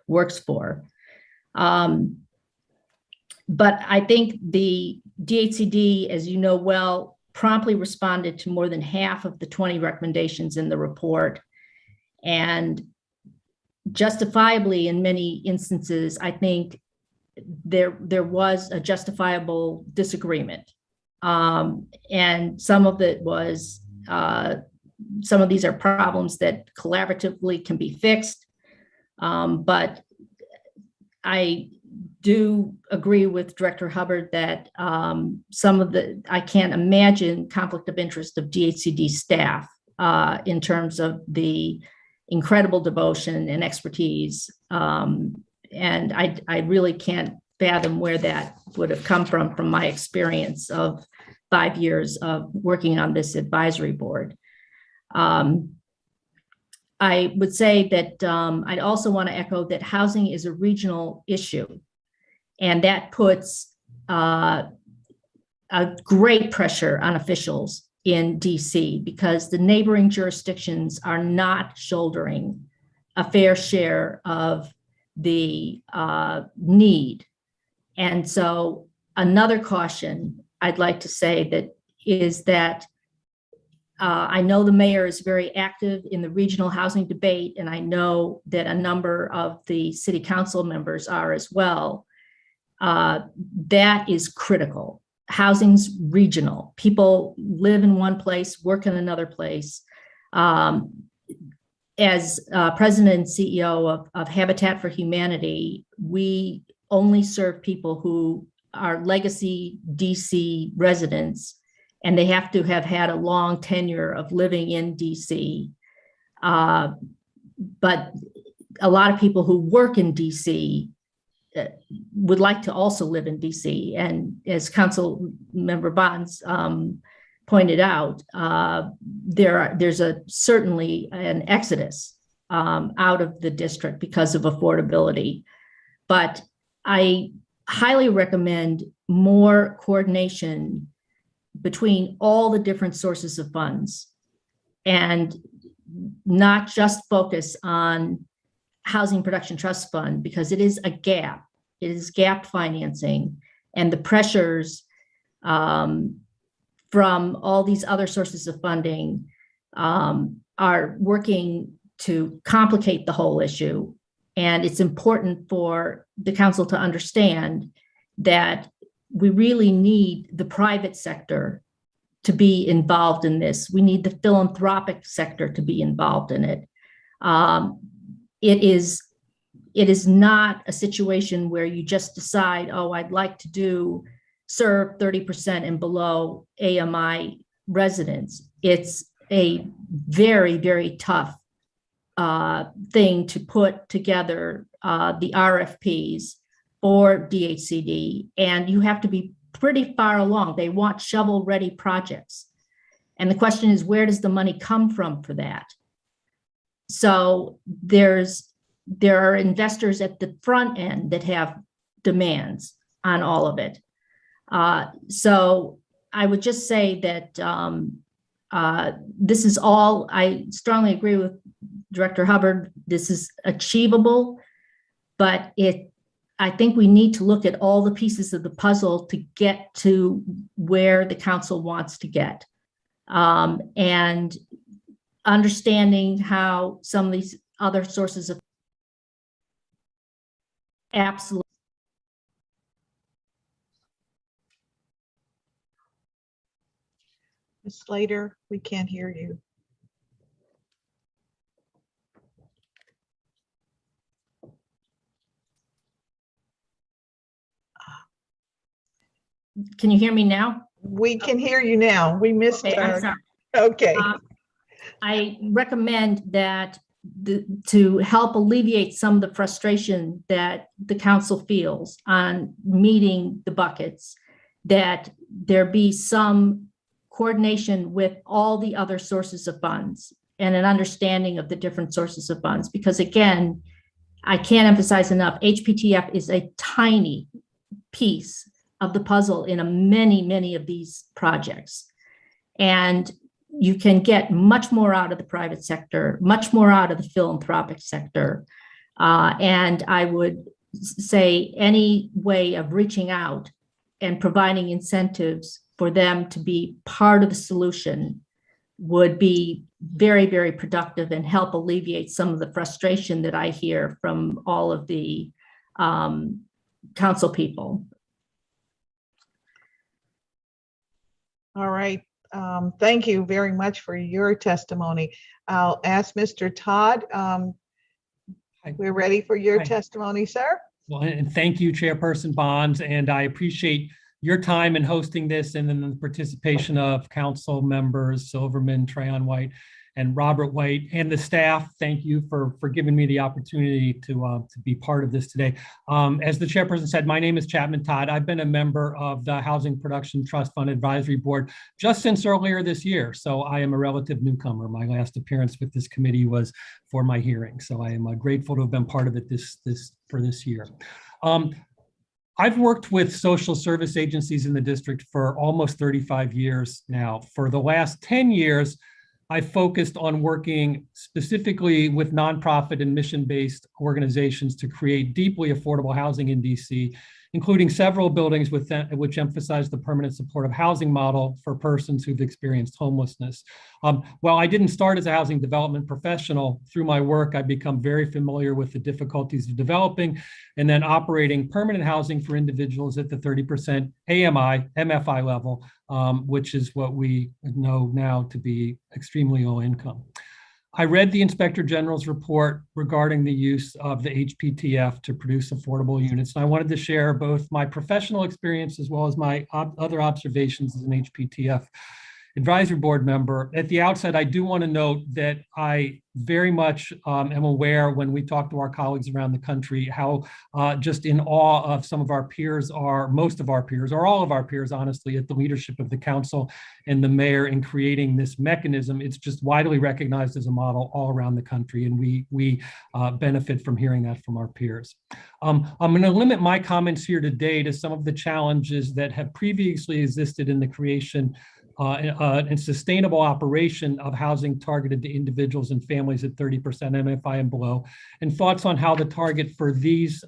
works for. But I think the DHCD, as you know well, promptly responded to more than half of the 20 recommendations in the report. And justifiably, in many instances, I think there was a justifiable disagreement. And some of it was, some of these are problems that collaboratively can be fixed. But I do agree with Director Hubbard that I can't imagine conflict of interest of DHCD staff in terms of the incredible devotion and expertise. And I really can't fathom where that would have come from my experience of 5 years of working on this advisory board. I would say that I'd also want to echo that housing is a regional issue. And that puts a great pressure on officials in DC because the neighboring jurisdictions are not shouldering a fair share of the need. And so another caution I'd like to say that is that I know the mayor is very active in the regional housing debate, and I know that a number of the city council members are as well. That is critical. Housing's regional. People live in one place, work in another place. As president and CEO of Habitat for Humanity, we only serve people who are legacy DC residents, and they have to have had a long tenure of living in DC. But a lot of people who work in DC would like to also live in DC. And as Council Member Bonds pointed out, there's certainly an exodus out of the district because of affordability. But I highly recommend more coordination between all the different sources of funds and not just focus on Housing Production Trust Fund, because it is a gap. It is gap financing, and the pressures from all these other sources of funding are working to complicate the whole issue. And it's important for the council to understand that we really need the private sector to be involved in this. We need the philanthropic sector to be involved in it. It is not a situation where you just decide, oh, I'd like to serve 30% and below AMI residents. It's a very, very tough thing to put together the RFPs for DHCD, and you have to be pretty far along. They want shovel-ready projects. And the question is, where does the money come from for that? So there are investors at the front end that have demands on all of it. So I would just say that this is all, I strongly agree with Director Hubbard, this is achievable, but I think we need to look at all the pieces of the puzzle to get to where the council wants to get. And understanding how some of these other sources of absolutely. Ms. Slater, we can't hear you. can you hear me now? We can hear you now. We missed. Okay, I'm sorry. Okay. I recommend that to help alleviate some of the frustration that the council feels on meeting the buckets, that there be some coordination with all the other sources of funds and an understanding of the different sources of funds. Because again, I can't emphasize enough, HPTF is a tiny piece of the puzzle in many of these projects. And you can get much more out of the private sector, much more out of the philanthropic sector. And I would say any way of reaching out and providing incentives for them to be part of the solution would be very, very productive and help alleviate some of the frustration that I hear from all of the council people. All right. Thank you very much for your testimony. I'll ask Mr. Todd. We're ready for your testimony, sir. Well, and thank you, Chairperson Bonds, and I appreciate your time in hosting this and then the participation of council members Silverman, Trayon White, and Robert White, and the staff. Thank you for giving me the opportunity to be part of this today. As the chairperson said, my name is Chapman Todd. I've been a member of the Housing Production Trust Fund Advisory Board just since earlier this year. So I am a relative newcomer. My last appearance with this committee was for my hearing. So I am grateful to have been part of it for this year. I've worked with social service agencies in the district for almost 35 years now. For the last 10 years, I focused on working specifically with nonprofit and mission-based organizations to create deeply affordable housing in DC, including several buildings which emphasize the permanent supportive housing model for persons who've experienced homelessness. While I didn't start as a housing development professional, through my work, I've become very familiar with the difficulties of developing and then operating permanent housing for individuals at the 30% AMI, MFI level, which is what we know now to be extremely low income. I read the Inspector General's report regarding the use of the HPTF to produce affordable units, and I wanted to share both my professional experience as well as my other observations as an HPTF advisory board member. At the outset, I do want to note that I very much am aware when we talk to our colleagues around the country how just in awe of some of our peers are, most of our peers, or all of our peers, honestly, at the leadership of the council and the mayor in creating this mechanism. It's just widely recognized as a model all around the country, and we benefit from hearing that from our peers. I'm going to limit my comments here today to some of the challenges that have previously existed in the creation and sustainable operation of housing targeted to individuals and families at 30% MFI and below, and thoughts on how the target for this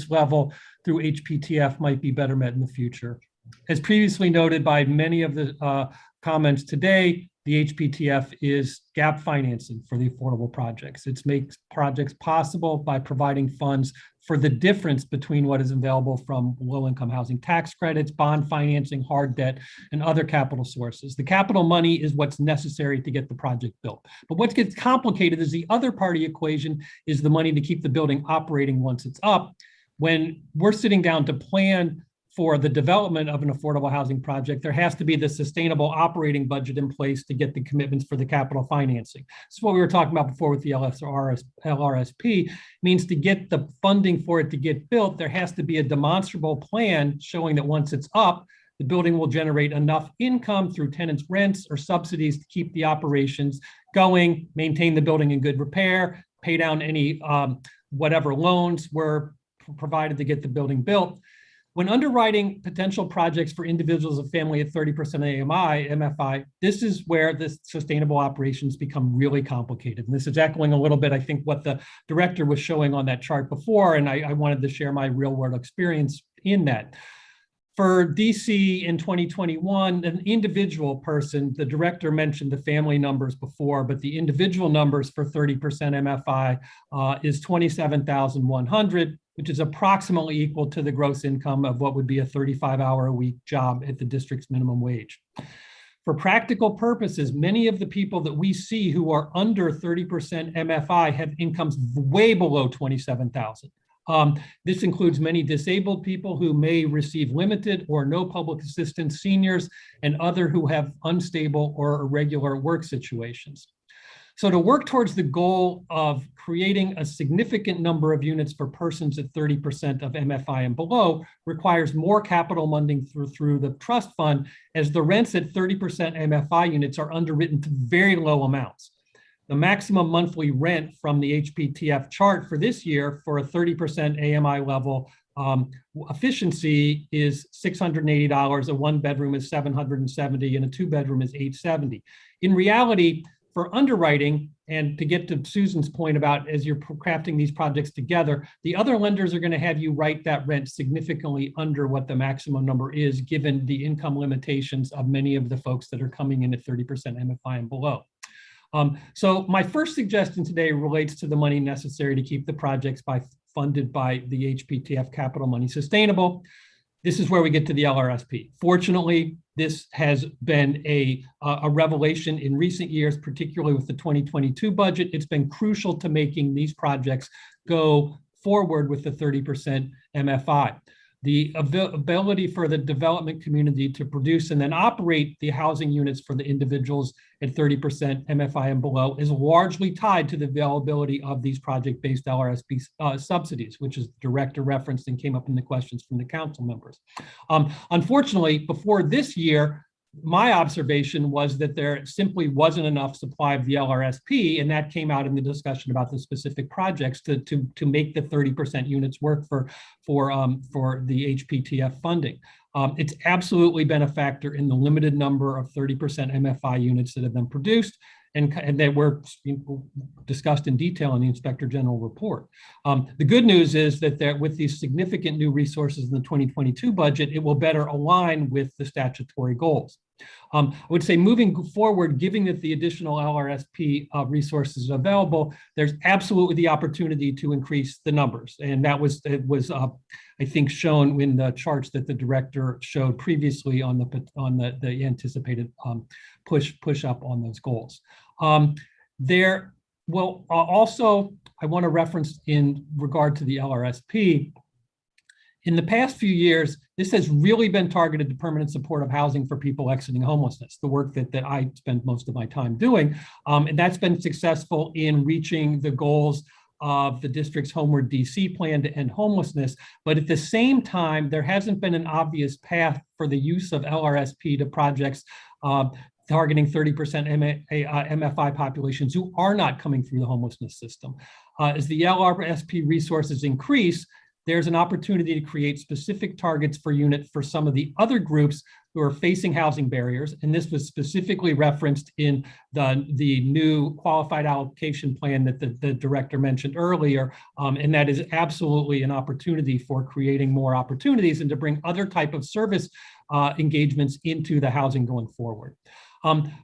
level through HPTF might be better met in the future. As previously noted by many of the comments today, the HPTF is gap financing for the affordable projects. It makes projects possible by providing funds for the difference between what is available from low-income housing tax credits, bond financing, hard debt, and other capital sources. The capital money is what's necessary to get the project built. But what gets complicated is the other part of the equation is the money to keep the building operating once it's up. When we're sitting down to plan for the development of an affordable housing project, there has to be the sustainable operating budget in place to get the commitments for the capital financing. This is what we were talking about before with the LRSP. Means to get the funding for it to get built, there has to be a demonstrable plan showing that once it's up, the building will generate enough income through tenants' rents or subsidies to keep the operations going, maintain the building in good repair, pay down any whatever loans were provided to get the building built. When underwriting potential projects for individuals and family at 30% AMI, MFI, this is where the sustainable operations become really complicated. And this is echoing a little bit, I think, what the director was showing on that chart before, and I wanted to share my real world experience in that. For DC in 2021, an individual person, the director mentioned the family numbers before, but the individual numbers for 30% MFI is 27,100, which is approximately equal to the gross income of what would be a 35-hour-a-week job at the district's minimum wage. For practical purposes, many of the people that we see who are under 30% MFI have incomes way below 27,000. This includes many disabled people who may receive limited or no public assistance, seniors, and other who have unstable or irregular work situations. So to work towards the goal of creating a significant number of units for persons at 30% of MFI and below requires more capital funding through the trust fund, as the rents at 30% MFI units are underwritten to very low amounts. The maximum monthly rent from the HPTF chart for this year for a 30% AMI level efficiency is $680. A one bedroom is $770, and a two bedroom is $870. In reality, for underwriting, and to get to Susan's point about as you're crafting these projects together, the other lenders are going to have you write that rent significantly under what the maximum number is, given the income limitations of many of the folks that are coming in at 30% MFI and below. So my first suggestion today relates to the money necessary to keep the projects funded by the HPTF capital money sustainable. This is where we get to the LRSP. Fortunately, this has been a revelation in recent years, particularly with the 2022 budget. It's been crucial to making these projects go forward with the 30% MFI. The ability for the development community to produce and then operate the housing units for the individuals at 30% MFI and below is largely tied to the availability of these project-based LRSP subsidies, which is the director referenced and came up in the questions from the council members. Unfortunately, before this year, my observation was that there simply wasn't enough supply of the LRSP, and that came out in the discussion about the specific projects to make the 30% units work for the HPTF funding. It's absolutely been a factor in the limited number of 30% MFI units that have been produced, and that were discussed in detail in the Inspector General report. The good news is that with these significant new resources in the 2022 budget, it will better align with the statutory goals. I would say moving forward, given that the additional LRSP resources are available, there's absolutely the opportunity to increase the numbers. And that was I think, shown in the charts that the director showed previously on the anticipated push up on those goals. There will also, I want to reference in regard to the LRSP, in the past few years, this has really been targeted to permanent supportive housing for people exiting homelessness, the work that I spend most of my time doing. And that's been successful in reaching the goals of the district's Homeward DC plan to end homelessness. But at the same time, there hasn't been an obvious path for the use of LRSP to projects targeting 30% MFI populations who are not coming through the homelessness system. As the LRSP resources increase, there's an opportunity to create specific targets for unit for some of the other groups who are facing housing barriers. And this was specifically referenced in the new qualified allocation plan that the director mentioned earlier. And that is absolutely an opportunity for creating more opportunities and to bring other type of service engagements into the housing going forward.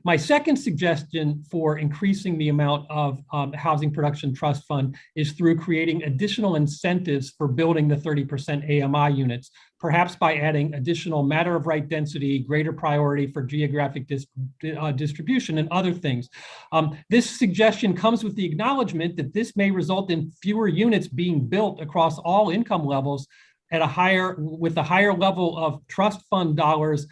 My second suggestion for increasing the amount of Housing Production Trust Fund is through creating additional incentives for building the 30% AMI units, perhaps by adding additional matter of right density, greater priority for geographic distribution, and other things. This suggestion comes with the acknowledgement that this may result in fewer units being built across all income levels with a higher level of trust fund dollars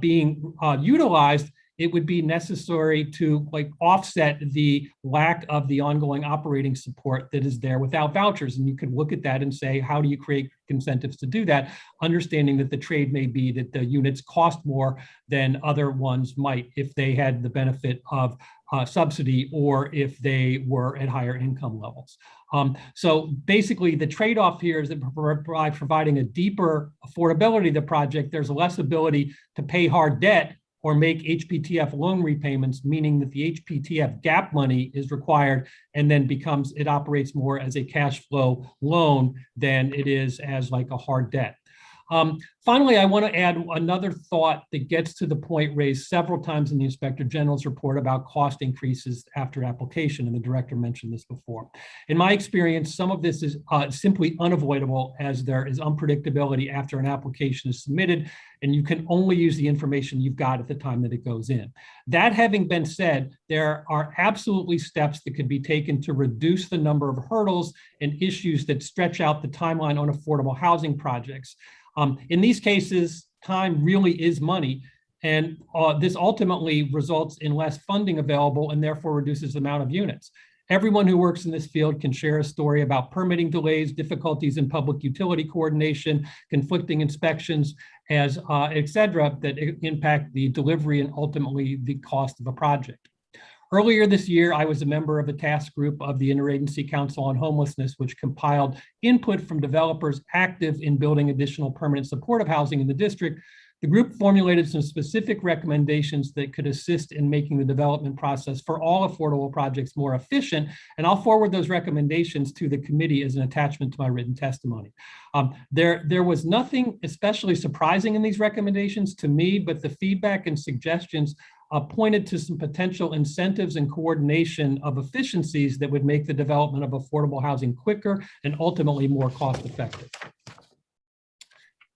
being utilized. It would be necessary to offset the lack of the ongoing operating support that is there without vouchers. And you can look at that and say, how do you create incentives to do that? Understanding that the trade may be that the units cost more than other ones might if they had the benefit of subsidy or if they were at higher income levels. So basically the trade-off here is that by providing a deeper affordability to the project, there's less ability to pay hard debt or make HPTF loan repayments, meaning that the HPTF gap money is required and then it operates more as a cash flow loan than it is as like a hard debt. Finally, I want to add another thought that gets to the point raised several times in the Inspector General's report about cost increases after application, and the director mentioned this before. In my experience, some of this is simply unavoidable, as there is unpredictability after an application is submitted, and you can only use the information you've got at the time that it goes in. That having been said, there are absolutely steps that could be taken to reduce the number of hurdles and issues that stretch out the timeline on affordable housing projects. In these cases, time really is money, and this ultimately results in less funding available and therefore reduces the amount of units. Everyone who works in this field can share a story about permitting delays, difficulties in public utility coordination, conflicting inspections, et cetera, that impact the delivery and ultimately the cost of a project. Earlier this year, I was a member of a task group of the Interagency Council on Homelessness, which compiled input from developers active in building additional permanent supportive housing in the district. The group formulated some specific recommendations that could assist in making the development process for all affordable projects more efficient, and I'll forward those recommendations to the committee as an attachment to my written testimony. There was nothing especially surprising in these recommendations to me, but the feedback and suggestions pointed to some potential incentives and coordination of efficiencies that would make the development of affordable housing quicker and ultimately more cost-effective.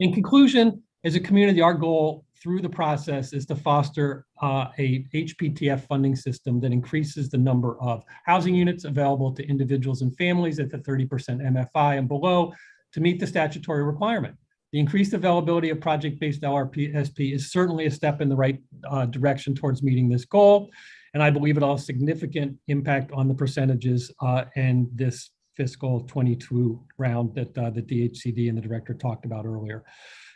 In conclusion, as a community, our goal through the process is to foster a HPTF funding system that increases the number of housing units available to individuals and families at the 30% MFI and below to meet the statutory requirement. The increased availability of project-based LRP-SP is certainly a step in the right direction towards meeting this goal, and I believe it'll have significant impact on the percentages and this fiscal 22 round that the DHCD and the director talked about earlier.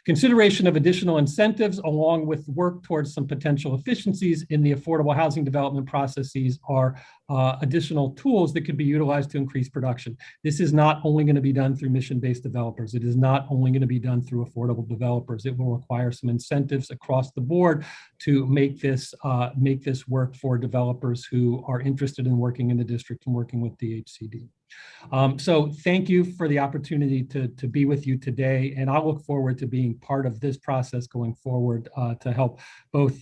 Consideration of additional incentives along with work towards some potential efficiencies in the affordable housing development processes are additional tools that could be utilized to increase production. This is not only going to be done through mission-based developers. It is not only going to be done through affordable developers. It will require some incentives across the board to make this work for developers who are interested in working in the district and working with DHCD. So thank you for the opportunity to be with you today, and I look forward to being part of this process going forward to help both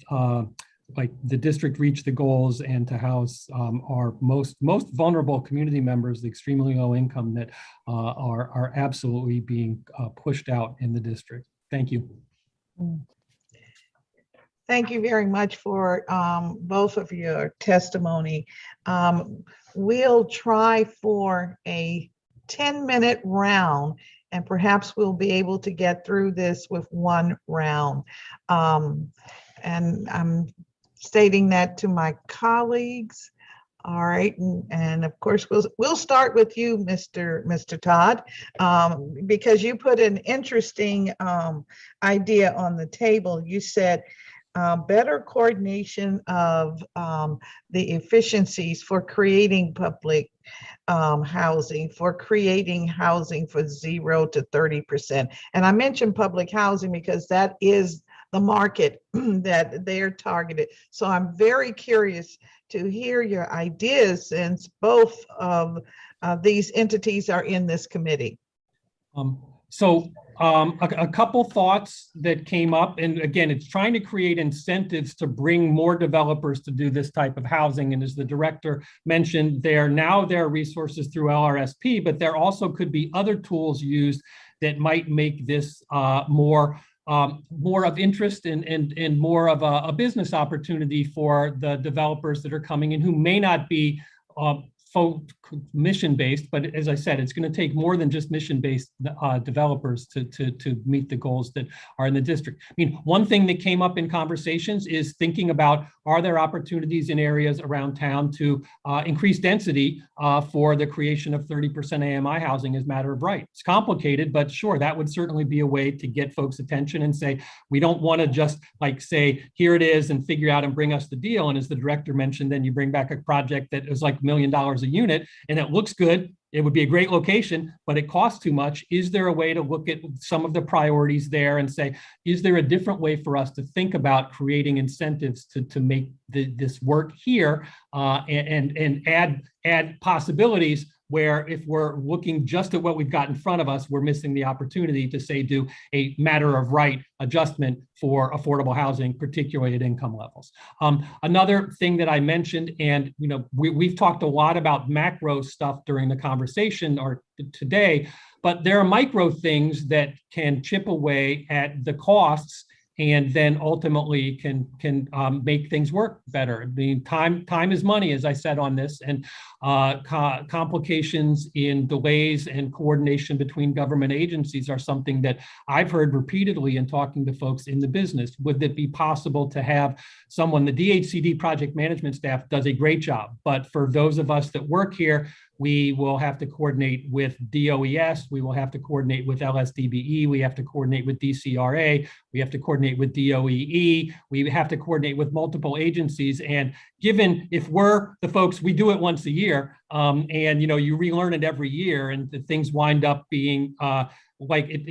like the district reach the goals and to house our most vulnerable community members, the extremely low income that are absolutely being pushed out in the district. Thank you. Thank you very much for both of your testimony. We'll try for a 10-minute round, and perhaps we'll be able to get through this with one round. And I'm stating that to my colleagues. All right, and of course we'll start with you, Mr. Todd, because you put an interesting idea on the table. You said better coordination of the efficiencies for creating public housing, for creating housing for 0 to 30%. And I mentioned public housing because that is the market that they're targeted. So I'm very curious to hear your ideas since both of these entities are in this committee. A couple thoughts that came up, and again, it's trying to create incentives to bring more developers to do this type of housing. And as the director mentioned, there are resources through LRSP, but there also could be other tools used that might make this more of interest and more of a business opportunity for the developers that are coming in who may not be mission-based, but as I said, it's going to take more than just mission-based developers to meet the goals that are in the district. I mean, one thing that came up in conversations is thinking about, are there opportunities in areas around town to increase density for the creation of 30% AMI housing as a matter of right? It's complicated, but sure, that would certainly be a way to get folks' attention and say, we don't want to just like say, here it is and figure out and bring us the deal. And as the director mentioned, then you bring back a project that is like $1 million a unit and it looks good. It would be a great location, but it costs too much. Is there a way to look at some of the priorities there and say, is there a different way for us to think about creating incentives to make this work here and add add possibilities where if we're looking just at what we've got in front of us, we're missing the opportunity to say do a matter of right adjustment for affordable housing, particularly at income levels. Another thing that I mentioned, and we've talked a lot about macro stuff during the conversation or today, but there are micro things that can chip away at the costs and then ultimately can make things work better. I mean, time is money, as I said on this, and complications in delays and coordination between government agencies are something that I've heard repeatedly in talking to folks in the business. Would it be possible to have someone, the DHCD project management staff does a great job, but for those of us that work here, we will have to coordinate with DOES, we will have to coordinate with LSDBE, we have to coordinate with DCRA, we have to coordinate with DOEE, we have to coordinate with multiple agencies. And given if we're the folks, we do it once a year, and you relearn it every year, and the things wind up being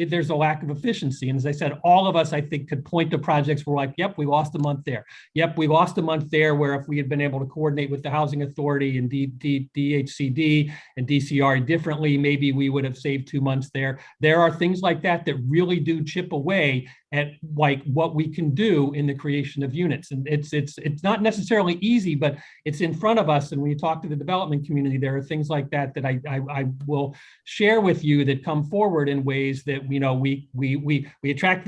there's a lack of efficiency. And as I said, all of us, I think, could point to projects where like, yep, we lost a month there. Yep, we lost a month there, where if we had been able to coordinate with the Housing Authority and DHCD and DCR differently, maybe we would have saved 2 months there. There are things like that that really do chip away at like what we can do in the creation of units. And it's not necessarily easy, but it's in front of us. And when you talk to the development community, there are things like that that I will share with you that come forward in ways that we attack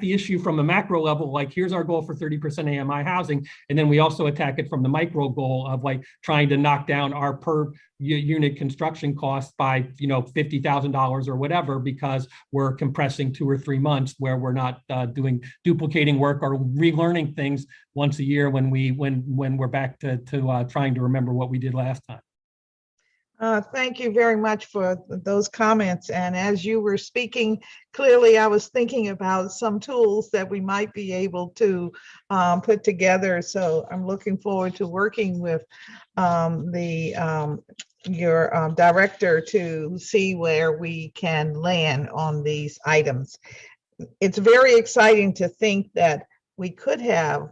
the issue from a macro level, like here's our goal for 30% AMI housing, and then we also attack it from the micro goal of like trying to knock down our per unit construction costs by $50,000 or whatever, because we're compressing 2 or 3 months where we're not duplicating work or relearning things once a year when we're back to trying to remember what we did last time. Thank you very much for those comments. And as you were speaking, clearly I was thinking about some tools that we might be able to put together. So I'm looking forward to working with your director to see where we can land on these items. It's very exciting to think that we could have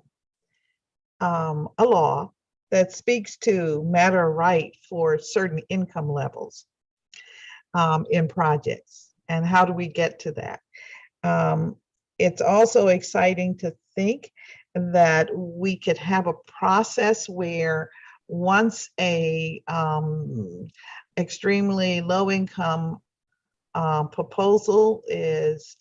a law that speaks to matter of right for certain income levels in projects. And how do we get to that? It's also exciting to think that we could have a process where once a extremely low income proposal is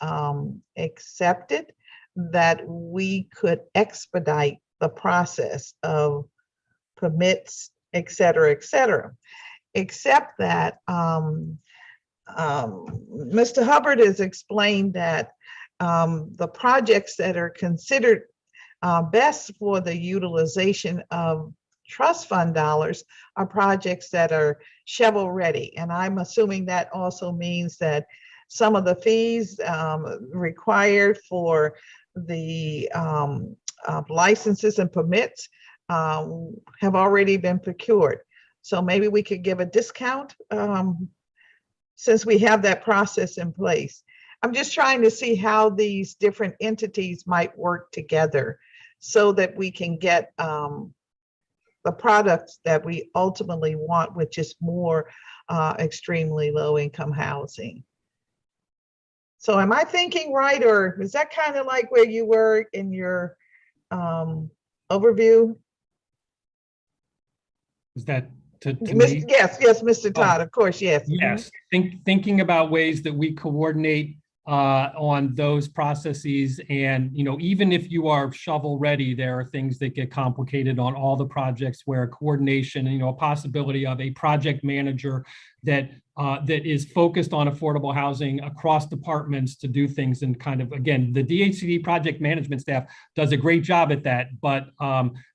accepted, that we could expedite the process of permits, et cetera, except that Mr. Hubbard has explained that the projects that are considered best for the utilization of trust fund dollars are projects that are shovel ready. And I'm assuming that also means that some of the fees required for the licenses and permits have already been procured. So maybe we could give a discount since we have that process in place. I'm just trying to see how these different entities might work together so that we can get the products that we ultimately want, which is more extremely low income housing. So am I thinking right, or is that kind of like where you were in your overview? Is that to me? Yes, Mr. Todd, of course, yes. Yes, thinking about ways that we coordinate on those processes. And, even if you are shovel ready, there are things that get complicated on all the projects where coordination, a possibility of a project manager that is focused on affordable housing across departments to do things. And kind of, again, the DHCD project management staff does a great job at that, but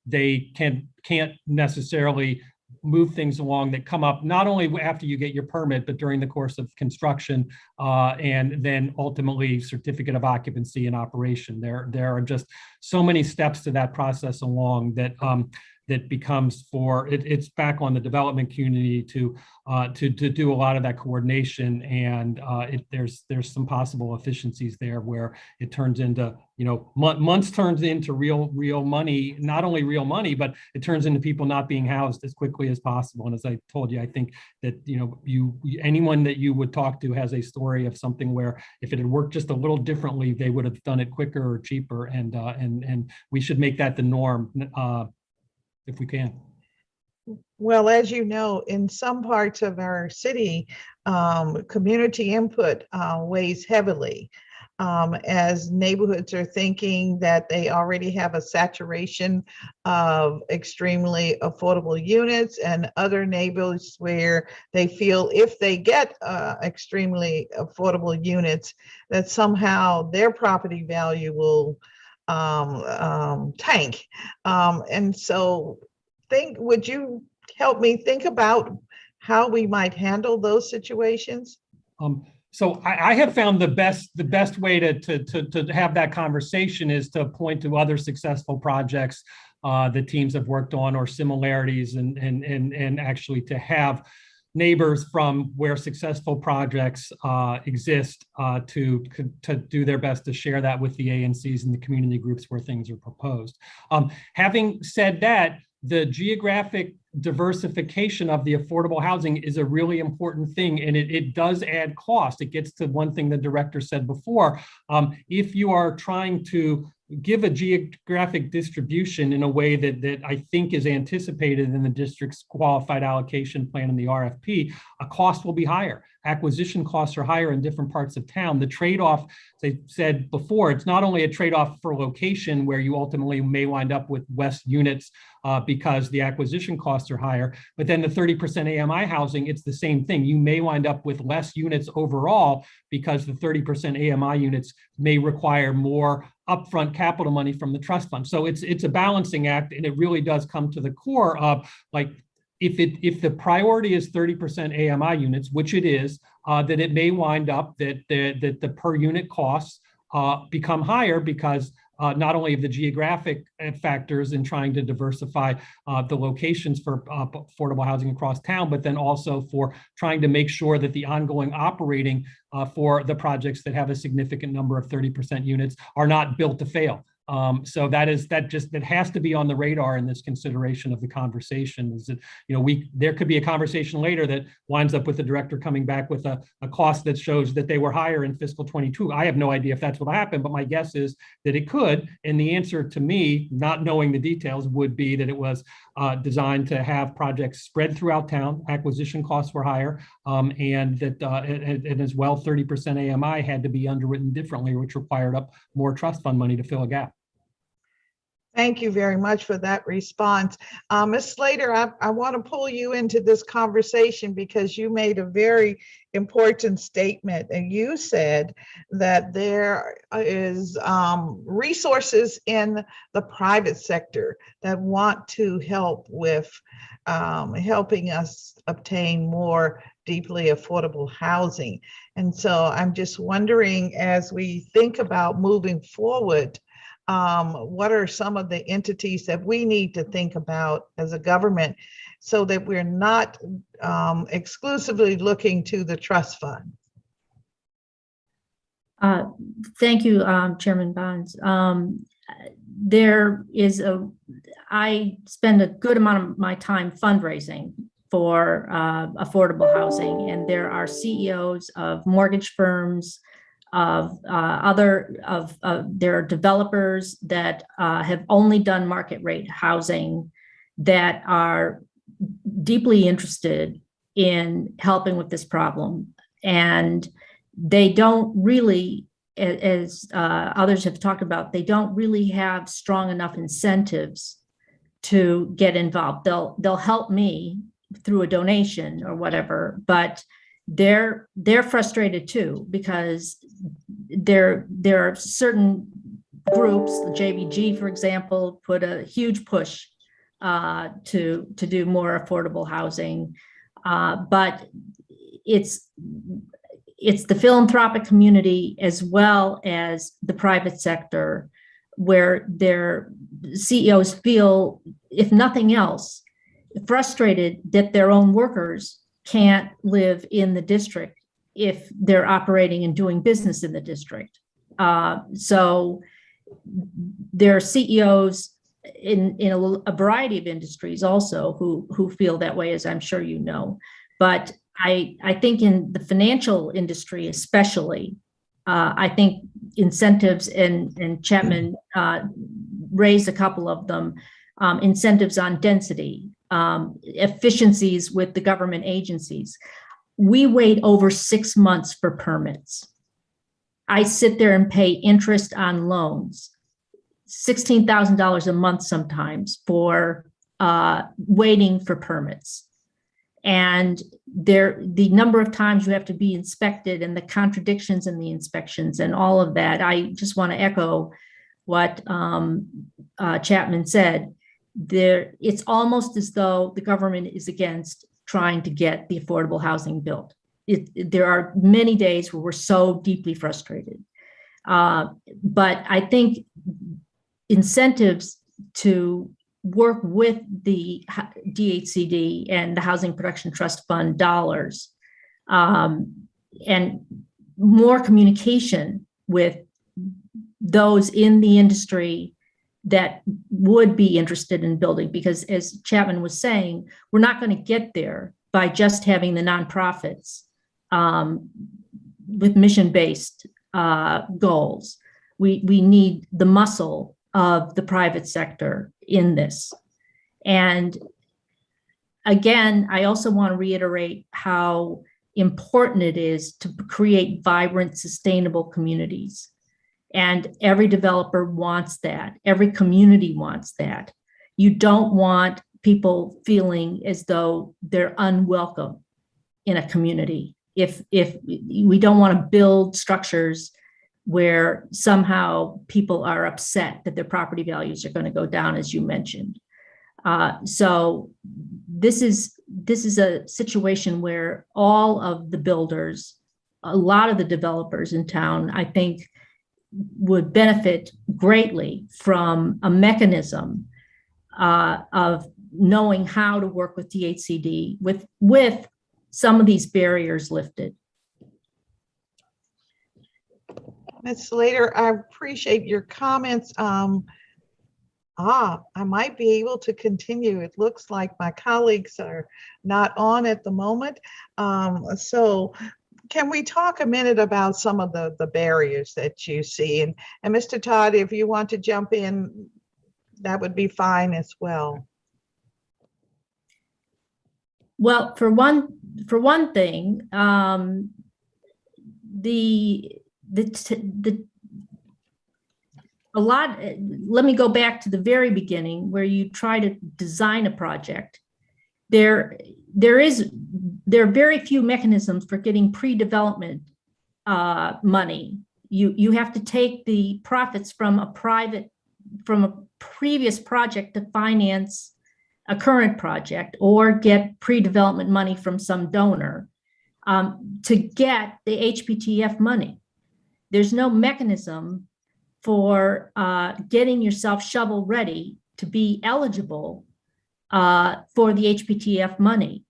they can't necessarily move things along that come up not only after you get your permit, but during the course of construction, and then ultimately certificate of occupancy and operation. There are just so many steps to that process along that that becomes it's back on the development community to do a lot of that coordination, and there's some possible efficiencies there where it turns into, months turns into real money, not only real money, but it turns into people not being housed as quickly as possible. And as I told you, I think that anyone that you would talk to has a story of something where if it had worked just a little differently, they would have done it quicker or cheaper, and we should make that the norm if we can. Well, as you know, in some parts of our city, community input weighs heavily. As neighborhoods are thinking that they already have a saturation of extremely affordable units, and other neighborhoods where they feel if they get extremely affordable units, that somehow their property value will tank. And so would you help me think about how we might handle those situations? So I have found the best way to have that conversation is to point to other successful projects that teams have worked on, or similarities, and actually to have neighbors from where successful projects exist to do their best to share that with the ANCs and the community groups where things are proposed. Having said that, the geographic diversification of the affordable housing is a really important thing, and it does add cost. It gets to one thing the director said before. If you are trying to give a geographic distribution in a way that I think is anticipated in the district's qualified allocation plan and the RFP, a cost will be higher. Acquisition costs are higher in different parts of town. The trade-off, as I said before, it's not only a trade-off for location where you ultimately may wind up with less units because the acquisition costs are higher, but then the 30% AMI housing, it's the same thing. You may wind up with less units overall because the 30% AMI units may require more upfront capital money from the trust fund. So it's a balancing act, and it really does come to the core of, like, if the priority is 30% AMI units, which it is, that it may wind up that the per unit costs become higher because not only of the geographic factors in trying to diversify the locations for affordable housing across town, but then also for trying to make sure that the ongoing operating for the projects that have a significant number of 30% units are not built to fail. So that has to be on the radar in this consideration of the conversation. Is that, there could be a conversation later that winds up with the director coming back with a cost that shows that they were higher in fiscal 22. I have no idea if that's what happened, but my guess is that it could. And the answer to me, not knowing the details, would be that it was designed to have projects spread throughout town. Acquisition costs were higher, and that and as well, 30% AMI had to be underwritten differently, which required up more trust fund money to fill a gap. Thank you very much for that response. Ms. Slater, I want to pull you into this conversation because you made a very important statement, and you said that there is resources in the private sector that want to help with helping us obtain more deeply affordable housing. And so I'm just wondering, as we think about moving forward, what are some of the entities that we need to think about as a government so that we're not exclusively looking to the trust fund? Thank you, Chairman Bonds. I spend a good amount of my time fundraising for affordable housing, and there are CEOs of mortgage firms, there are developers that have only done market rate housing that are deeply interested in helping with this problem. And they don't really, as others have talked about, they don't really have strong enough incentives to get involved. They'll help me through a donation or whatever, but they're frustrated too, because there are certain groups, the JBG, for example, put a huge push to do more affordable housing, but it's the philanthropic community as well as the private sector where their CEOs feel, if nothing else, frustrated that their own workers can't live in the district if they're operating and doing business in the district. So there are CEOs in a variety of industries also who feel that way, as I'm sure you know. But I think in the financial industry especially, I think incentives, and Chapman raised a couple of them, incentives on density, efficiencies with the government agencies. We wait over 6 months for permits. I sit there and pay interest on loans, $16,000 a month sometimes for waiting for permits. And the number of times you have to be inspected and the contradictions in the inspections and all of that. I just want to echo what Chapman said. It's almost as though the government is against trying to get the affordable housing built. There are many days where we're so deeply frustrated. But I think incentives to work with the DHCD and the Housing Production Trust Fund dollars, and more communication with those in the industry that would be interested in building, because as Chapman was saying, we're not going to get there by just having the nonprofits with mission-based goals. We need the muscle of the private sector in this. And again, I also want to reiterate how important it is to create vibrant, sustainable communities. And every developer wants that. Every community wants that. You don't want people feeling as though they're unwelcome in a community. If we don't want to build structures where somehow people are upset that their property values are going to go down, as you mentioned. So this is a situation where all of the builders, a lot of the developers in town, I think, would benefit greatly from a mechanism of knowing how to work with DHCD with some of these barriers lifted. Ms. Slater, I appreciate your comments. I might be able to continue. It looks like my colleagues are not on at the moment. So can we talk a minute about some of the barriers that you see? And Mr. Todd, if you want to jump in, that would be fine as well. Well, for one thing, let me go back to the very beginning where you try to design a project. There are very few mechanisms for getting pre-development money. You have to take the profits from a previous project to finance a current project, or get pre-development money from some donor to get the HPTF money. There's no mechanism for getting yourself shovel ready to be eligible for the HPTF money.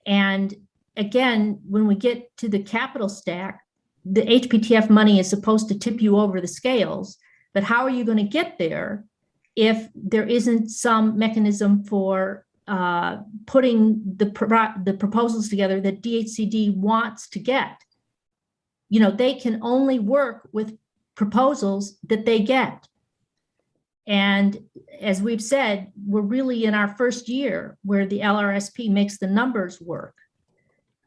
And again, when we get to the capital stack, the HPTF money is supposed to tip you over the scales, but how are you going to get there if there isn't some mechanism for putting the proposals together that DHCD wants to get? You know, they can only work with proposals that they get. And as we've said, we're really in our first year where the LRSP makes the numbers work.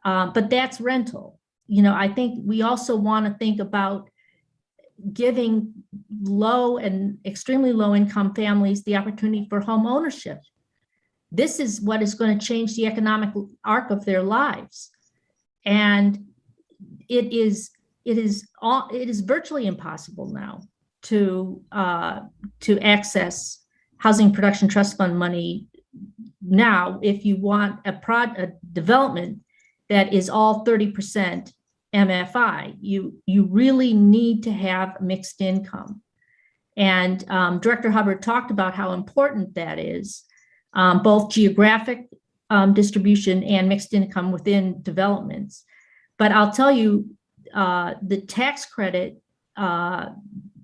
But that's rental. You know, I think we also want to think about giving low and extremely low income families the opportunity for home ownership. This is what is going to change the economic arc of their lives. And it is virtually impossible now to access Housing Production Trust Fund money now if you want a development that is all 30% MFI. You really need to have mixed income. And Director Hubbard talked about how important that is, both geographic distribution and mixed income within developments. But I'll tell you, the tax credit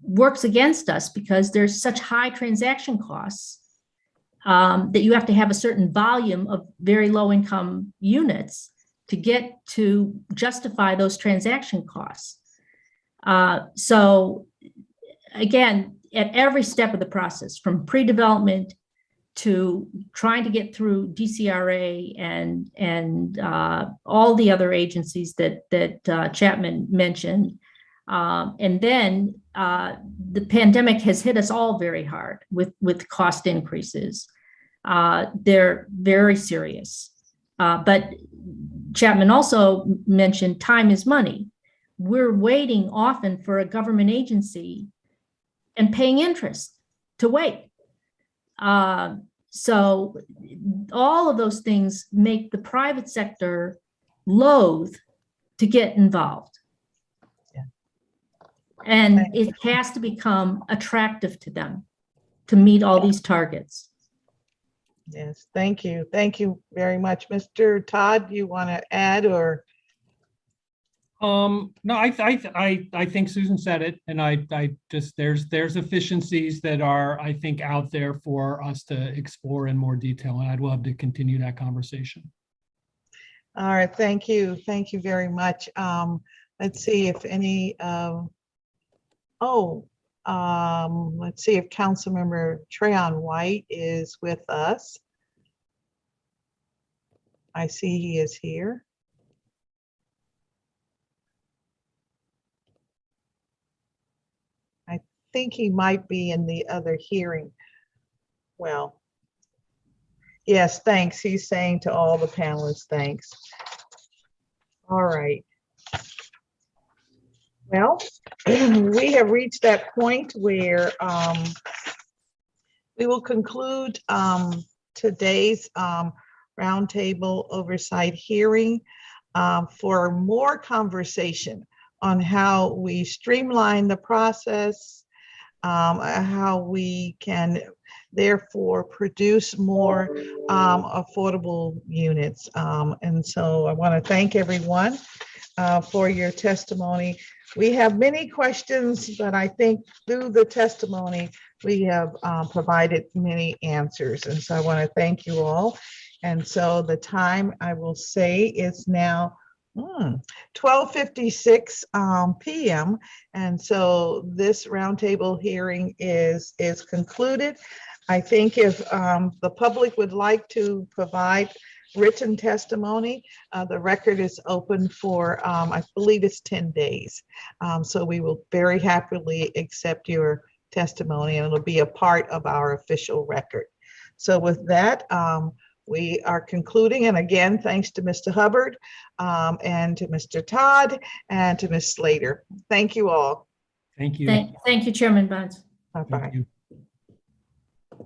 works against us because there's such high transaction costs that you have to have a certain volume of very low income units to get to justify those transaction costs. So again, at every step of the process, from pre-development to trying to get through DCRA and all the other agencies that Chapman mentioned, and then the pandemic has hit us all very hard with cost increases. They're very serious. But Chapman also mentioned time is money. We're waiting often for a government agency and paying interest to wait. So all of those things make the private sector loath to get involved. Yeah. And it has to become attractive to them to meet all these targets. Yes, thank you. Thank you very much. Mr. Todd, you want to add or? No, I think Susan said it, and I just there's efficiencies that are, I think, out there for us to explore in more detail, and I'd love to continue that conversation. All right, thank you. Thank you very much. Let's see if any, let's see if Councilmember Trayon White is with us. I see he is here. I think he might be in the other hearing. Well, yes, thanks. He's saying to all the panelists, thanks. All right. Well, we have reached that point where we will conclude today's roundtable oversight hearing for more conversation on how we streamline the process, how we can therefore produce more affordable units. And so I want to thank everyone for your testimony. We have many questions, but I think through the testimony, we have provided many answers. And so I want to thank you all. And so the time, I will say, is now 12:56 p.m. And so this roundtable hearing is concluded. I think if the public would like to provide written testimony, the record is open for, I believe it's 10 days. So we will very happily accept your testimony, and it'll be a part of our official record. So with that, we are concluding. And again, thanks to Mr. Hubbard and to Mr. Todd and to Ms. Slater. Thank you all. Thank you. Thank you, Chairman Bonds. Bye-bye. Thank you.